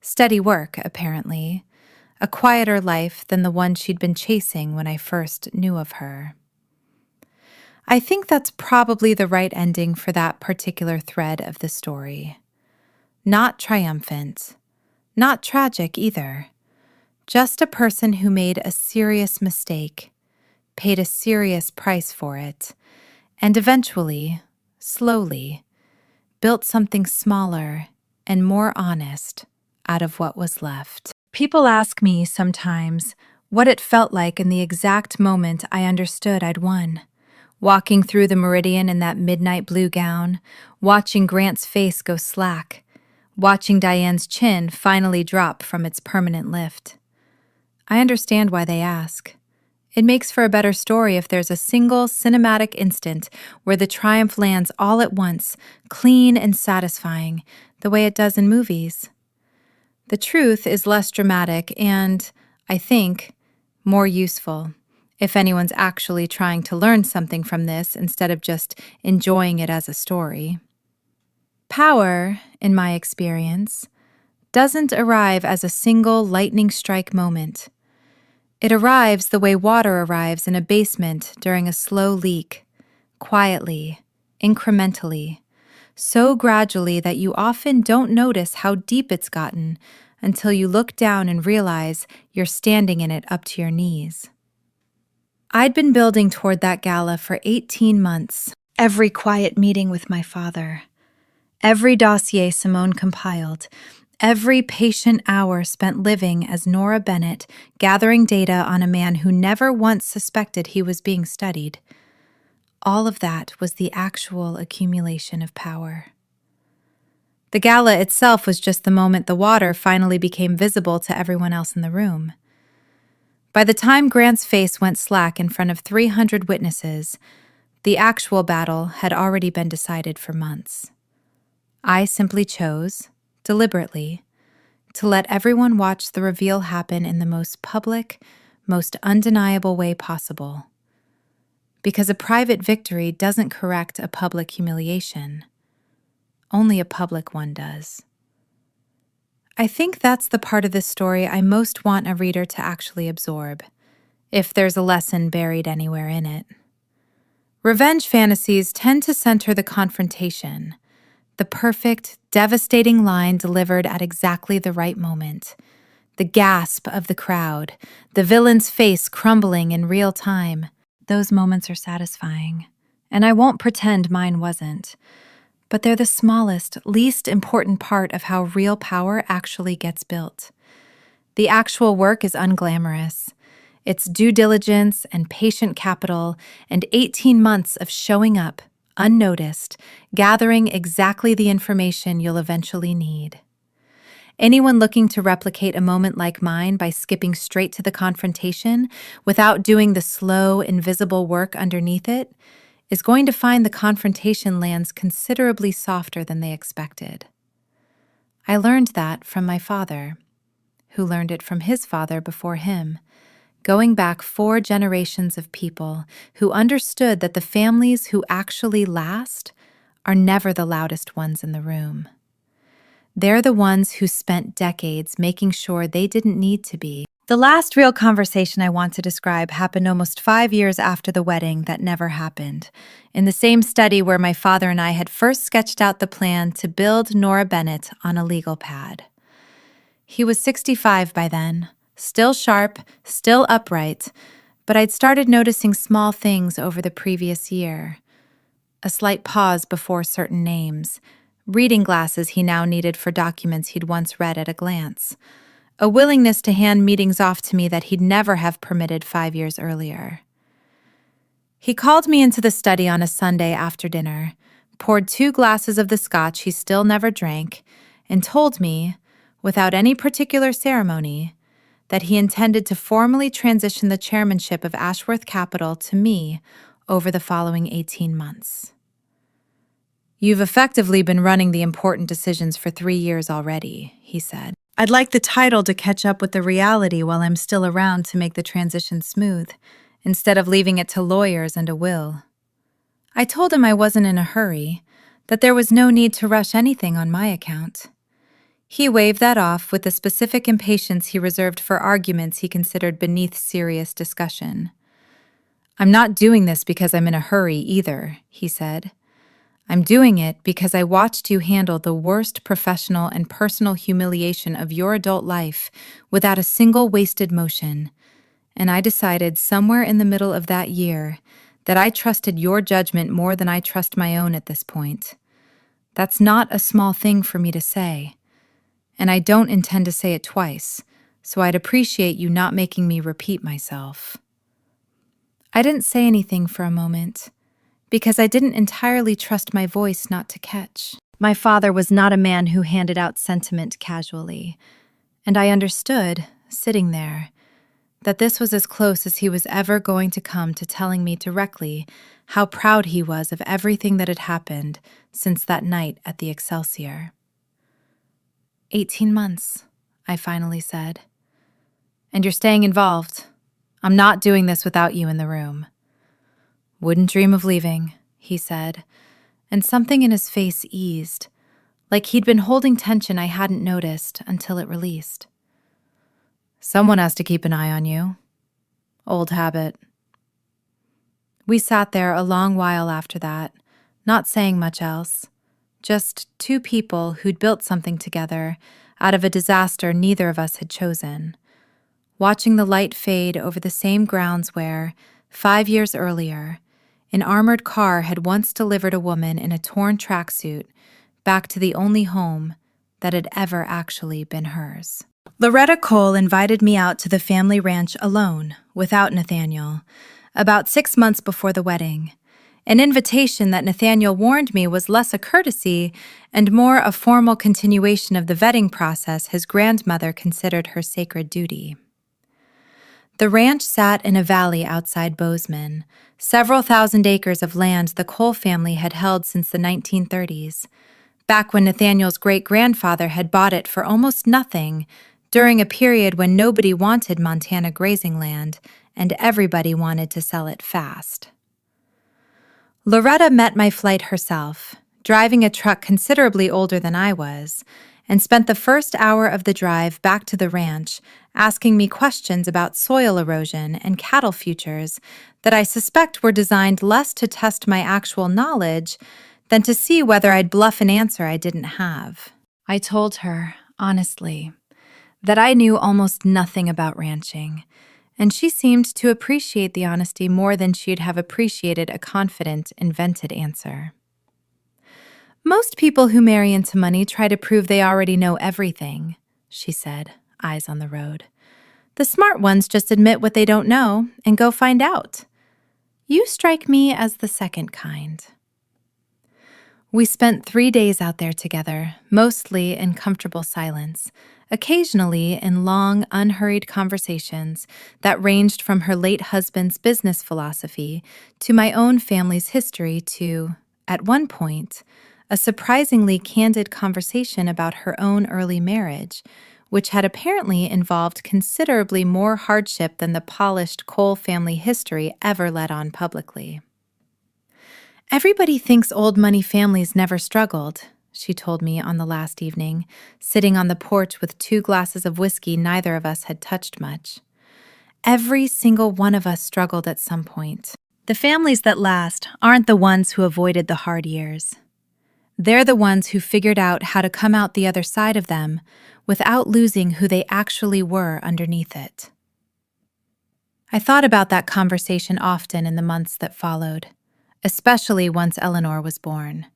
[SPEAKER 1] Steady work, apparently, a quieter life than the one she'd been chasing when I first knew of her. I think that's probably the right ending for that particular thread of the story. Not triumphant, not tragic either. Just a person who made a serious mistake, paid a serious price for it, and eventually, slowly, built something smaller and more honest out of what was left. People ask me sometimes what it felt like in the exact moment I understood I'd won. Walking through the Meridian in that midnight blue gown, watching Grant's face go slack, watching Diane's chin finally drop from its permanent lift. I understand why they ask. It makes for a better story if there's a single cinematic instant where the triumph lands all at once, clean and satisfying, the way it does in movies. The truth is less dramatic and, I think, more useful, if anyone's actually trying to learn something from this instead of just enjoying it as a story. Power, in my experience, doesn't arrive as a single lightning strike moment. It arrives the way water arrives in a basement during a slow leak, quietly, incrementally, so gradually that you often don't notice how deep it's gotten until you look down and realize you're standing in it up to your knees. I'd been building toward that gala for 18 months, every quiet meeting with my father, every dossier Simone compiled, every patient hour spent living as Nora Bennett, gathering data on a man who never once suspected he was being studied. All of that was the actual accumulation of power. The gala itself was just the moment the water finally became visible to everyone else in the room. By the time Grant's face went slack in front of 300 witnesses, the actual battle had already been decided for months. I simply chose, deliberately, to let everyone watch the reveal happen in the most public, most undeniable way possible. Because a private victory doesn't correct a public humiliation. Only a public one does. I think that's the part of this story I most want a reader to actually absorb, if there's a lesson buried anywhere in it. Revenge fantasies tend to center the confrontation, the perfect, devastating line delivered at exactly the right moment, The gasp of the crowd, the villain's face crumbling in real time. Those moments are satisfying, and I won't pretend mine wasn't. But they're the smallest, least important part of how real power actually gets built. The actual work is unglamorous. It's due diligence and patient capital and 18 months of showing up, unnoticed, gathering exactly the information you'll eventually need. Anyone looking to replicate a moment like mine by skipping straight to the confrontation without doing the slow, invisible work underneath it is going to find the confrontation lands considerably softer than they expected. I learned that from my father, who learned it from his father before him, going back 4 generations of people who understood that the families who actually last are never the loudest ones in the room. They're the ones who spent decades making sure they didn't need to be. The last real conversation I want to describe happened almost 5 years after the wedding that never happened, in the same study where my father and I had first sketched out the plan to build Nora Bennett on a legal pad. He was 65 by then, still sharp, still upright, but I'd started noticing small things over the previous year. A slight pause before certain names, reading glasses he now needed for documents he'd once read at a glance, a willingness to hand meetings off to me that he'd never have permitted 5 years earlier. He called me into the study on a Sunday after dinner, poured 2 glasses of the scotch he still never drank, and told me, without any particular ceremony, that he intended to formally transition the chairmanship of Ashworth Capital to me over the following 18 months. "You've effectively been running the important decisions for 3 years already," he said. "I'd like the title to catch up with the reality while I'm still around to make the transition smooth, instead of leaving it to lawyers and a will." I told him I wasn't in a hurry, that there was no need to rush anything on my account. He waved that off with the specific impatience he reserved for arguments he considered beneath serious discussion. "I'm not doing this because I'm in a hurry either," he said. "I'm doing it because I watched you handle the worst professional and personal humiliation of your adult life without a single wasted motion, and I decided somewhere in the middle of that year that I trusted your judgment more than I trust my own at this point. That's not a small thing for me to say, and I don't intend to say it twice, so I'd appreciate you not making me repeat myself." I didn't say anything for a moment, because I didn't entirely trust my voice not to catch. My father was not a man who handed out sentiment casually, and I understood, sitting there, that this was as close as he was ever going to come to telling me directly how proud he was of everything that had happened since that night at the Excelsior. 18 months, I finally said. "And you're staying involved. I'm not doing this without you in the room." "Wouldn't dream of leaving," he said, and something in his face eased, like he'd been holding tension I hadn't noticed until it released. "Someone has to keep an eye on you. Old habit." We sat there a long while after that, not saying much else, just 2 people who'd built something together out of a disaster neither of us had chosen, watching the light fade over the same grounds where, 5 years earlier, an armored car had once delivered a woman in a torn tracksuit back to the only home that had ever actually been hers. Loretta Cole invited me out to the family ranch alone, without Nathaniel, about 6 months before the wedding, an invitation that Nathaniel warned me was less a courtesy and more a formal continuation of the vetting process his grandmother considered her sacred duty. The ranch sat in a valley outside Bozeman, several thousand acres of land the Cole family had held since the 1930s, back when Nathaniel's great-grandfather had bought it for almost nothing during a period when nobody wanted Montana grazing land and everybody wanted to sell it fast. Loretta met my flight herself, driving a truck considerably older than I was, and spent the first hour of the drive back to the ranch asking me questions about soil erosion and cattle futures that I suspect were designed less to test my actual knowledge than to see whether I'd bluff an answer I didn't have. I told her, honestly, that I knew almost nothing about ranching, and she seemed to appreciate the honesty more than she'd have appreciated a confident, invented answer. Most people who marry into money try to prove they already know everything, she said, eyes on the road. The smart ones just admit what they don't know and go find out. You strike me as the second kind. We spent 3 days out there together, mostly in comfortable silence, occasionally in long, unhurried conversations that ranged from her late husband's business philosophy to my own family's history to, at one point, a surprisingly candid conversation about her own early marriage, which had apparently involved considerably more hardship than the polished Cole family history ever let on publicly. Everybody thinks old money families never struggled, she told me on the last evening, sitting on the porch with 2 glasses of whiskey neither of us had touched much. Every single one of us struggled at some point. The families that last aren't the ones who avoided the hard years. They're the ones who figured out how to come out the other side of them without losing who they actually were underneath it. I thought about that conversation often in the months that followed, especially once Eleanor was born,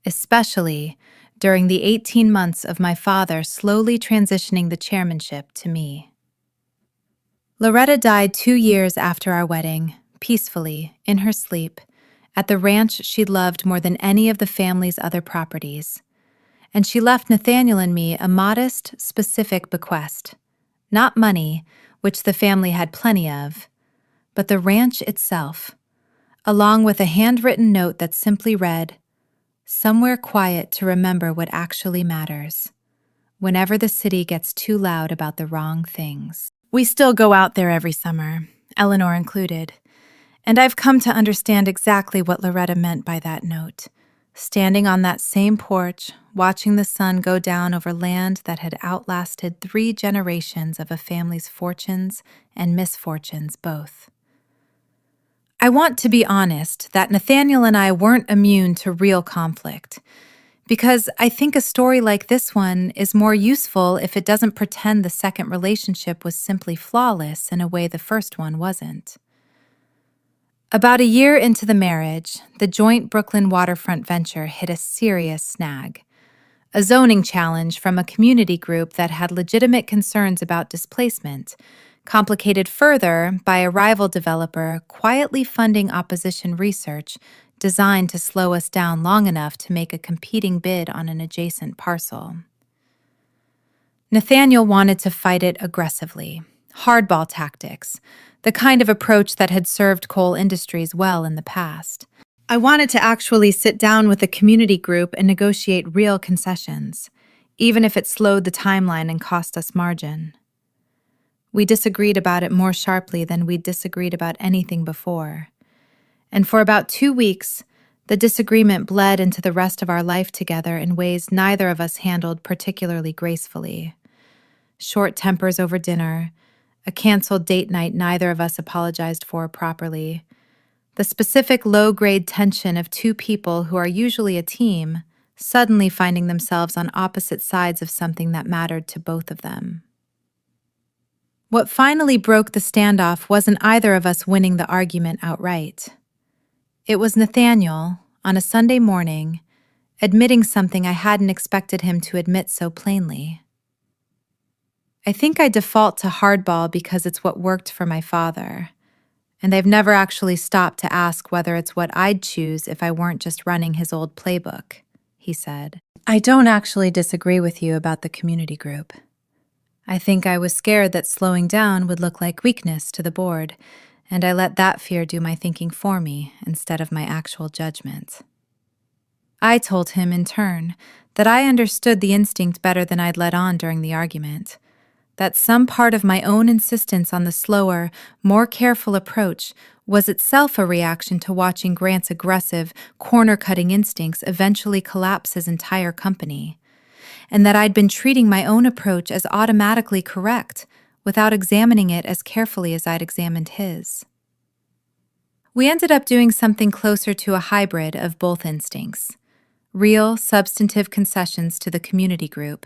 [SPEAKER 1] especially during the 18 months of my father slowly transitioning the chairmanship to me. Loretta died 2 years after our wedding, peacefully, in her sleep, at the ranch she loved more than any of the family's other properties. And she left Nathaniel and me a modest, specific bequest. Not money, which the family had plenty of, but the ranch itself, along with a handwritten note that simply read, "Somewhere quiet to remember what actually matters, whenever the city gets too loud about the wrong things." We still go out there every summer, Eleanor included, and I've come to understand exactly what Loretta meant by that note. Standing on that same porch, watching the sun go down over land that had outlasted 3 generations of a family's fortunes and misfortunes both. I want to be honest that Nathaniel and I weren't immune to real conflict, because I think a story like this one is more useful if it doesn't pretend the second relationship was simply flawless in a way the first one wasn't. About a year into the marriage, the joint Brooklyn waterfront venture hit a serious snag. A zoning challenge from a community group that had legitimate concerns about displacement, complicated further by a rival developer quietly funding opposition research designed to slow us down long enough to make a competing bid on an adjacent parcel. Nathaniel wanted to fight it aggressively, hardball tactics, the kind of approach that had served Cole Industries well in the past. I wanted to actually sit down with the community group and negotiate real concessions, even if it slowed the timeline and cost us margin. We disagreed about it more sharply than we'd disagreed about anything before. And for about 2 weeks, the disagreement bled into the rest of our life together in ways neither of us handled particularly gracefully. Short tempers over dinner, a canceled date night neither of us apologized for properly, the specific low-grade tension of 2 people who are usually a team suddenly finding themselves on opposite sides of something that mattered to both of them. What finally broke the standoff wasn't either of us winning the argument outright. It was Nathaniel, on a Sunday morning, admitting something I hadn't expected him to admit so plainly. I think I default to hardball because it's what worked for my father, and I've never actually stopped to ask whether it's what I'd choose if I weren't just running his old playbook, he said. I don't actually disagree with you about the community group. I think I was scared that slowing down would look like weakness to the board, and I let that fear do my thinking for me instead of my actual judgment. I told him, in turn, that I understood the instinct better than I'd let on during the argument, that some part of my own insistence on the slower, more careful approach was itself a reaction to watching Grant's aggressive, corner-cutting instincts eventually collapse his entire company, and that I'd been treating my own approach as automatically correct without examining it as carefully as I'd examined his. We ended up doing something closer to a hybrid of both instincts, real, substantive concessions to the community group,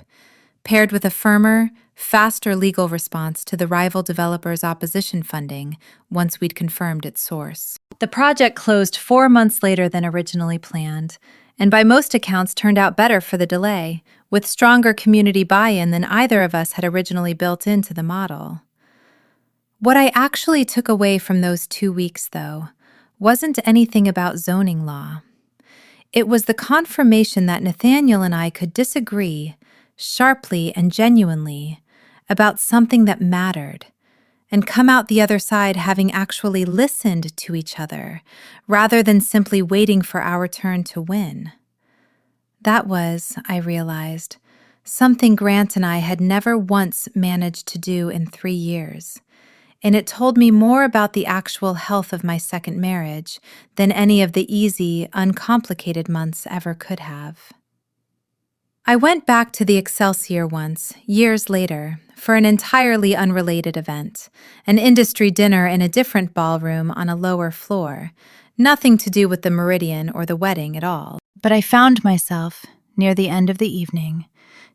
[SPEAKER 1] paired with a firmer, faster legal response to the rival developer's opposition funding once we'd confirmed its source. The project closed 4 months later than originally planned, and by most accounts turned out better for the delay, with stronger community buy-in than either of us had originally built into the model. What I actually took away from those 2 weeks, though, wasn't anything about zoning law. It was the confirmation that Nathaniel and I could disagree, sharply and genuinely, about something that mattered, and come out the other side having actually listened to each other, rather than simply waiting for our turn to win. That was, I realized, something Grant and I had never once managed to do in 3 years, and it told me more about the actual health of my second marriage than any of the easy, uncomplicated months ever could have. I went back to the Excelsior once, years later, for an entirely unrelated event, an industry dinner in a different ballroom on a lower floor, nothing to do with the Meridian or the wedding at all. But I found myself, near the end of the evening,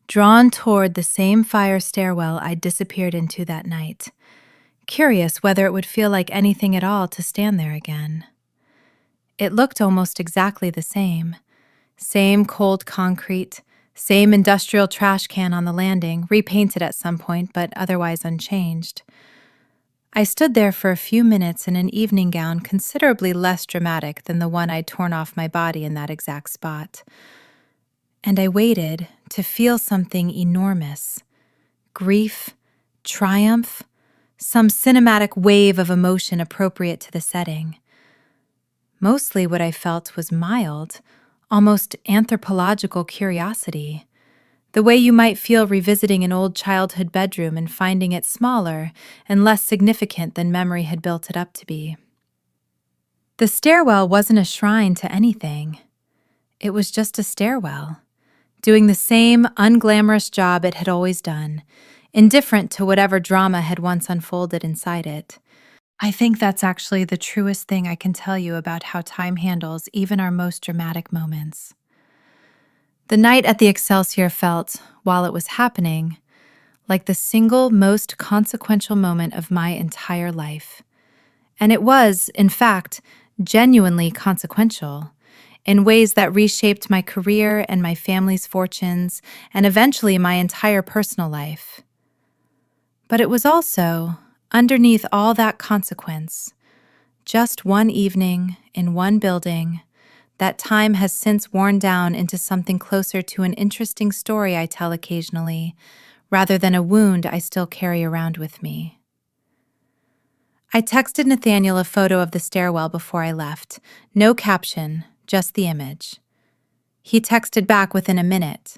[SPEAKER 1] drawn toward the same fire stairwell I'd disappeared into that night, curious whether it would feel like anything at all to stand there again. It looked almost exactly the same. Same cold concrete, same industrial trash can on the landing, repainted at some point but otherwise unchanged. I stood there for a few minutes in an evening gown considerably less dramatic than the one I'd torn off my body in that exact spot. And I waited to feel something enormous. Grief, triumph, some cinematic wave of emotion appropriate to the setting. Mostly what I felt was mild, almost anthropological curiosity, the way you might feel revisiting an old childhood bedroom and finding it smaller and less significant than memory had built it up to be. The stairwell wasn't a shrine to anything. It was just a stairwell, doing the same unglamorous job it had always done, indifferent to whatever drama had once unfolded inside it. I think that's actually the truest thing I can tell you about how time handles even our most dramatic moments. The night at the Excelsior felt, while it was happening, like the single most consequential moment of my entire life. And it was, in fact, genuinely consequential, in ways that reshaped my career and my family's fortunes, and eventually my entire personal life. But it was also, underneath all that consequence, just one evening in one building that time has since worn down into something closer to an interesting story I tell occasionally, rather than a wound I still carry around with me. I texted Nathaniel a photo of the stairwell before I left, no caption, just the image. He texted back within a minute.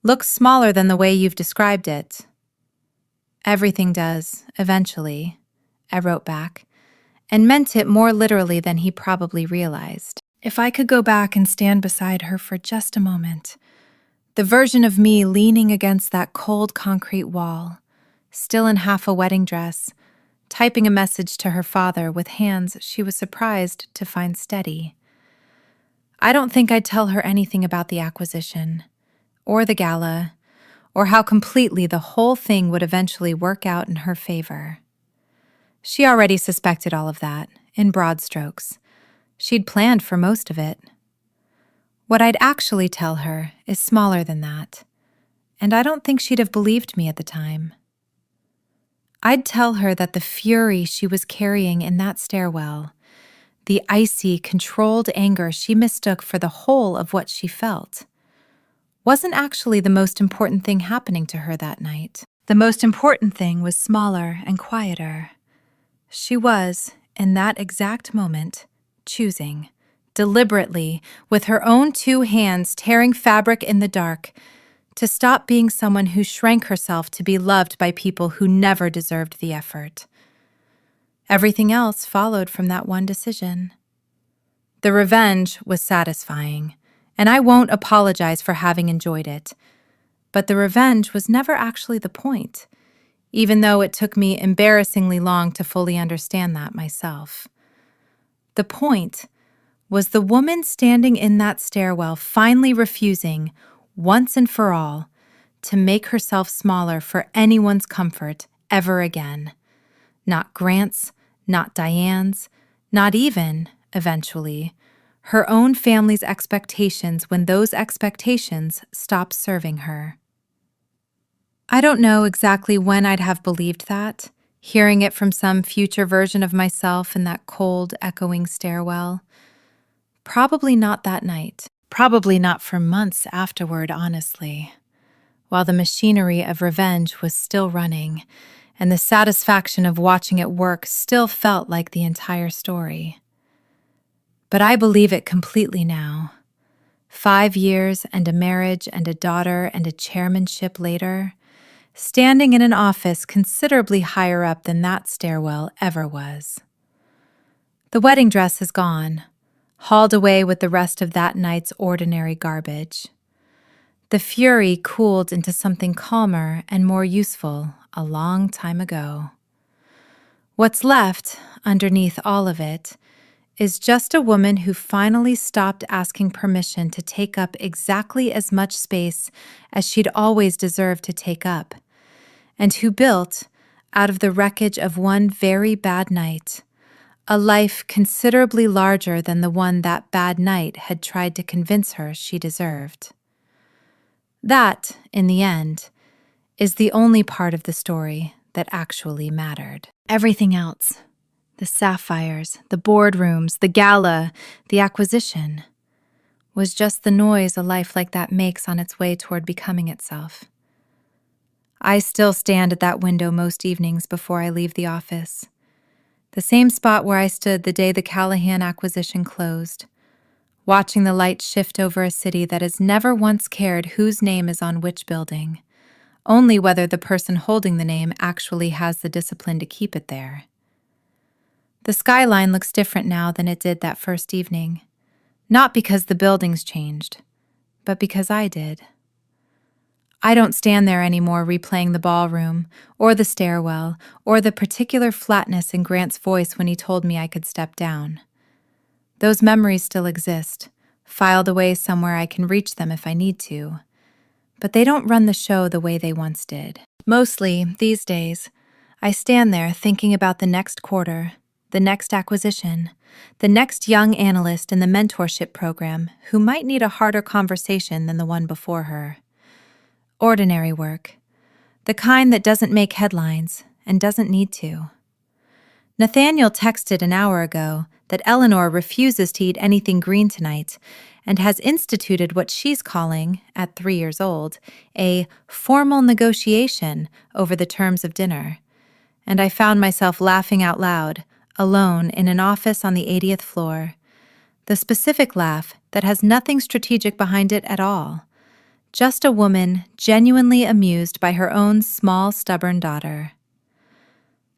[SPEAKER 1] "Looks smaller than the way you've described it." "Everything does, eventually," I wrote back, and meant it more literally than he probably realized. If I could go back and stand beside her for just a moment, the version of me leaning against that cold concrete wall, still in half a wedding dress, typing a message to her father with hands she was surprised to find steady. I don't think I'd tell her anything about the acquisition, or the gala, or how completely the whole thing would eventually work out in her favor. She already suspected all of that, in broad strokes. She'd planned for most of it. What I'd actually tell her is smaller than that, and I don't think she'd have believed me at the time. I'd tell her that the fury she was carrying in that stairwell, the icy, controlled anger she mistook for the whole of what she felt, wasn't actually the most important thing happening to her that night. The most important thing was smaller and quieter. She was, in that exact moment, choosing, deliberately, with her own 2 hands tearing fabric in the dark, to stop being someone who shrank herself to be loved by people who never deserved the effort. Everything else followed from that one decision. The revenge was satisfying, and I won't apologize for having enjoyed it. But the revenge was never actually the point, even though it took me embarrassingly long to fully understand that myself. The point was the woman standing in that stairwell finally refusing, once and for all, to make herself smaller for anyone's comfort ever again. Not Grant's, not Diane's, not even, eventually, her own family's expectations when those expectations stopped serving her. I don't know exactly when I'd have believed that, hearing it from some future version of myself in that cold, echoing stairwell. Probably not that night. Probably not for months afterward, honestly. While the machinery of revenge was still running, and the satisfaction of watching it work still felt like the entire story. But I believe it completely now. 5 years and a marriage and a daughter and a chairmanship later, standing in an office considerably higher up than that stairwell ever was. The wedding dress is gone, hauled away with the rest of that night's ordinary garbage. The fury cooled into something calmer and more useful a long time ago. What's left, underneath all of it, is just a woman who finally stopped asking permission to take up exactly as much space as she'd always deserved to take up, and who built, out of the wreckage of one very bad night, a life considerably larger than the one that bad night had tried to convince her she deserved. That, in the end, is the only part of the story that actually mattered. Everything else, the sapphires, the boardrooms, the gala, the acquisition, was just the noise a life like that makes on its way toward becoming itself. I still stand at that window most evenings before I leave the office. The same spot where I stood the day the Callahan acquisition closed, watching the lights shift over a city that has never once cared whose name is on which building, only whether the person holding the name actually has the discipline to keep it there. The skyline looks different now than it did that first evening, not because the buildings changed, but because I did. I don't stand there anymore replaying the ballroom, or the stairwell, or the particular flatness in Grant's voice when he told me I could step down. Those memories still exist, filed away somewhere I can reach them if I need to, but they don't run the show the way they once did. Mostly, these days, I stand there thinking about the next quarter, the next acquisition, the next young analyst in the mentorship program who might need a harder conversation than the one before her. Ordinary work, the kind that doesn't make headlines and doesn't need to. Nathaniel texted an hour ago that Eleanor refuses to eat anything green tonight and has instituted what she's calling, at 3 years old, a formal negotiation over the terms of dinner. And I found myself laughing out loud, alone in an office on the 80th floor. The specific laugh that has nothing strategic behind it at all. Just a woman genuinely amused by her own small, stubborn daughter.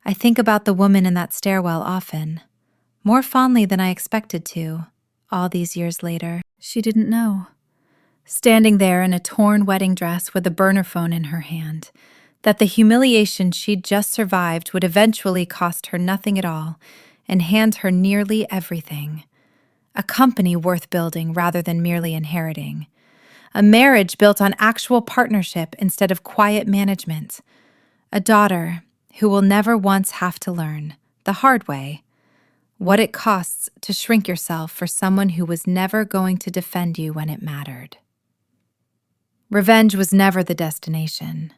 [SPEAKER 1] I think about the woman in that stairwell often, more fondly than I expected to, all these years later. She didn't know. Standing there in a torn wedding dress with a burner phone in her hand, that the humiliation she'd just survived would eventually cost her nothing at all and hand her nearly everything. A company worth building rather than merely inheriting. A marriage built on actual partnership instead of quiet management. A daughter who will never once have to learn, the hard way, what it costs to shrink yourself for someone who was never going to defend you when it mattered. Revenge was never the destination.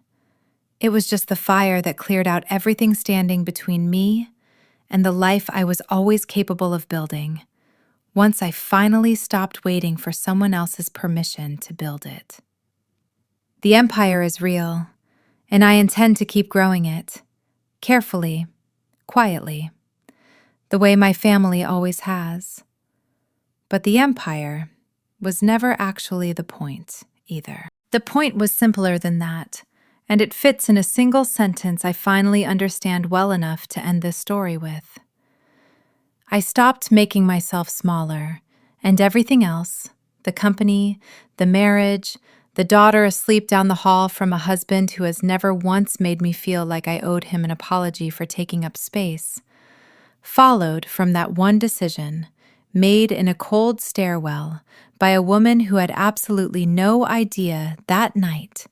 [SPEAKER 1] It was just the fire that cleared out everything standing between me and the life I was always capable of building, once I finally stopped waiting for someone else's permission to build it. The empire is real, and I intend to keep growing it, carefully, quietly, the way my family always has. But the empire was never actually the point, either. The point was simpler than that, and it fits in a single sentence I finally understand well enough to end this story with. I stopped making myself smaller, and everything else, the company, the marriage, the daughter asleep down the hall from a husband who has never once made me feel like I owed him an apology for taking up space, followed from that one decision, made in a cold stairwell by a woman who had absolutely no idea that night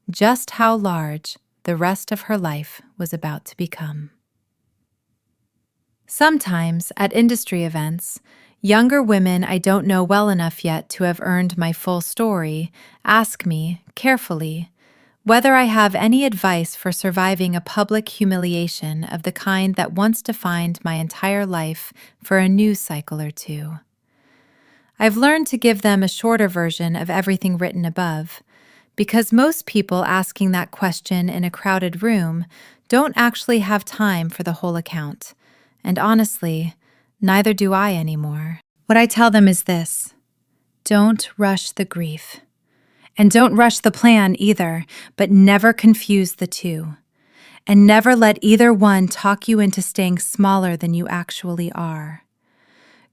[SPEAKER 1] just how large the rest of her life was about to become. Sometimes, at industry events, younger women I don't know well enough yet to have earned my full story ask me, carefully, whether I have any advice for surviving a public humiliation of the kind that once defined my entire life for a news cycle or two. I've learned to give them a shorter version of everything written above, because most people asking that question in a crowded room don't actually have time for the whole account, and honestly, neither do I anymore. What I tell them is this: don't rush the grief. And don't rush the plan either, but never confuse the two. And never let either one talk you into staying smaller than you actually are.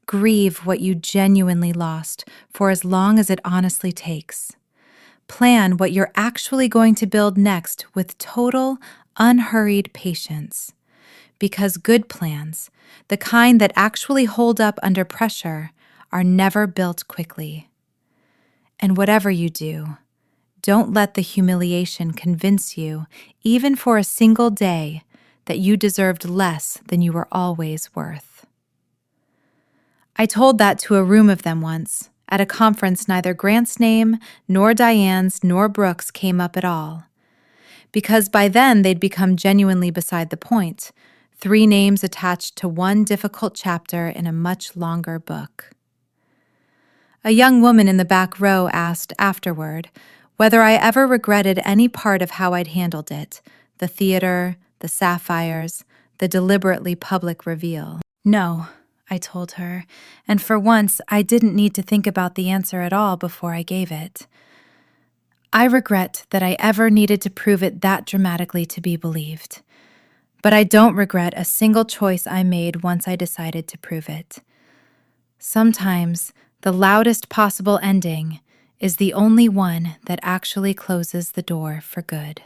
[SPEAKER 1] Grieve what you genuinely lost for as long as it honestly takes. Plan what you're actually going to build next with total, unhurried patience. Because good plans, the kind that actually hold up under pressure, are never built quickly. And whatever you do, don't let the humiliation convince you, even for a single day, that you deserved less than you were always worth. I told that to a room of them once. At a conference, neither Grant's name, nor Diane's, nor Brooke's came up at all. Because by then they'd become genuinely beside the point, 3 names attached to one difficult chapter in a much longer book. A young woman in the back row asked afterward whether I ever regretted any part of how I'd handled it, the theater, the sapphires, the deliberately public reveal. No, I told her, and for once I didn't need to think about the answer at all before I gave it. I regret that I ever needed to prove it that dramatically to be believed. But I don't regret a single choice I made once I decided to prove it. Sometimes the loudest possible ending is the only one that actually closes the door for good.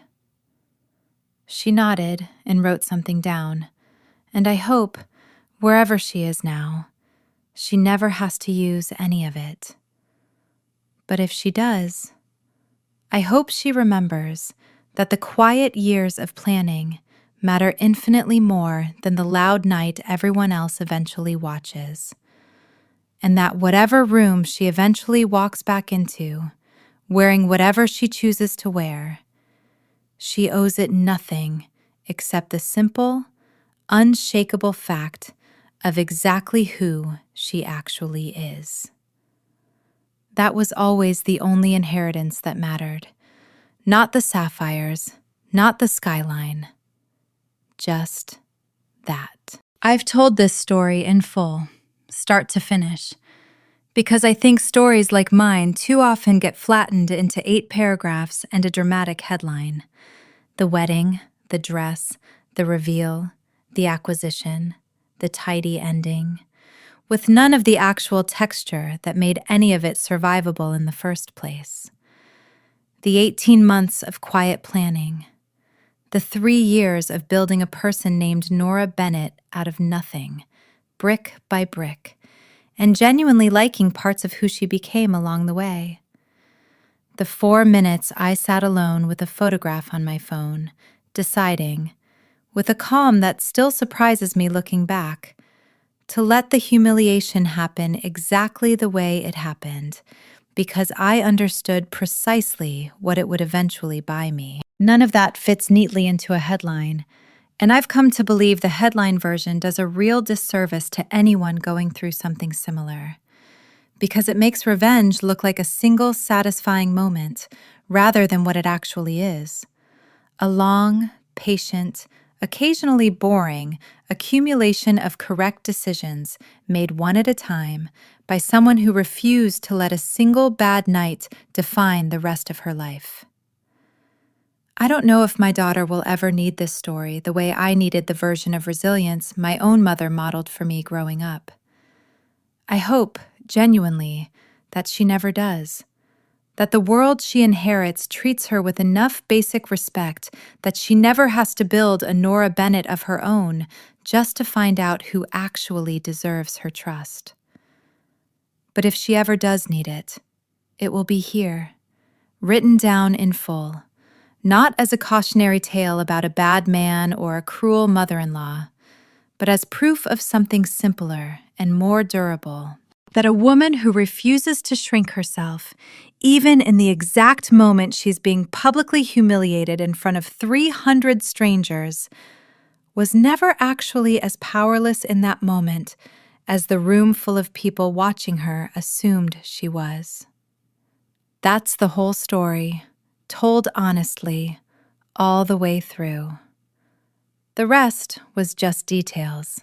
[SPEAKER 1] She nodded and wrote something down, and I hope, wherever she is now, she never has to use any of it. But if she does, I hope she remembers that the quiet years of planning matter infinitely more than the loud night everyone else eventually watches, and that whatever room she eventually walks back into, wearing whatever she chooses to wear, she owes it nothing except the simple, unshakable fact of exactly who she actually is. That was always the only inheritance that mattered. Not the sapphires, not the skyline. Just that. I've told this story in full, start to finish, because I think stories like mine too often get flattened into 8 paragraphs and a dramatic headline. The wedding, the dress, the reveal, the acquisition, the tidy ending, with none of the actual texture that made any of it survivable in the first place. The 18 months of quiet planning, the 3 years of building a person named Nora Bennett out of nothing, brick by brick, and genuinely liking parts of who she became along the way. The 4 minutes I sat alone with a photograph on my phone, deciding, with a calm that still surprises me looking back, to let the humiliation happen exactly the way it happened, because I understood precisely what it would eventually buy me. None of that fits neatly into a headline, and I've come to believe the headline version does a real disservice to anyone going through something similar, because it makes revenge look like a single satisfying moment rather than what it actually is. A long, patient, occasionally boring accumulation of correct decisions made one at a time by someone who refused to let a single bad night define the rest of her life. I don't know if my daughter will ever need this story the way I needed the version of resilience my own mother modeled for me growing up. I hope, genuinely, that she never does. That the world she inherits treats her with enough basic respect that she never has to build a Nora Bennett of her own just to find out who actually deserves her trust. But if she ever does need it, it will be here, written down in full, not as a cautionary tale about a bad man or a cruel mother-in-law, but as proof of something simpler and more durable. That a woman who refuses to shrink herself, even in the exact moment she's being publicly humiliated in front of 300 strangers, was never actually as powerless in that moment as the room full of people watching her assumed she was. That's the whole story, told honestly, all the way through. The rest was just details.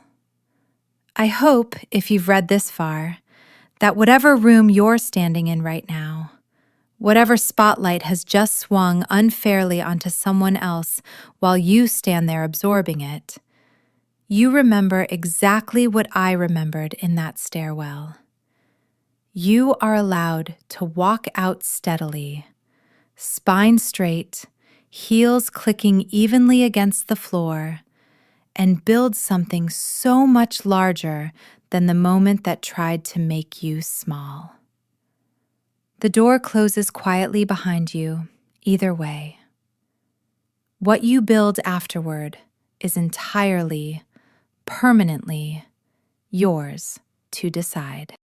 [SPEAKER 1] I hope, if you've read this far, that whatever room you're standing in right now, whatever spotlight has just swung unfairly onto someone else while you stand there absorbing it, you remember exactly what I remembered in that stairwell. You are allowed to walk out steadily, spine straight, heels clicking evenly against the floor, and build something so much larger than the moment that tried to make you small. The door closes quietly behind you, either way. What you build afterward is entirely, permanently yours to decide.